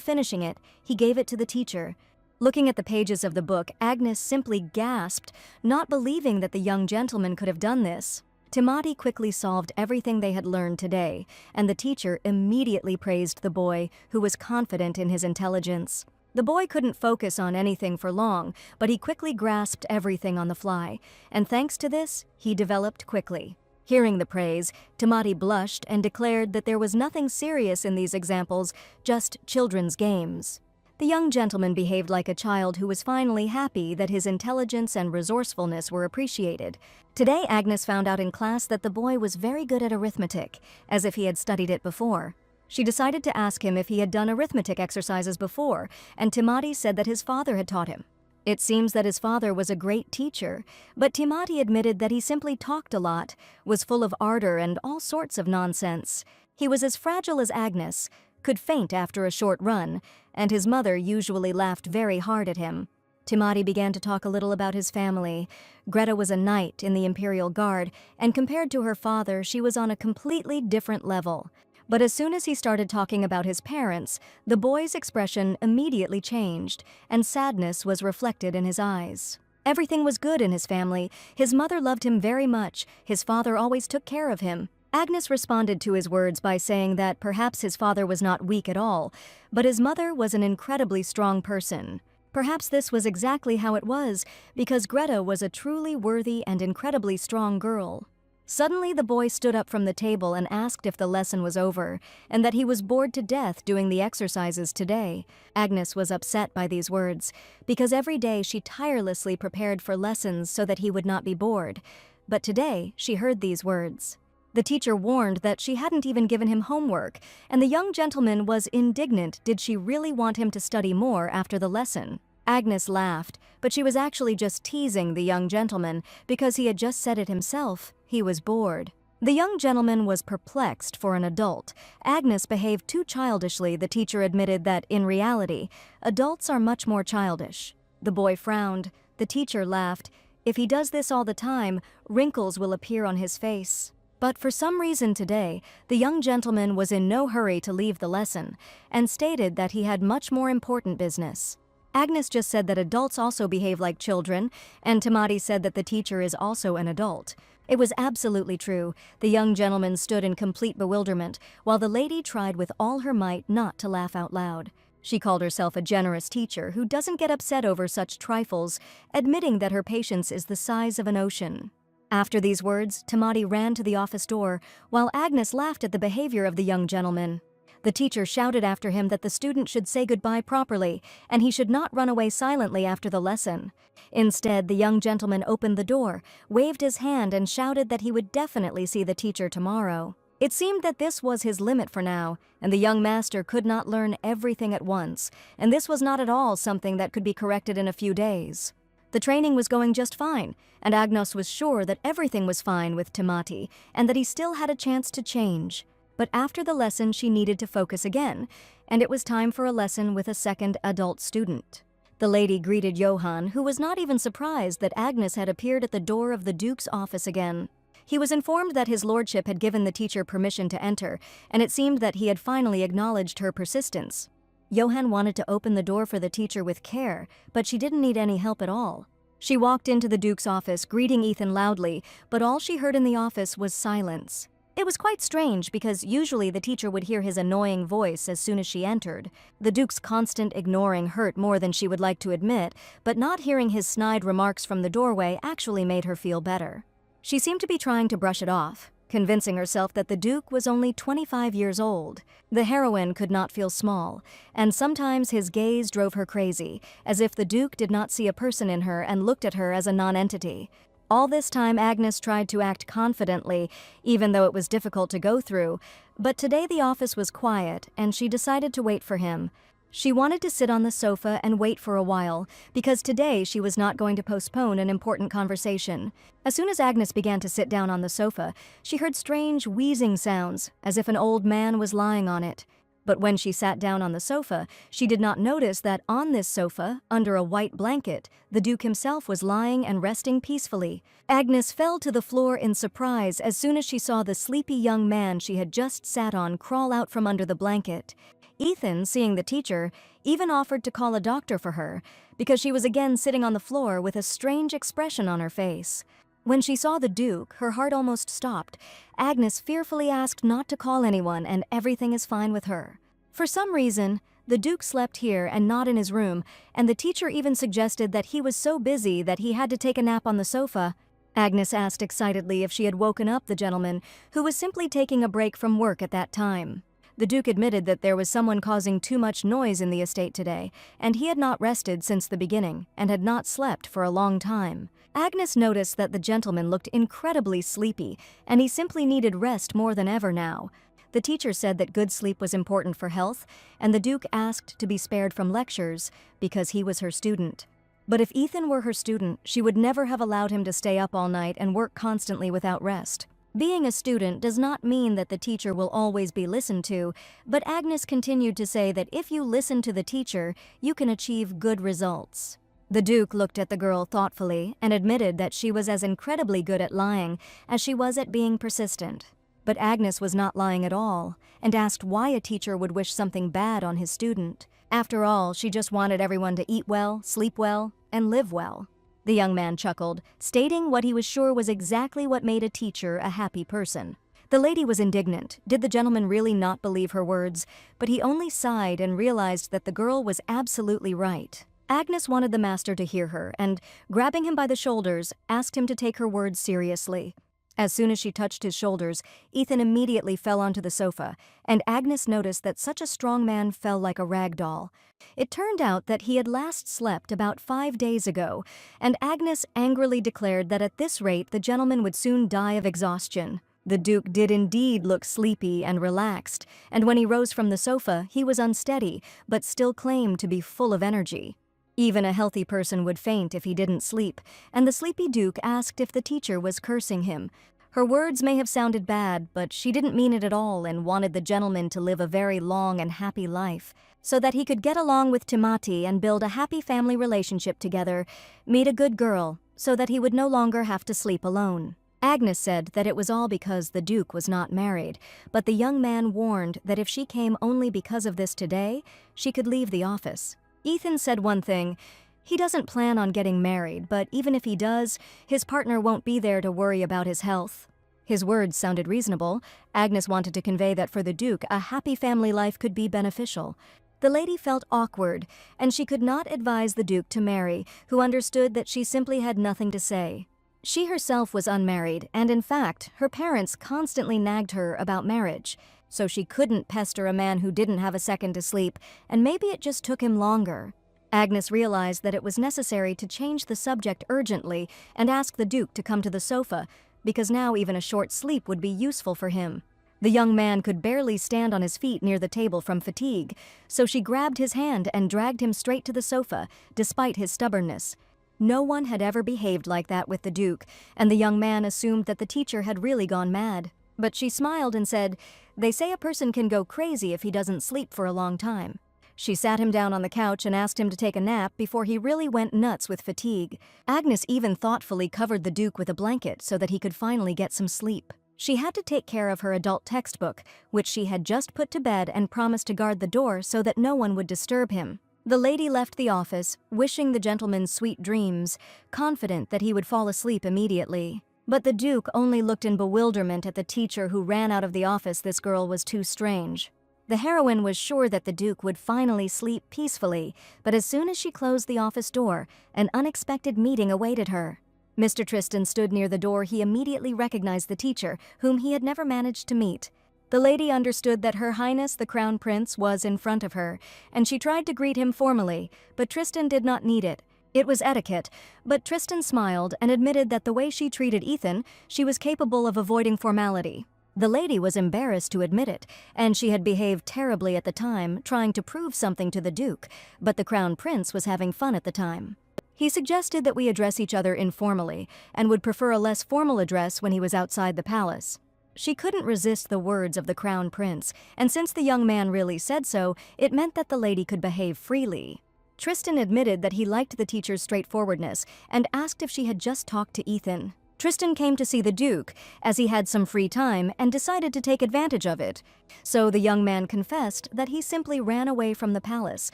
finishing it, he gave it to the teacher. Looking at the pages of the book, Agnes simply gasped, not believing that the young gentleman could have done this. Timati quickly solved everything they had learned today, and the teacher immediately praised the boy, who was confident in his intelligence. The boy couldn't focus on anything for long, but he quickly grasped everything on the fly, and thanks to this, he developed quickly. Hearing the praise, Timati blushed and declared that there was nothing serious in these examples, just children's games. The young gentleman behaved like a child who was finally happy that his intelligence and resourcefulness were appreciated. Today, Agnes found out in class that the boy was very good at arithmetic, as if he had studied it before. She decided to ask him if he had done arithmetic exercises before, and Timati said that his father had taught him. It seems that his father was a great teacher, but Timati admitted that he simply talked a lot, was full of ardor and all sorts of nonsense. He was as fragile as Agnes, could faint after a short run, and his mother usually laughed very hard at him. Timati began to talk a little about his family. Greta was a knight in the Imperial Guard, and compared to her father, she was on a completely different level. But as soon as he started talking about his parents, the boy's expression immediately changed, and sadness was reflected in his eyes. Everything was good in his family. His mother loved him very much. His father always took care of him. Agnes responded to his words by saying that perhaps his father was not weak at all, but his mother was an incredibly strong person. Perhaps this was exactly how it was, because Greta was a truly worthy and incredibly strong girl. Suddenly, the boy stood up from the table and asked if the lesson was over, and that he was bored to death doing the exercises today. Agnes was upset by these words, because every day she tirelessly prepared for lessons so that he would not be bored. But today, she heard these words. The teacher warned that she hadn't even given him homework, and the young gentleman was indignant. Did she really want him to study more after the lesson? Agnes laughed, but she was actually just teasing the young gentleman because he had just said it himself. He was bored. The young gentleman was perplexed for an adult. Agnes behaved too childishly. The teacher admitted that, in reality, adults are much more childish. The boy frowned. The teacher laughed. If he does this all the time, wrinkles will appear on his face. But for some reason today, the young gentleman was in no hurry to leave the lesson, and stated that he had much more important business. Agnes just said that adults also behave like children, and Timati said that the teacher is also an adult. It was absolutely true. The young gentleman stood in complete bewilderment, while the lady tried with all her might not to laugh out loud. She called herself a generous teacher who doesn't get upset over such trifles, admitting that her patience is the size of an ocean. After these words, Timati ran to the office door, while Agnes laughed at the behavior of the young gentleman. The teacher shouted after him that the student should say goodbye properly, and he should not run away silently after the lesson. Instead, the young gentleman opened the door, waved his hand, and shouted that he would definitely see the teacher tomorrow. It seemed that this was his limit for now, and the young master could not learn everything at once, and this was not at all something that could be corrected in a few days. The training was going just fine, and Agnes was sure that everything was fine with Timati, and that he still had a chance to change. But after the lesson, she needed to focus again, and it was time for a lesson with a second adult student. The lady greeted Johann, who was not even surprised that Agnes had appeared at the door of the Duke's office again. He was informed that his lordship had given the teacher permission to enter, and it seemed that he had finally acknowledged her persistence. Johann wanted to open the door for the teacher with care, but she didn't need any help at all. She walked into the Duke's office, greeting Ethan loudly, but all she heard in the office was silence. It was quite strange because usually the teacher would hear his annoying voice as soon as she entered. The Duke's constant ignoring hurt more than she would like to admit, but not hearing his snide remarks from the doorway actually made her feel better. She seemed to be trying to brush it off, convincing herself that the Duke was only 25 years old. The heroine could not feel small, and sometimes his gaze drove her crazy, as if the Duke did not see a person in her and looked at her as a non-entity. All this time Agnes tried to act confidently, even though it was difficult to go through, but today the office was quiet and she decided to wait for him. She wanted to sit on the sofa and wait for a while, because today she was not going to postpone an important conversation. As soon as Agnes began to sit down on the sofa, she heard strange wheezing sounds, as if an old man was lying on it. But when she sat down on the sofa, she did not notice that on this sofa, under a white blanket, the Duke himself was lying and resting peacefully. Agnes fell to the floor in surprise as soon as she saw the sleepy young man she had just sat on crawl out from under the blanket. Ethan, seeing the teacher, even offered to call a doctor for her, because she was again sitting on the floor with a strange expression on her face. When she saw the Duke, her heart almost stopped. Agnes fearfully asked not to call anyone, and everything is fine with her. For some reason, the Duke slept here and not in his room, and the teacher even suggested that he was so busy that he had to take a nap on the sofa. Agnes asked excitedly if she had woken up the gentleman, who was simply taking a break from work at that time. The Duke admitted that there was someone causing too much noise in the estate today, and he had not rested since the beginning, and had not slept for a long time. Agnes noticed that the gentleman looked incredibly sleepy, and he simply needed rest more than ever now. The teacher said that good sleep was important for health, and the Duke asked to be spared from lectures because he was her student. But if Ethan were her student, she would never have allowed him to stay up all night and work constantly without rest. Being a student does not mean that the teacher will always be listened to, but Agnes continued to say that if you listen to the teacher, you can achieve good results. The Duke looked at the girl thoughtfully and admitted that she was as incredibly good at lying as she was at being persistent. But Agnes was not lying at all, and asked why a teacher would wish something bad on his student. After all, she just wanted everyone to eat well, sleep well, and live well. The young man chuckled, stating what he was sure was exactly what made a teacher a happy person. The lady was indignant. Did the gentleman really not believe her words? But he only sighed and realized that the girl was absolutely right. Agnes wanted the master to hear her, and, grabbing him by the shoulders, asked him to take her words seriously. As soon as she touched his shoulders, Ethan immediately fell onto the sofa, and Agnes noticed that such a strong man fell like a rag doll. It turned out that he had last slept about 5 days ago, and Agnes angrily declared that at this rate the gentleman would soon die of exhaustion. The Duke did indeed look sleepy and relaxed, and when he rose from the sofa, he was unsteady, but still claimed to be full of energy. Even a healthy person would faint if he didn't sleep, and the sleepy Duke asked if the teacher was cursing him. Her words may have sounded bad, but she didn't mean it at all and wanted the gentleman to live a very long and happy life, so that he could get along with Timati and build a happy family relationship together, meet a good girl, so that he would no longer have to sleep alone. Agnes said that it was all because the Duke was not married, but the young man warned that if she came only because of this today, she could leave the office. Ethan said one thing: he doesn't plan on getting married, but even if he does, his partner won't be there to worry about his health. His words sounded reasonable. Agnes wanted to convey that for the Duke, a happy family life could be beneficial. The lady felt awkward, and she could not advise the Duke to marry, who understood that she simply had nothing to say. She herself was unmarried, and in fact, her parents constantly nagged her about marriage. So she couldn't pester a man who didn't have a second to sleep, and maybe it just took him longer. Agnes realized that it was necessary to change the subject urgently and ask the Duke to come to the sofa, because now even a short sleep would be useful for him. The young man could barely stand on his feet near the table from fatigue, so she grabbed his hand and dragged him straight to the sofa, despite his stubbornness. No one had ever behaved like that with the Duke, and the young man assumed that the teacher had really gone mad. But she smiled and said, "They say a person can go crazy if he doesn't sleep for a long time." She sat him down on the couch and asked him to take a nap before he really went nuts with fatigue. Agnes even thoughtfully covered the Duke with a blanket so that he could finally get some sleep. She had to take care of her adult textbook, which she had just put to bed, and promised to guard the door so that no one would disturb him. The lady left the office, wishing the gentleman sweet dreams, confident that he would fall asleep immediately. But the Duke only looked in bewilderment at the teacher, who ran out of the office. This girl was too strange. The heroine was sure that the Duke would finally sleep peacefully, but as soon as she closed the office door, an unexpected meeting awaited her. Mr. Tristan stood near the door. He immediately recognized the teacher, whom he had never managed to meet. The lady understood that Her Highness the Crown Prince was in front of her, and she tried to greet him formally, but Tristan did not need it. It was etiquette, but Tristan smiled and admitted that the way she treated Ethan, she was capable of avoiding formality. The lady was embarrassed to admit it, and she had behaved terribly at the time, trying to prove something to the Duke, but the Crown Prince was having fun at the time. He suggested that we address each other informally, and would prefer a less formal address when he was outside the palace. She couldn't resist the words of the Crown Prince, and since the young man really said so, it meant that the lady could behave freely. Tristan admitted that he liked the teacher's straightforwardness and asked if she had just talked to Ethan. Tristan came to see the Duke, as he had some free time, and decided to take advantage of it. So the young man confessed that he simply ran away from the palace,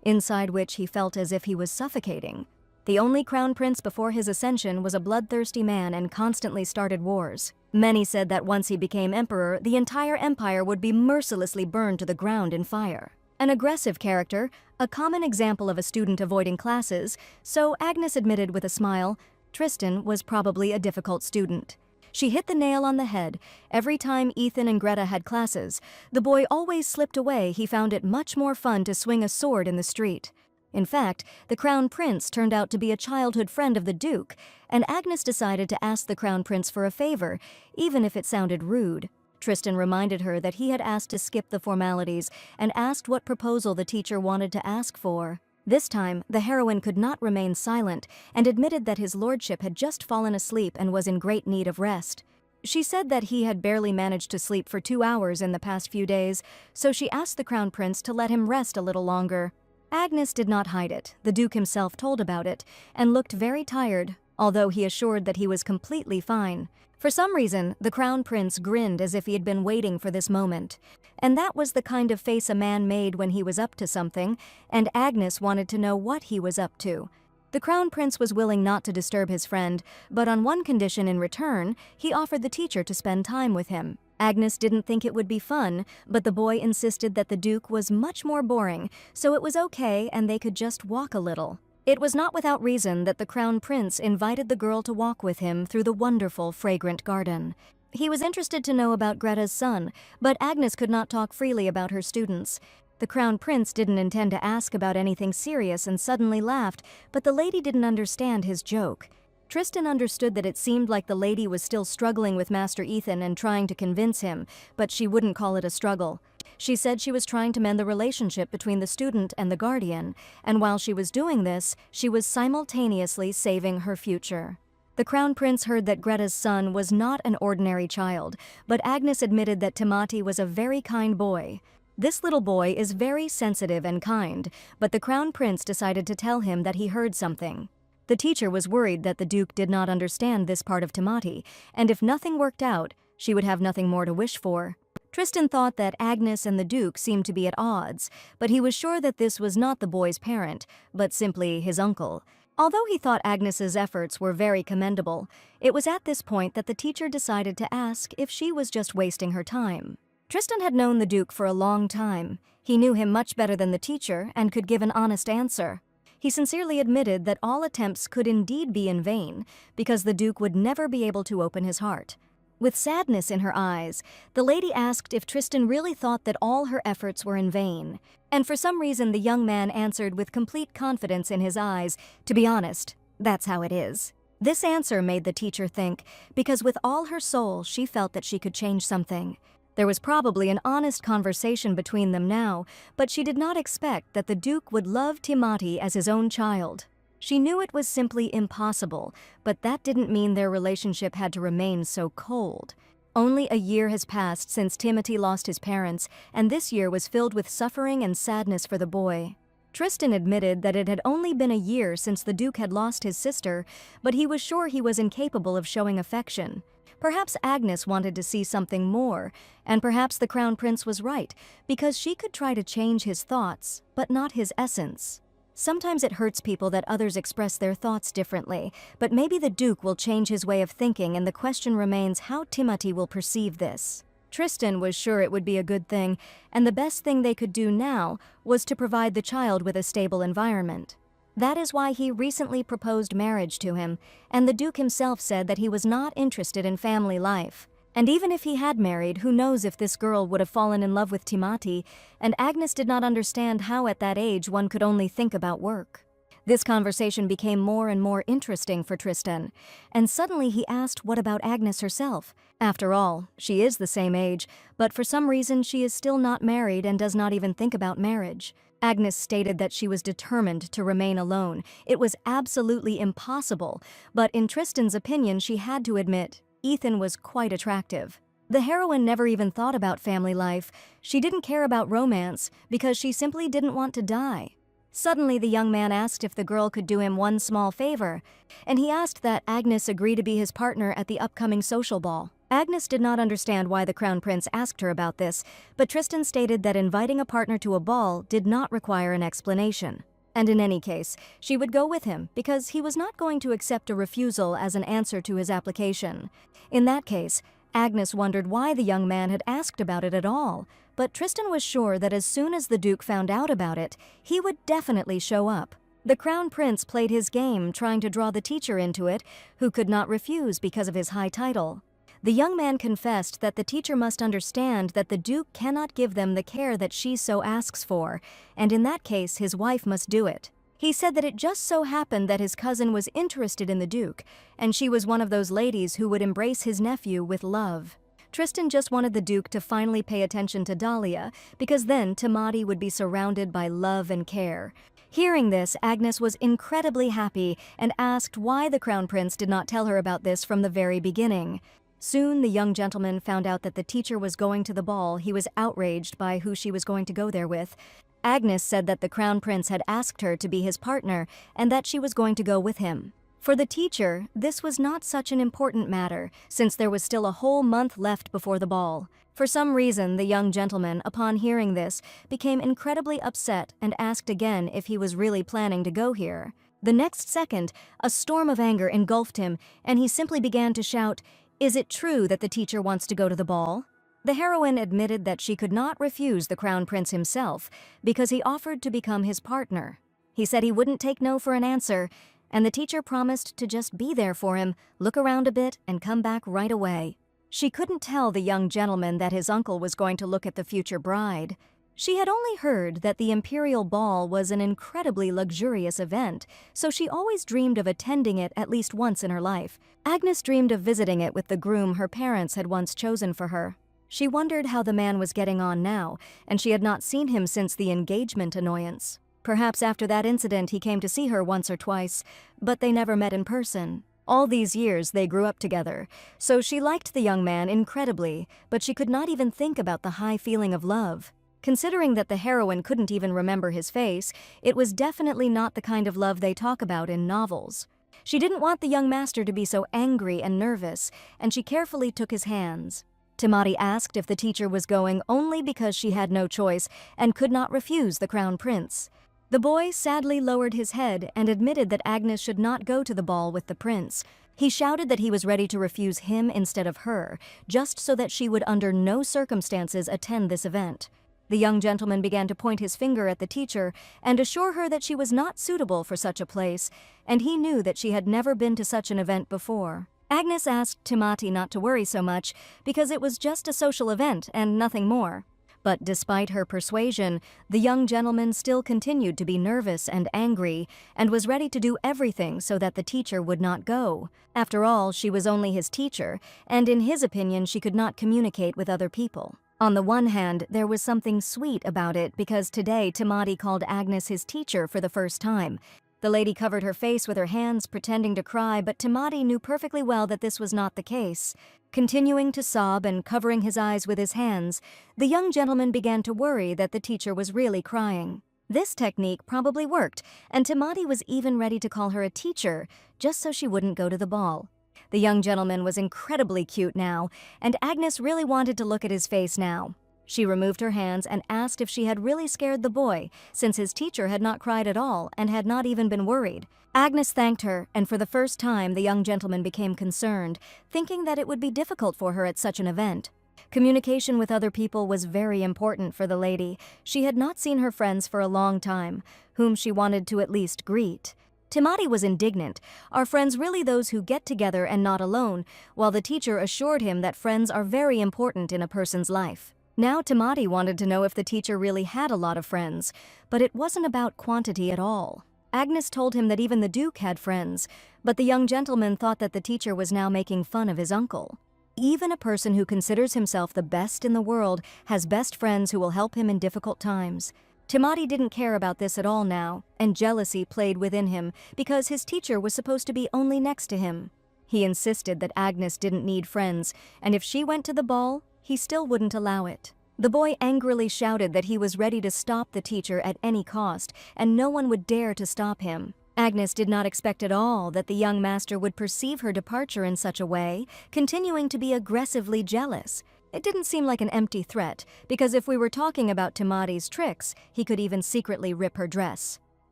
inside which he felt as if he was suffocating. The only crown prince before his ascension was a bloodthirsty man and constantly started wars. Many said that once he became emperor, the entire empire would be mercilessly burned to the ground in fire. An aggressive character, a common example of a student avoiding classes, so Agnes admitted with a smile, Tristan was probably a difficult student. She hit the nail on the head. Every time Ethan and Greta had classes, the boy always slipped away. He found it much more fun to swing a sword in the street. In fact, the Crown Prince turned out to be a childhood friend of the Duke, and Agnes decided to ask the Crown Prince for a favor, even if it sounded rude. Tristan reminded her that he had asked to skip the formalities and asked what proposal the teacher wanted to ask for. This time, the heroine could not remain silent and admitted that his lordship had just fallen asleep and was in great need of rest. She said that he had barely managed to sleep for 2 hours in the past few days, so she asked the Crown Prince to let him rest a little longer. Agnes did not hide it. The Duke himself told about it and looked very tired, although he assured that he was completely fine. For some reason, the Crown Prince grinned as if he had been waiting for this moment. And that was the kind of face a man made when he was up to something, and Agnes wanted to know what he was up to. The Crown Prince was willing not to disturb his friend, but on one condition in return, he offered the teacher to spend time with him. Agnes didn't think it would be fun, but the boy insisted that the Duke was much more boring, so it was okay and they could just walk a little. It was not without reason that the Crown Prince invited the girl to walk with him through the wonderful, fragrant garden. He was interested to know about Greta's son, but Agnes could not talk freely about her students. The Crown Prince didn't intend to ask about anything serious and suddenly laughed, but the lady didn't understand his joke. Tristan understood that it seemed like the lady was still struggling with Master Ethan and trying to convince him, but she wouldn't call it a struggle. She said she was trying to mend the relationship between the student and the guardian, and while she was doing this, she was simultaneously saving her future. The Crown Prince heard that Greta's son was not an ordinary child, but Agnes admitted that Timati was a very kind boy. This little boy is very sensitive and kind, but the Crown Prince decided to tell him that he heard something. The teacher was worried that the Duke did not understand this part of Timati, and if nothing worked out, she would have nothing more to wish for. Tristan thought that Agnes and the Duke seemed to be at odds, but he was sure that this was not the boy's parent, but simply his uncle. Although he thought Agnes's efforts were very commendable, it was at this point that the teacher decided to ask if she was just wasting her time. Tristan had known the Duke for a long time. He knew him much better than the teacher and could give an honest answer. He sincerely admitted that all attempts could indeed be in vain, because the Duke would never be able to open his heart. With sadness in her eyes, the lady asked if Tristan really thought that all her efforts were in vain. And for some reason, the young man answered with complete confidence in his eyes, "To be honest, that's how it is." This answer made the teacher think, because with all her soul, she felt that she could change something. There was probably an honest conversation between them now, but she did not expect that the Duke would love Timati as his own child. She knew it was simply impossible, but that didn't mean their relationship had to remain so cold. Only a year has passed since Timothy lost his parents, and this year was filled with suffering and sadness for the boy. Tristan admitted that it had only been a year since the Duke had lost his sister, but he was sure he was incapable of showing affection. Perhaps Agnes wanted to see something more, and perhaps the Crown Prince was right, because she could try to change his thoughts, but not his essence. Sometimes it hurts people that others express their thoughts differently, but maybe the Duke will change his way of thinking, and the question remains how Timothy will perceive this. Tristan was sure it would be a good thing, and the best thing they could do now was to provide the child with a stable environment. That is why he recently proposed marriage to him, and the Duke himself said that he was not interested in family life. And even if he had married, who knows if this girl would have fallen in love with Timothy, and Agnes did not understand how at that age one could only think about work. This conversation became more and more interesting for Tristan, and suddenly he asked what about Agnes herself. After all, she is the same age, but for some reason she is still not married and does not even think about marriage. Agnes stated that she was determined to remain alone. It was absolutely impossible, but in Tristan's opinion she had to admit Ethan was quite attractive. The heroine never even thought about family life. She didn't care about romance because she simply didn't want to die. Suddenly the young man asked if the girl could do him one small favor, and he asked that Agnes agree to be his partner at the upcoming social ball. Agnes did not understand why the Crown Prince asked her about this, but Tristan stated that inviting a partner to a ball did not require an explanation. And in any case, she would go with him because he was not going to accept a refusal as an answer to his application. In that case, Agnes wondered why the young man had asked about it at all, but Tristan was sure that as soon as the Duke found out about it, he would definitely show up. The Crown Prince played his game, trying to draw the teacher into it, who could not refuse because of his high title. The young man confessed that the teacher must understand that the Duke cannot give them the care that she so asks for, and in that case his wife must do it. He said that it just so happened that his cousin was interested in the Duke, and she was one of those ladies who would embrace his nephew with love. Tristan just wanted the Duke to finally pay attention to Dahlia, because then Timothy would be surrounded by love and care. Hearing this, Agnes was incredibly happy and asked why the Crown Prince did not tell her about this from the very beginning. Soon the young gentleman found out that the teacher was going to the ball. He was outraged by who she was going to go there with. Agnes said that the Crown Prince had asked her to be his partner and that she was going to go with him. For the teacher, this was not such an important matter, since there was still a whole month left before the ball. For some reason, the young gentleman, upon hearing this, became incredibly upset and asked again if he was really planning to go here. The next second, a storm of anger engulfed him, and he simply began to shout, "Is it true that the teacher wants to go to the ball?" The heroine admitted that she could not refuse the Crown Prince himself because he offered to become his partner. He said he wouldn't take no for an answer, and the teacher promised to just be there for him, look around a bit, and come back right away. She couldn't tell the young gentleman that his uncle was going to look at the future bride. She had only heard that the imperial ball was an incredibly luxurious event, so she always dreamed of attending it at least once in her life. Agnes dreamed of visiting it with the groom her parents had once chosen for her. She wondered how the man was getting on now, and she had not seen him since the engagement annoyance. Perhaps after that incident he came to see her once or twice, but they never met in person. All these years they grew up together, so she liked the young man incredibly, but she could not even think about the high feeling of love. Considering that the heroine couldn't even remember his face, it was definitely not the kind of love they talk about in novels. She didn't want the young master to be so angry and nervous, and she carefully took his hands. Timothy asked if the teacher was going only because she had no choice and could not refuse the Crown Prince. The boy sadly lowered his head and admitted that Agnes should not go to the ball with the prince. He shouted that he was ready to refuse him instead of her, just so that she would under no circumstances attend this event. The young gentleman began to point his finger at the teacher and assure her that she was not suitable for such a place, and he knew that she had never been to such an event before. Agnes asked Timothy not to worry so much because it was just a social event and nothing more. But despite her persuasion, the young gentleman still continued to be nervous and angry and was ready to do everything so that the teacher would not go. After all, she was only his teacher, and in his opinion she could not communicate with other people. On the one hand, there was something sweet about it because today Timothy called Agnes his teacher for the first time. The lady covered her face with her hands, pretending to cry, but Timati knew perfectly well that this was not the case. Continuing to sob and covering his eyes with his hands, the young gentleman began to worry that the teacher was really crying. This technique probably worked, and Timati was even ready to call her a teacher, just so she wouldn't go to the ball. The young gentleman was incredibly cute now, and Agnes really wanted to look at his face now. She removed her hands and asked if she had really scared the boy, since his teacher had not cried at all and had not even been worried. Agnes thanked her, and for the first time the young gentleman became concerned, thinking that it would be difficult for her at such an event. Communication with other people was very important for the lady. She had not seen her friends for a long time, whom she wanted to at least greet. Timati was indignant. Are friends really those who get together and not alone? While the teacher assured him that friends are very important in a person's life. Now Timati wanted to know if the teacher really had a lot of friends, but it wasn't about quantity at all. Agnes told him that even the Duke had friends, but the young gentleman thought that the teacher was now making fun of his uncle. Even a person who considers himself the best in the world has best friends who will help him in difficult times. Timati didn't care about this at all now, and jealousy played within him because his teacher was supposed to be only next to him. He insisted that Agnes didn't need friends, and if she went to the ball, he still wouldn't allow it. The boy angrily shouted that he was ready to stop the teacher at any cost, and no one would dare to stop him. Agnes did not expect at all that the young master would perceive her departure in such a way, continuing to be aggressively jealous. It didn't seem like an empty threat, because if we were talking about Timati's tricks, he could even secretly rip her dress.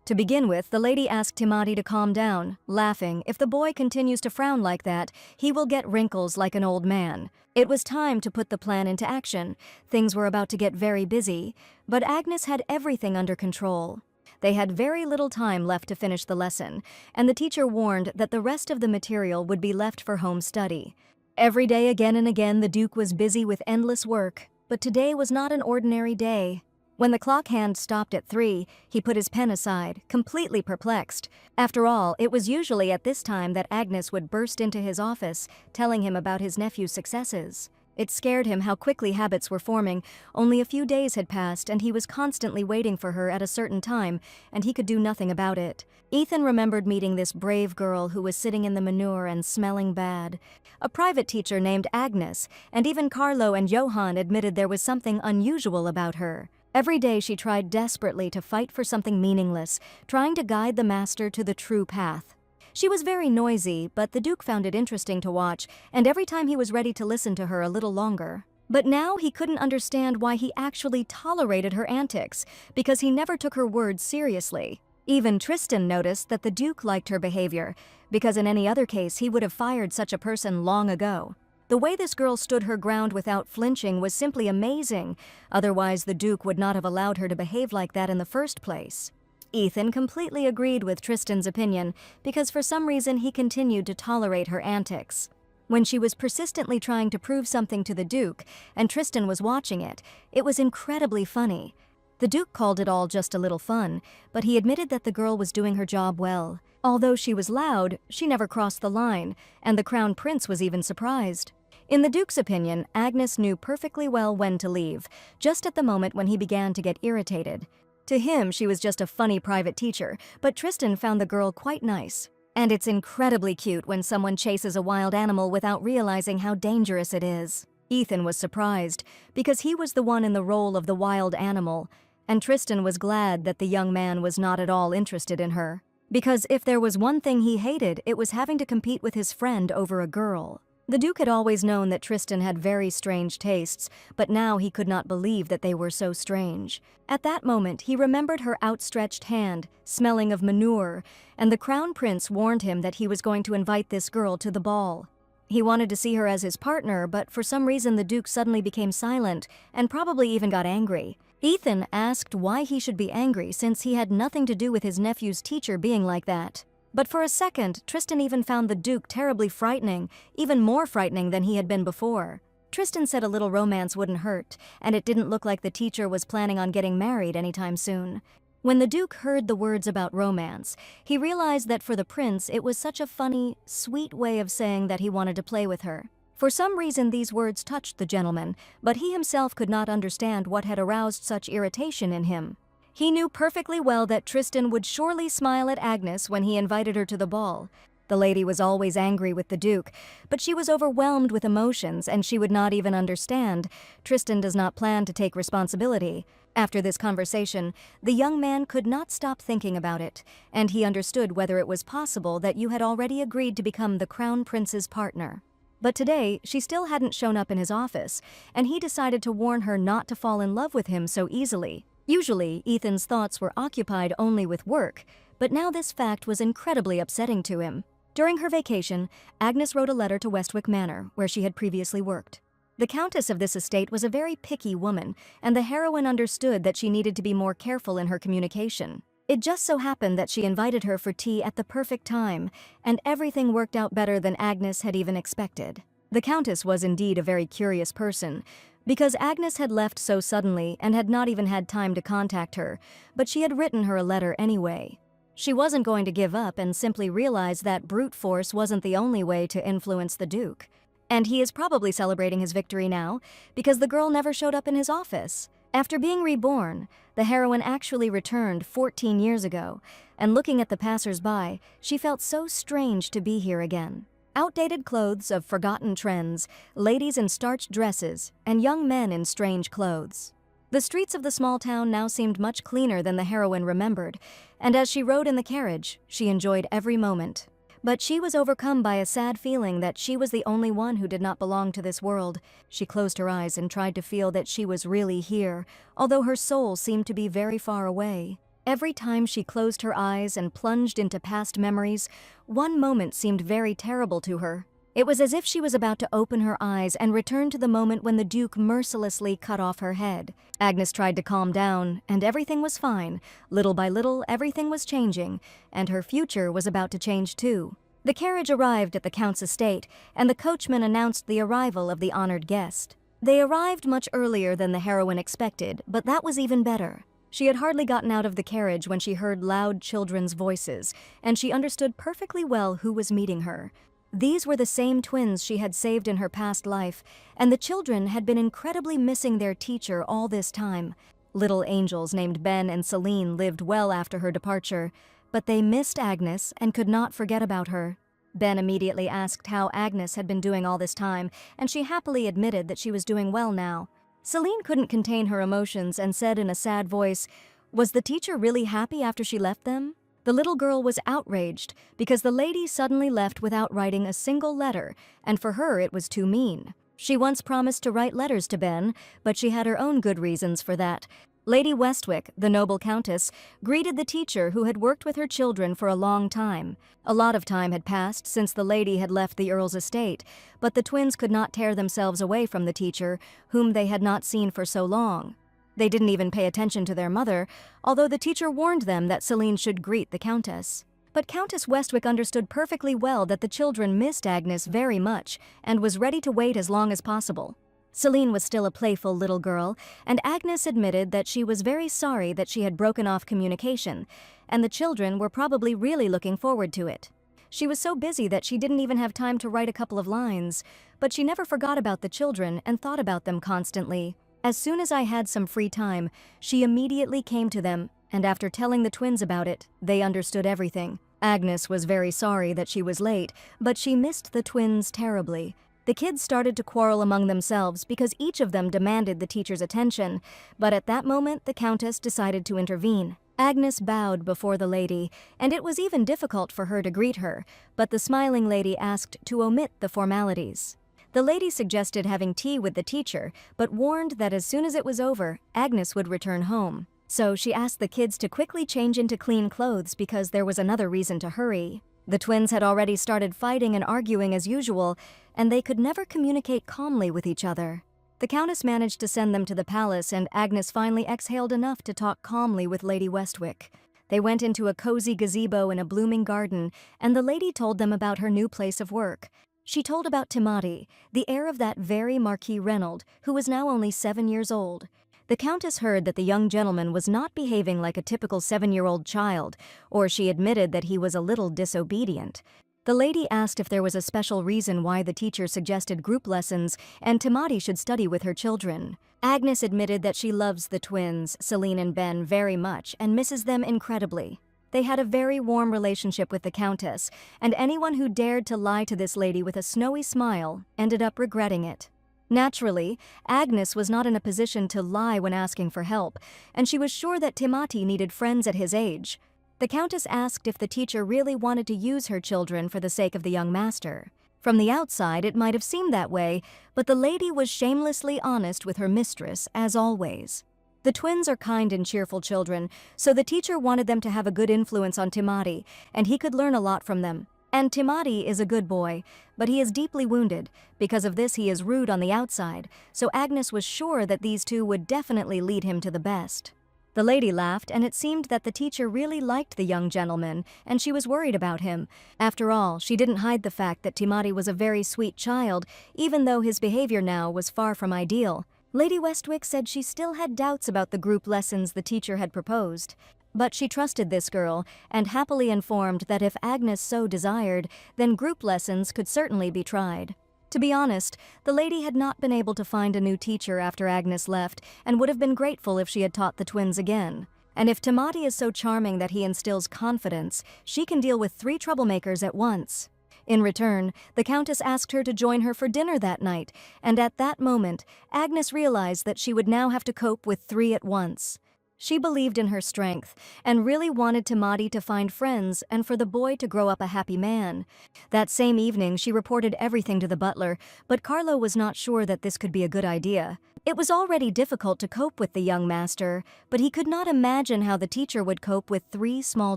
To begin with, the lady asked Timati to calm down, laughing, if the boy continues to frown like that, he will get wrinkles like an old man. It was time to put the plan into action. Things were about to get very busy, but Agnes had everything under control. They had very little time left to finish the lesson, and the teacher warned that the rest of the material would be left for home study. Every day, again and again, the Duke was busy with endless work, but today was not an ordinary day. When the clock hand stopped at 3, he put his pen aside, completely perplexed. After all, it was usually at this time that Agnes would burst into his office, telling him about his nephew's successes. It scared him how quickly habits were forming. Only a few days had passed, and he was constantly waiting for her at a certain time, and he could do nothing about it. Ethan remembered meeting this brave girl who was sitting in the manure and smelling bad. A private teacher named Agnes, and even Carlo and Johann admitted there was something unusual about her. Every day she tried desperately to fight for something meaningless, trying to guide the master to the true path. She was very noisy, but the Duke found it interesting to watch, and every time he was ready to listen to her a little longer. But now he couldn't understand why he actually tolerated her antics, because he never took her words seriously. Even Tristan noticed that the Duke liked her behavior, because in any other case he would have fired such a person long ago. The way this girl stood her ground without flinching was simply amazing, otherwise the Duke would not have allowed her to behave like that in the first place. Ethan completely agreed with Tristan's opinion, because for some reason he continued to tolerate her antics. When she was persistently trying to prove something to the Duke, and Tristan was watching it, it was incredibly funny. The Duke called it all just a little fun, but he admitted that the girl was doing her job well. Although she was loud, she never crossed the line, and the Crown Prince was even surprised. In the Duke's opinion, Agnes knew perfectly well when to leave, just at the moment when he began to get irritated. To him, she was just a funny private teacher, but Tristan found the girl quite nice. And it's incredibly cute when someone chases a wild animal without realizing how dangerous it is. Ethan was surprised, because he was the one in the role of the wild animal, and Tristan was glad that the young man was not at all interested in her. Because if there was one thing he hated, it was having to compete with his friend over a girl. The Duke had always known that Tristan had very strange tastes, but now he could not believe that they were so strange. At that moment, he remembered her outstretched hand, smelling of manure, and the Crown Prince warned him that he was going to invite this girl to the ball. He wanted to see her as his partner, but for some reason the Duke suddenly became silent, and probably even got angry. Ethan asked why he should be angry since he had nothing to do with his nephew's teacher being like that. But for a second, Tristan even found the Duke terribly frightening, even more frightening than he had been before. Tristan said a little romance wouldn't hurt, and it didn't look like the teacher was planning on getting married anytime soon. When the Duke heard the words about romance, he realized that for the prince it was such a funny, sweet way of saying that he wanted to play with her. For some reason these words touched the gentleman, but he himself could not understand what had aroused such irritation in him. He knew perfectly well that Tristan would surely smile at Agnes when he invited her to the ball. The lady was always angry with the Duke, but she was overwhelmed with emotions and she would not even understand. Tristan does not plan to take responsibility. After this conversation, the young man could not stop thinking about it, and he understood whether it was possible that you had already agreed to become the Crown Prince's partner. But today, she still hadn't shown up in his office, and he decided to warn her not to fall in love with him so easily. Usually, Ethan's thoughts were occupied only with work, but now this fact was incredibly upsetting to him. During her vacation, Agnes wrote a letter to Westwick Manor, where she had previously worked. The countess of this estate was a very picky woman, and the heroine understood that she needed to be more careful in her communication. It just so happened that she invited her for tea at the perfect time, and everything worked out better than Agnes had even expected. The countess was indeed a very curious person, because Agnes had left so suddenly and had not even had time to contact her, but she had written her a letter anyway. She wasn't going to give up and simply realize that brute force wasn't the only way to influence the Duke. And he is probably celebrating his victory now, because the girl never showed up in his office. After being reborn, the heroine actually returned 14 years ago, and looking at the passers-by, she felt so strange to be here again. Outdated clothes of forgotten trends, ladies in starched dresses, and young men in strange clothes. The streets of the small town now seemed much cleaner than the heroine remembered, and as she rode in the carriage, she enjoyed every moment. But she was overcome by a sad feeling that she was the only one who did not belong to this world. She closed her eyes and tried to feel that she was really here, although her soul seemed to be very far away. Every time she closed her eyes and plunged into past memories, one moment seemed very terrible to her. It was as if she was about to open her eyes and return to the moment when the Duke mercilessly cut off her head. Agnes tried to calm down, and everything was fine. Little by little, everything was changing, and her future was about to change too. The carriage arrived at the Count's estate, and the coachman announced the arrival of the honored guest. They arrived much earlier than the heroine expected, but that was even better. She had hardly gotten out of the carriage when she heard loud children's voices, and she understood perfectly well who was meeting her. These were the same twins she had saved in her past life, and the children had been incredibly missing their teacher all this time. Little angels named Ben and Celine lived well after her departure, but they missed Agnes and could not forget about her. Ben immediately asked how Agnes had been doing all this time, and she happily admitted that she was doing well now. Celine couldn't contain her emotions and said in a sad voice, "Was the teacher really happy after she left them?" The little girl was outraged because the lady suddenly left without writing a single letter, and for her it was too mean. She once promised to write letters to Ben, but she had her own good reasons for that. Lady Westwick, the noble countess, greeted the teacher who had worked with her children for a long time. A lot of time had passed since the lady had left the Earl's estate, but the twins could not tear themselves away from the teacher, whom they had not seen for so long. They didn't even pay attention to their mother, although the teacher warned them that Celine should greet the Countess. But Countess Westwick understood perfectly well that the children missed Agnes very much and was ready to wait as long as possible. Celine was still a playful little girl, and Agnes admitted that she was very sorry that she had broken off communication, and the children were probably really looking forward to it. She was so busy that she didn't even have time to write a couple of lines, but she never forgot about the children and thought about them constantly. As soon as I had some free time, she immediately came to them, and after telling the twins about it, they understood everything. Agnes was very sorry that she was late, but she missed the twins terribly. The kids started to quarrel among themselves because each of them demanded the teacher's attention, but at that moment the Countess decided to intervene. Agnes bowed before the lady, and it was even difficult for her to greet her, but the smiling lady asked to omit the formalities. The lady suggested having tea with the teacher, but warned that as soon as it was over, Agnes would return home. So she asked the kids to quickly change into clean clothes because there was another reason to hurry. The twins had already started fighting and arguing as usual, and they could never communicate calmly with each other. The Countess managed to send them to the palace, and Agnes finally exhaled enough to talk calmly with Lady Westwick. They went into a cozy gazebo in a blooming garden, and the lady told them about her new place of work. She told about Timati, the heir of that very Marquis Reynold, who was now only 7 years old. The Countess heard that the young gentleman was not behaving like a typical 7-year-old child, or she admitted that he was a little disobedient. The lady asked if there was a special reason why the teacher suggested group lessons and Timati should study with her children. Agnes admitted that she loves the twins, Celine and Ben, very much and misses them incredibly. They had a very warm relationship with the Countess, and anyone who dared to lie to this lady with a snowy smile ended up regretting it. Naturally, Agnes was not in a position to lie when asking for help, and she was sure that Timati needed friends at his age. The Countess asked if the teacher really wanted to use her children for the sake of the young master. From the outside, it might have seemed that way, but the lady was shamelessly honest with her mistress, as always. The twins are kind and cheerful children, so the teacher wanted them to have a good influence on Timati, and he could learn a lot from them. And Timati is a good boy, but he is deeply wounded. Because of this, he is rude on the outside, so Agnes was sure that these two would definitely lead him to the best. The lady laughed, and it seemed that the teacher really liked the young gentleman, and she was worried about him. After all, she didn't hide the fact that Timati was a very sweet child, even though his behavior now was far from ideal. Lady Westwick said she still had doubts about the group lessons the teacher had proposed. But she trusted this girl, and happily informed that if Agnes so desired, then group lessons could certainly be tried. To be honest, the lady had not been able to find a new teacher after Agnes left, and would have been grateful if she had taught the twins again. And if Timati is so charming that he instills confidence, she can deal with 3 troublemakers at once. In return, the Countess asked her to join her for dinner that night, and at that moment, Agnes realized that she would now have to cope with 3 at once. She believed in her strength, and really wanted Timati to find friends and for the boy to grow up a happy man. That same evening, she reported everything to the butler, but Carlo was not sure that this could be a good idea. It was already difficult to cope with the young master, but he could not imagine how the teacher would cope with 3 small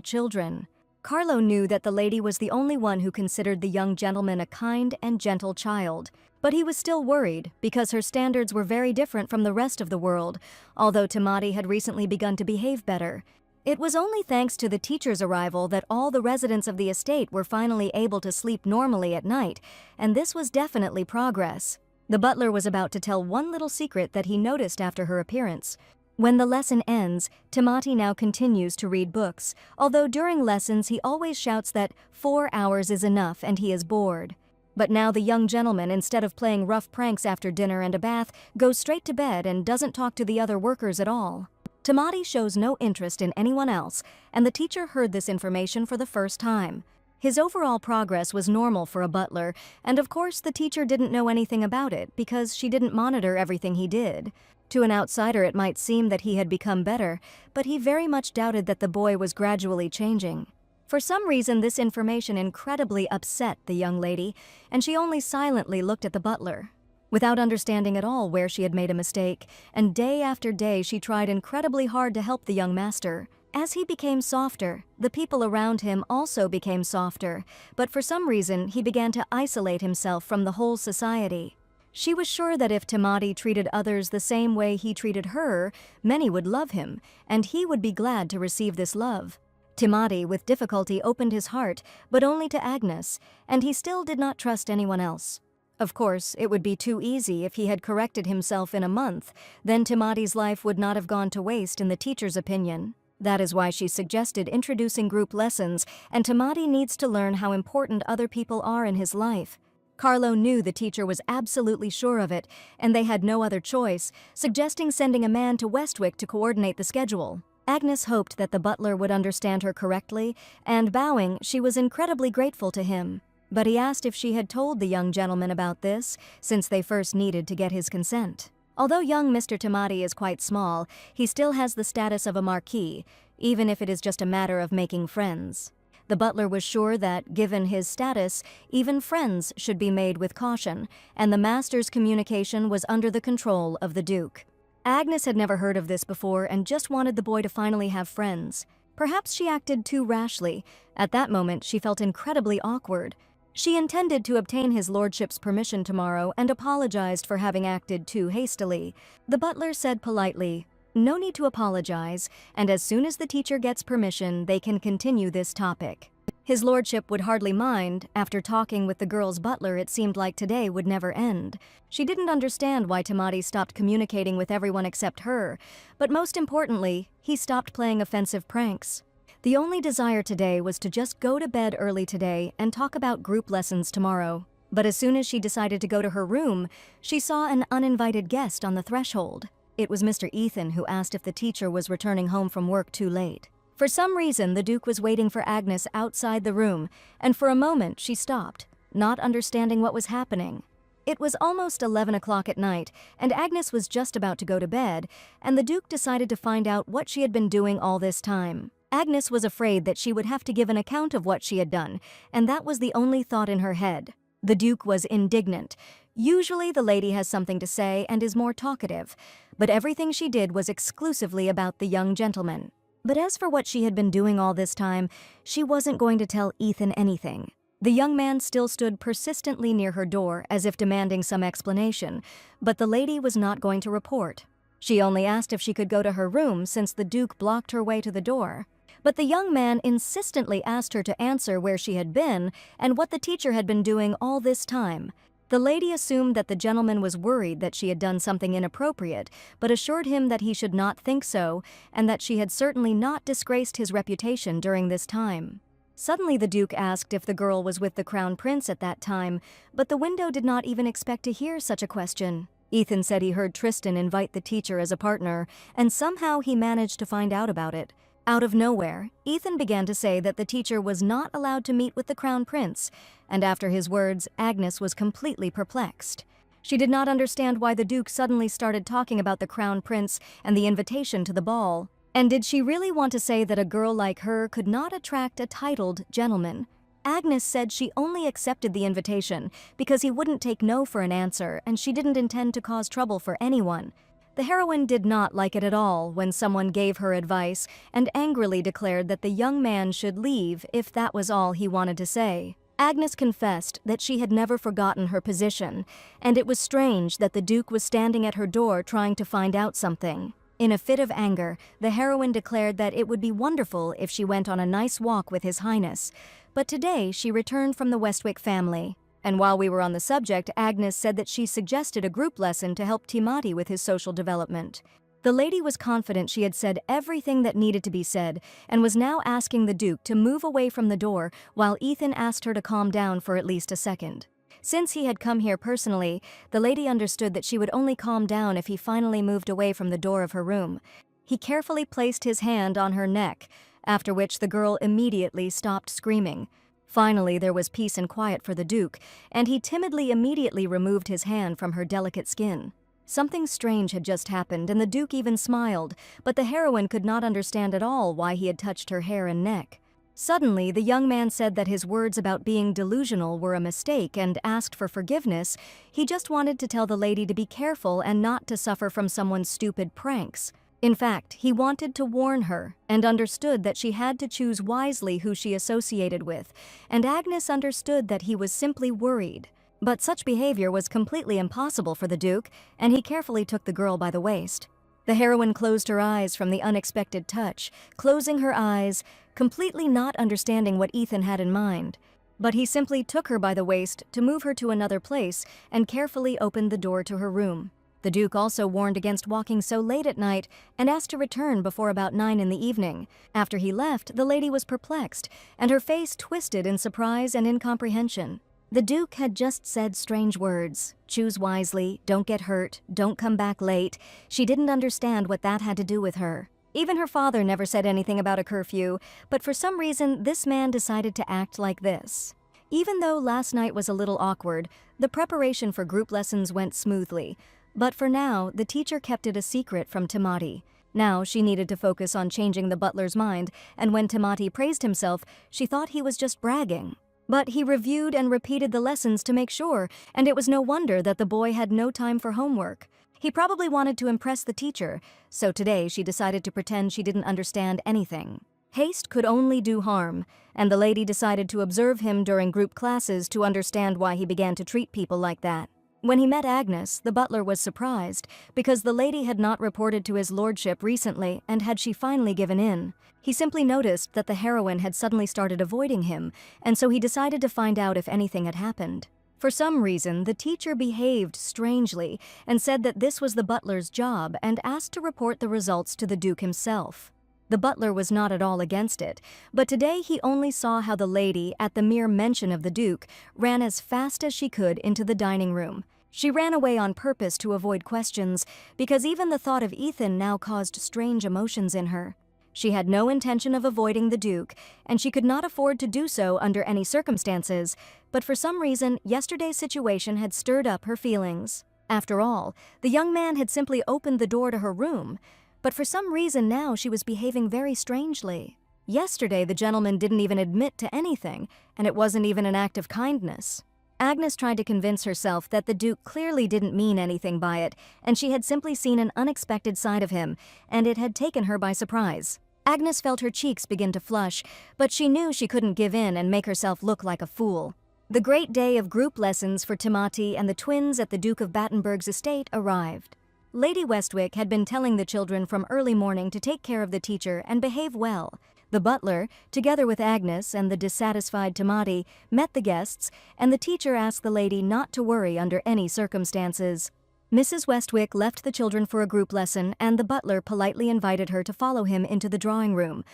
children. Carlo knew that the lady was the only one who considered the young gentleman a kind and gentle child. But he was still worried, because her standards were very different from the rest of the world, although Timati had recently begun to behave better. It was only thanks to the teacher's arrival that all the residents of the estate were finally able to sleep normally at night, and this was definitely progress. The butler was about to tell one little secret that he noticed after her appearance. When the lesson ends, Timati now continues to read books, although during lessons he always shouts that 4 hours is enough and he is bored. But now the young gentleman, instead of playing rough pranks after dinner and a bath, goes straight to bed and doesn't talk to the other workers at all. Timati shows no interest in anyone else, and the teacher heard this information for the first time. His overall progress was normal for a butler, and of course the teacher didn't know anything about it because she didn't monitor everything he did. To an outsider it might seem that he had become better, but he very much doubted that the boy was gradually changing. For some reason, this information incredibly upset the young lady, and she only silently looked at the butler, without understanding at all where she had made a mistake, and day after day she tried incredibly hard to help the young master. As he became softer, the people around him also became softer, but for some reason he began to isolate himself from the whole society. She was sure that if Timati treated others the same way he treated her, many would love him, and he would be glad to receive this love. Timati with difficulty opened his heart, but only to Agnes, and he still did not trust anyone else. Of course, it would be too easy if he had corrected himself in a month, then Timati's life would not have gone to waste in the teacher's opinion. That is why she suggested introducing group lessons, and Timati needs to learn how important other people are in his life. Carlo knew the teacher was absolutely sure of it, and they had no other choice, suggesting sending a man to Westwick to coordinate the schedule. Agnes hoped that the butler would understand her correctly, and bowing, she was incredibly grateful to him. But he asked if she had told the young gentleman about this, since they first needed to get his consent. Although young Mr. Timati is quite small, he still has the status of a marquis, even if it is just a matter of making friends. The butler was sure that, given his status, even friends should be made with caution, and the master's communication was under the control of the Duke. Agnes had never heard of this before and just wanted the boy to finally have friends. Perhaps she acted too rashly. At that moment, she felt incredibly awkward. She intended to obtain his lordship's permission tomorrow and apologized for having acted too hastily. The butler said politely, "No need to apologize, and as soon as the teacher gets permission, they can continue this topic." His lordship would hardly mind. After talking with the girl's butler, it seemed like today would never end. She didn't understand why Timati stopped communicating with everyone except her, but most importantly, he stopped playing offensive pranks. The only desire today was to just go to bed early today and talk about group lessons tomorrow. But as soon as she decided to go to her room, she saw an uninvited guest on the threshold. It was Mr. Ethan, who asked if the teacher was returning home from work too late. For some reason, the Duke was waiting for Agnes outside the room, and for a moment she stopped, not understanding what was happening. It was almost 11 o'clock at night, and Agnes was just about to go to bed, and the Duke decided to find out what she had been doing all this time. Agnes was afraid that she would have to give an account of what she had done, and that was the only thought in her head. The Duke was indignant. Usually the lady has something to say and is more talkative, but everything she did was exclusively about the young gentleman. But as for what she had been doing all this time, she wasn't going to tell Ethan anything. The young man still stood persistently near her door as if demanding some explanation, but the lady was not going to report. She only asked if she could go to her room since the Duke blocked her way to the door. But the young man insistently asked her to answer where she had been and what the teacher had been doing all this time. The lady assumed that the gentleman was worried that she had done something inappropriate, but assured him that he should not think so and that she had certainly not disgraced his reputation during this time. Suddenly the Duke asked if the girl was with the Crown Prince at that time, but the window did not even expect to hear such a question. Ethan said he heard Tristan invite the teacher as a partner, and somehow he managed to find out about it. Out of nowhere, Ethan began to say that the teacher was not allowed to meet with the Crown Prince, and after his words, Agnes was completely perplexed. She did not understand why the Duke suddenly started talking about the Crown Prince and the invitation to the ball. And did she really want to say that a girl like her could not attract a titled gentleman? Agnes said she only accepted the invitation because he wouldn't take no for an answer, and she didn't intend to cause trouble for anyone. The heroine did not like it at all when someone gave her advice and angrily declared that the young man should leave if that was all he wanted to say. Agnes confessed that she had never forgotten her position, and it was strange that the Duke was standing at her door trying to find out something. In a fit of anger, the heroine declared that it would be wonderful if she went on a nice walk with His Highness, but today she returned from the Westwick family. And while we were on the subject, Agnes said that she suggested a group lesson to help Timati with his social development. The lady was confident she had said everything that needed to be said and was now asking the Duke to move away from the door while Ethan asked her to calm down for at least a second. Since he had come here personally, the lady understood that she would only calm down if he finally moved away from the door of her room. He carefully placed his hand on her neck, after which the girl immediately stopped screaming. Finally, there was peace and quiet for the Duke, and he timidly immediately removed his hand from her delicate skin. Something strange had just happened, and the Duke even smiled, but the heroine could not understand at all why he had touched her hair and neck. Suddenly, the young man said that his words about being delusional were a mistake and asked for forgiveness. He just wanted to tell the lady to be careful and not to suffer from someone's stupid pranks. In fact, he wanted to warn her and understood that she had to choose wisely who she associated with, and Agnes understood that he was simply worried. But such behavior was completely impossible for the Duke, and he carefully took the girl by the waist. The heroine closed her eyes from the unexpected touch, closing her eyes, completely not understanding what Ethan had in mind. But he simply took her by the waist to move her to another place and carefully opened the door to her room. The Duke also warned against walking so late at night and asked to return before about 9 in the evening. After he left, the lady was perplexed, and her face twisted in surprise and incomprehension. The Duke had just said strange words. Choose wisely, don't get hurt, don't come back late. She didn't understand what that had to do with her. Even her father never said anything about a curfew, but for some reason this man decided to act like this. Even though last night was a little awkward, the preparation for group lessons went smoothly. But for now, the teacher kept it a secret from Timati. Now she needed to focus on changing the butler's mind, and when Timati praised himself, she thought he was just bragging. But he reviewed and repeated the lessons to make sure, and it was no wonder that the boy had no time for homework. He probably wanted to impress the teacher, so today she decided to pretend she didn't understand anything. Haste could only do harm, and the lady decided to observe him during group classes to understand why he began to treat people like that. When he met Agnes, the butler was surprised, because the lady had not reported to his lordship recently, and had she finally given in. He simply noticed that the heroine had suddenly started avoiding him, and so he decided to find out if anything had happened. For some reason, the teacher behaved strangely and said that this was the butler's job and asked to report the results to the Duke himself. The butler was not at all against it, but today he only saw how the lady, at the mere mention of the Duke, ran as fast as she could into the dining room. She ran away on purpose to avoid questions, because even the thought of Ethan now caused strange emotions in her. She had no intention of avoiding the Duke, and she could not afford to do so under any circumstances, but for some reason, yesterday's situation had stirred up her feelings. After all, the young man had simply opened the door to her room, but for some reason now she was behaving very strangely. Yesterday the gentleman didn't even admit to anything, and it wasn't even an act of kindness. Agnes tried to convince herself that the Duke clearly didn't mean anything by it, and she had simply seen an unexpected side of him, and it had taken her by surprise. Agnes felt her cheeks begin to flush, but she knew she couldn't give in and make herself look like a fool. The great day of group lessons for Timati and the twins at the Duke of Battenberg's estate arrived. Lady Westwick had been telling the children from early morning to take care of the teacher and behave well. The butler, together with Agnes and the dissatisfied Timati, met the guests, and the teacher asked the lady not to worry under any circumstances. Mrs. Westwick left the children for a group lesson, and the butler politely invited her to follow him into the drawing room.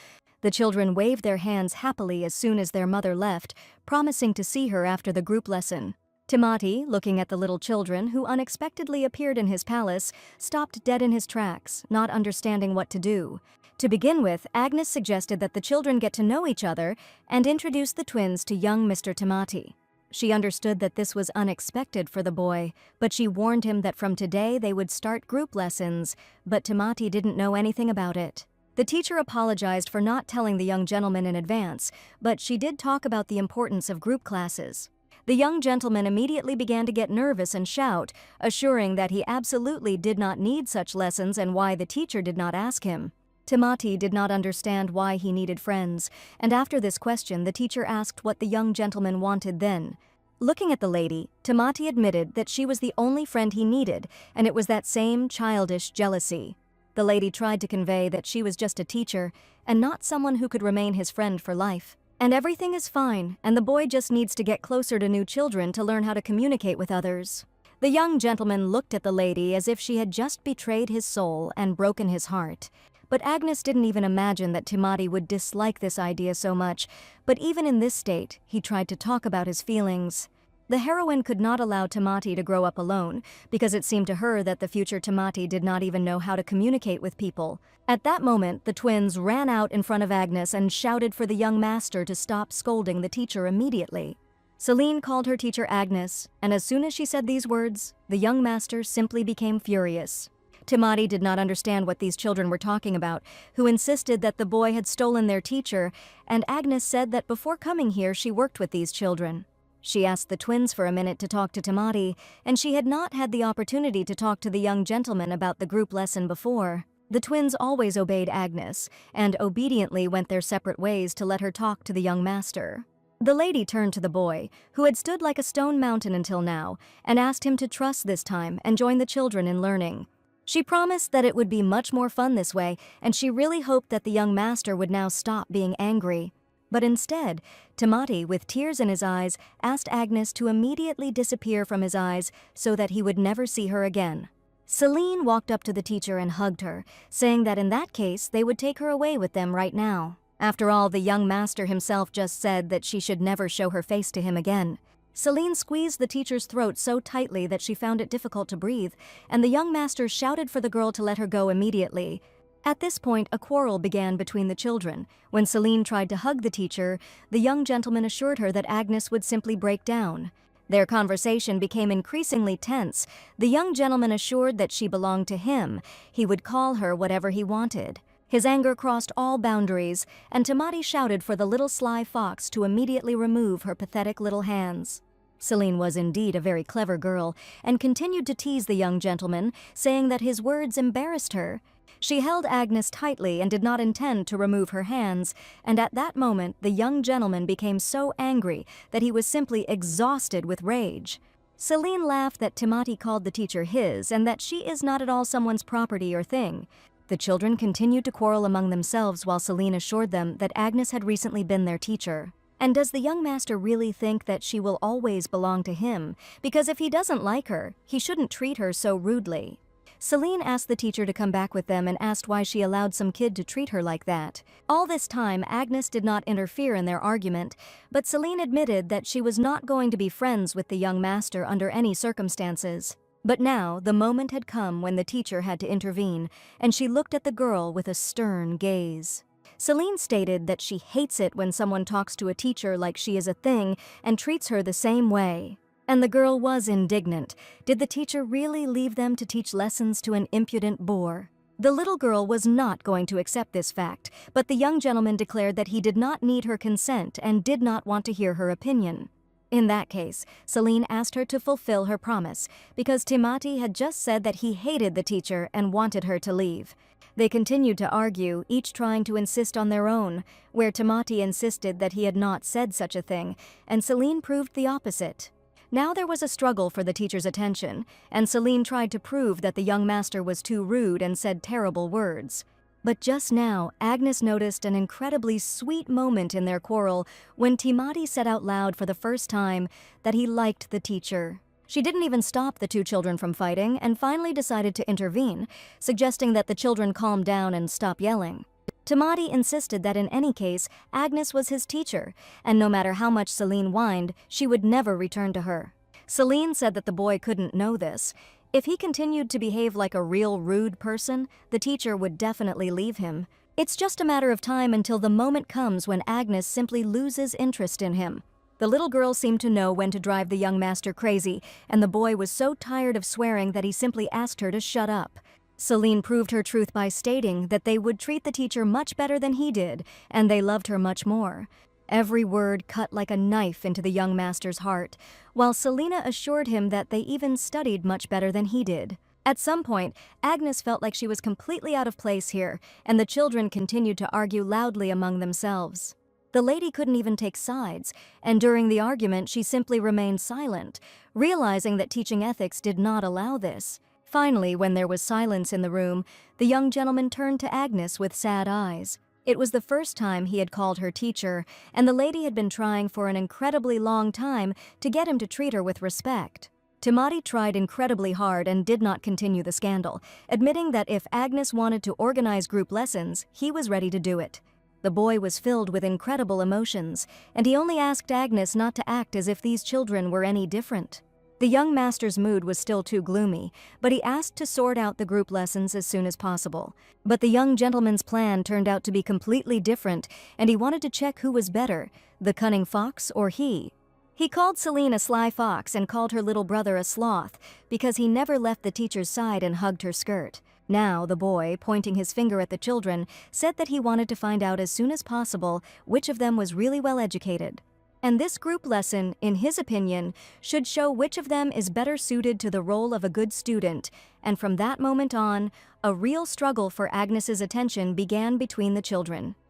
The children waved their hands happily as soon as their mother left, promising to see her after the group lesson. Timati, looking at the little children who unexpectedly appeared in his palace, stopped dead in his tracks, not understanding what to do. To begin with, Agnes suggested that the children get to know each other and introduce the twins to young Mr. Timati. She understood that this was unexpected for the boy, but she warned him that from today they would start group lessons, but Timati didn't know anything about it. The teacher apologized for not telling the young gentleman in advance, but she did talk about the importance of group classes. The young gentleman immediately began to get nervous and shout, assuring that he absolutely did not need such lessons and why the teacher did not ask him. Timati did not understand why he needed friends, and after this question the teacher asked what the young gentleman wanted then. Looking at the lady, Timati admitted that she was the only friend he needed, and it was that same childish jealousy. The lady tried to convey that she was just a teacher, and not someone who could remain his friend for life. And everything is fine, and the boy just needs to get closer to new children to learn how to communicate with others. The young gentleman looked at the lady as if she had just betrayed his soul and broken his heart. But Agnes didn't even imagine that Timati would dislike this idea so much, but even in this state, he tried to talk about his feelings. The heroine could not allow Timati to grow up alone, because it seemed to her that the future Timati did not even know how to communicate with people. At that moment, the twins ran out in front of Agnes and shouted for the young master to stop scolding the teacher immediately. Celine called her teacher Agnes, and as soon as she said these words, the young master simply became furious. Timati did not understand what these children were talking about, who insisted that the boy had stolen their teacher, and Agnes said that before coming here she worked with these children. She asked the twins for a minute to talk to Timati, and she had not had the opportunity to talk to the young gentleman about the group lesson before. The twins always obeyed Agnes, and obediently went their separate ways to let her talk to the young master. The lady turned to the boy, who had stood like a stone mountain until now, and asked him to trust this time and join the children in learning. She promised that it would be much more fun this way, and she really hoped that the young master would now stop being angry. But instead, Timati, with tears in his eyes, asked Agnes to immediately disappear from his eyes so that he would never see her again. Celine walked up to the teacher and hugged her, saying that in that case they would take her away with them right now. After all, the young master himself just said that she should never show her face to him again. Celine squeezed the teacher's throat so tightly that she found it difficult to breathe, and the young master shouted for the girl to let her go immediately. At this point, a quarrel began between the children. When Celine tried to hug the teacher, the young gentleman assured her that Agnes would simply break down. Their conversation became increasingly tense. The young gentleman assured that she belonged to him. He would call her whatever he wanted. His anger crossed all boundaries, and Timati shouted for the little sly fox to immediately remove her pathetic little hands. Celine was indeed a very clever girl, and continued to tease the young gentleman, saying that his words embarrassed her. She held Agnes tightly and did not intend to remove her hands, and at that moment the young gentleman became so angry that he was simply exhausted with rage. Celine laughed that Timati called the teacher his, and that she is not at all someone's property or thing. The children continued to quarrel among themselves while Celine assured them that Agnes had recently been their teacher. And does the young master really think that she will always belong to him? Because if he doesn't like her, he shouldn't treat her so rudely. Celine asked the teacher to come back with them and asked why she allowed some kid to treat her like that. All this time, Agnes did not interfere in their argument, but Celine admitted that she was not going to be friends with the young master under any circumstances. But now, the moment had come when the teacher had to intervene, and she looked at the girl with a stern gaze. Celine stated that she hates it when someone talks to a teacher like she is a thing and treats her the same way. And the girl was indignant. Did the teacher really leave them to teach lessons to an impudent boor? The little girl was not going to accept this fact, but the young gentleman declared that he did not need her consent and did not want to hear her opinion. In that case, Celine asked her to fulfill her promise, because Timati had just said that he hated the teacher and wanted her to leave. They continued to argue, each trying to insist on their own, where Timati insisted that he had not said such a thing, and Celine proved the opposite. Now there was a struggle for the teacher's attention, and Celine tried to prove that the young master was too rude and said terrible words. But just now, Agnes noticed an incredibly sweet moment in their quarrel when Timati said out loud for the first time that he liked the teacher. She didn't even stop the two children from fighting and finally decided to intervene, suggesting that the children calm down and stop yelling. Timati insisted that in any case, Agnes was his teacher, and no matter how much Celine whined, she would never return to her. Celine said that the boy couldn't know this. If he continued to behave like a real rude person, the teacher would definitely leave him. It's just a matter of time until the moment comes when Agnes simply loses interest in him. The little girl seemed to know when to drive the young master crazy, and the boy was so tired of swearing that he simply asked her to shut up. Celine proved her truth by stating that they would treat the teacher much better than he did, and they loved her much more. Every word cut like a knife into the young master's heart, while Selina assured him that they even studied much better than he did. At some point, Agnes felt like she was completely out of place here, and the children continued to argue loudly among themselves. The lady couldn't even take sides, and during the argument she simply remained silent, realizing that teaching ethics did not allow this. Finally, when there was silence in the room, the young gentleman turned to Agnes with sad eyes. It was the first time he had called her teacher, and the lady had been trying for an incredibly long time to get him to treat her with respect. Timati tried incredibly hard and did not continue the scandal, admitting that if Agnes wanted to organize group lessons, he was ready to do it. The boy was filled with incredible emotions, and he only asked Agnes not to act as if these children were any different. The young master's mood was still too gloomy, but he asked to sort out the group lessons as soon as possible. But the young gentleman's plan turned out to be completely different, and he wanted to check who was better, the cunning fox or he. He called Celine a sly fox and called her little brother a sloth, because he never left the teacher's side and hugged her skirt. Now the boy, pointing his finger at the children, said that he wanted to find out as soon as possible which of them was really well educated. And this group lesson, in his opinion, should show which of them is better suited to the role of a good student, and from that moment on, a real struggle for Agnes's attention began between the children.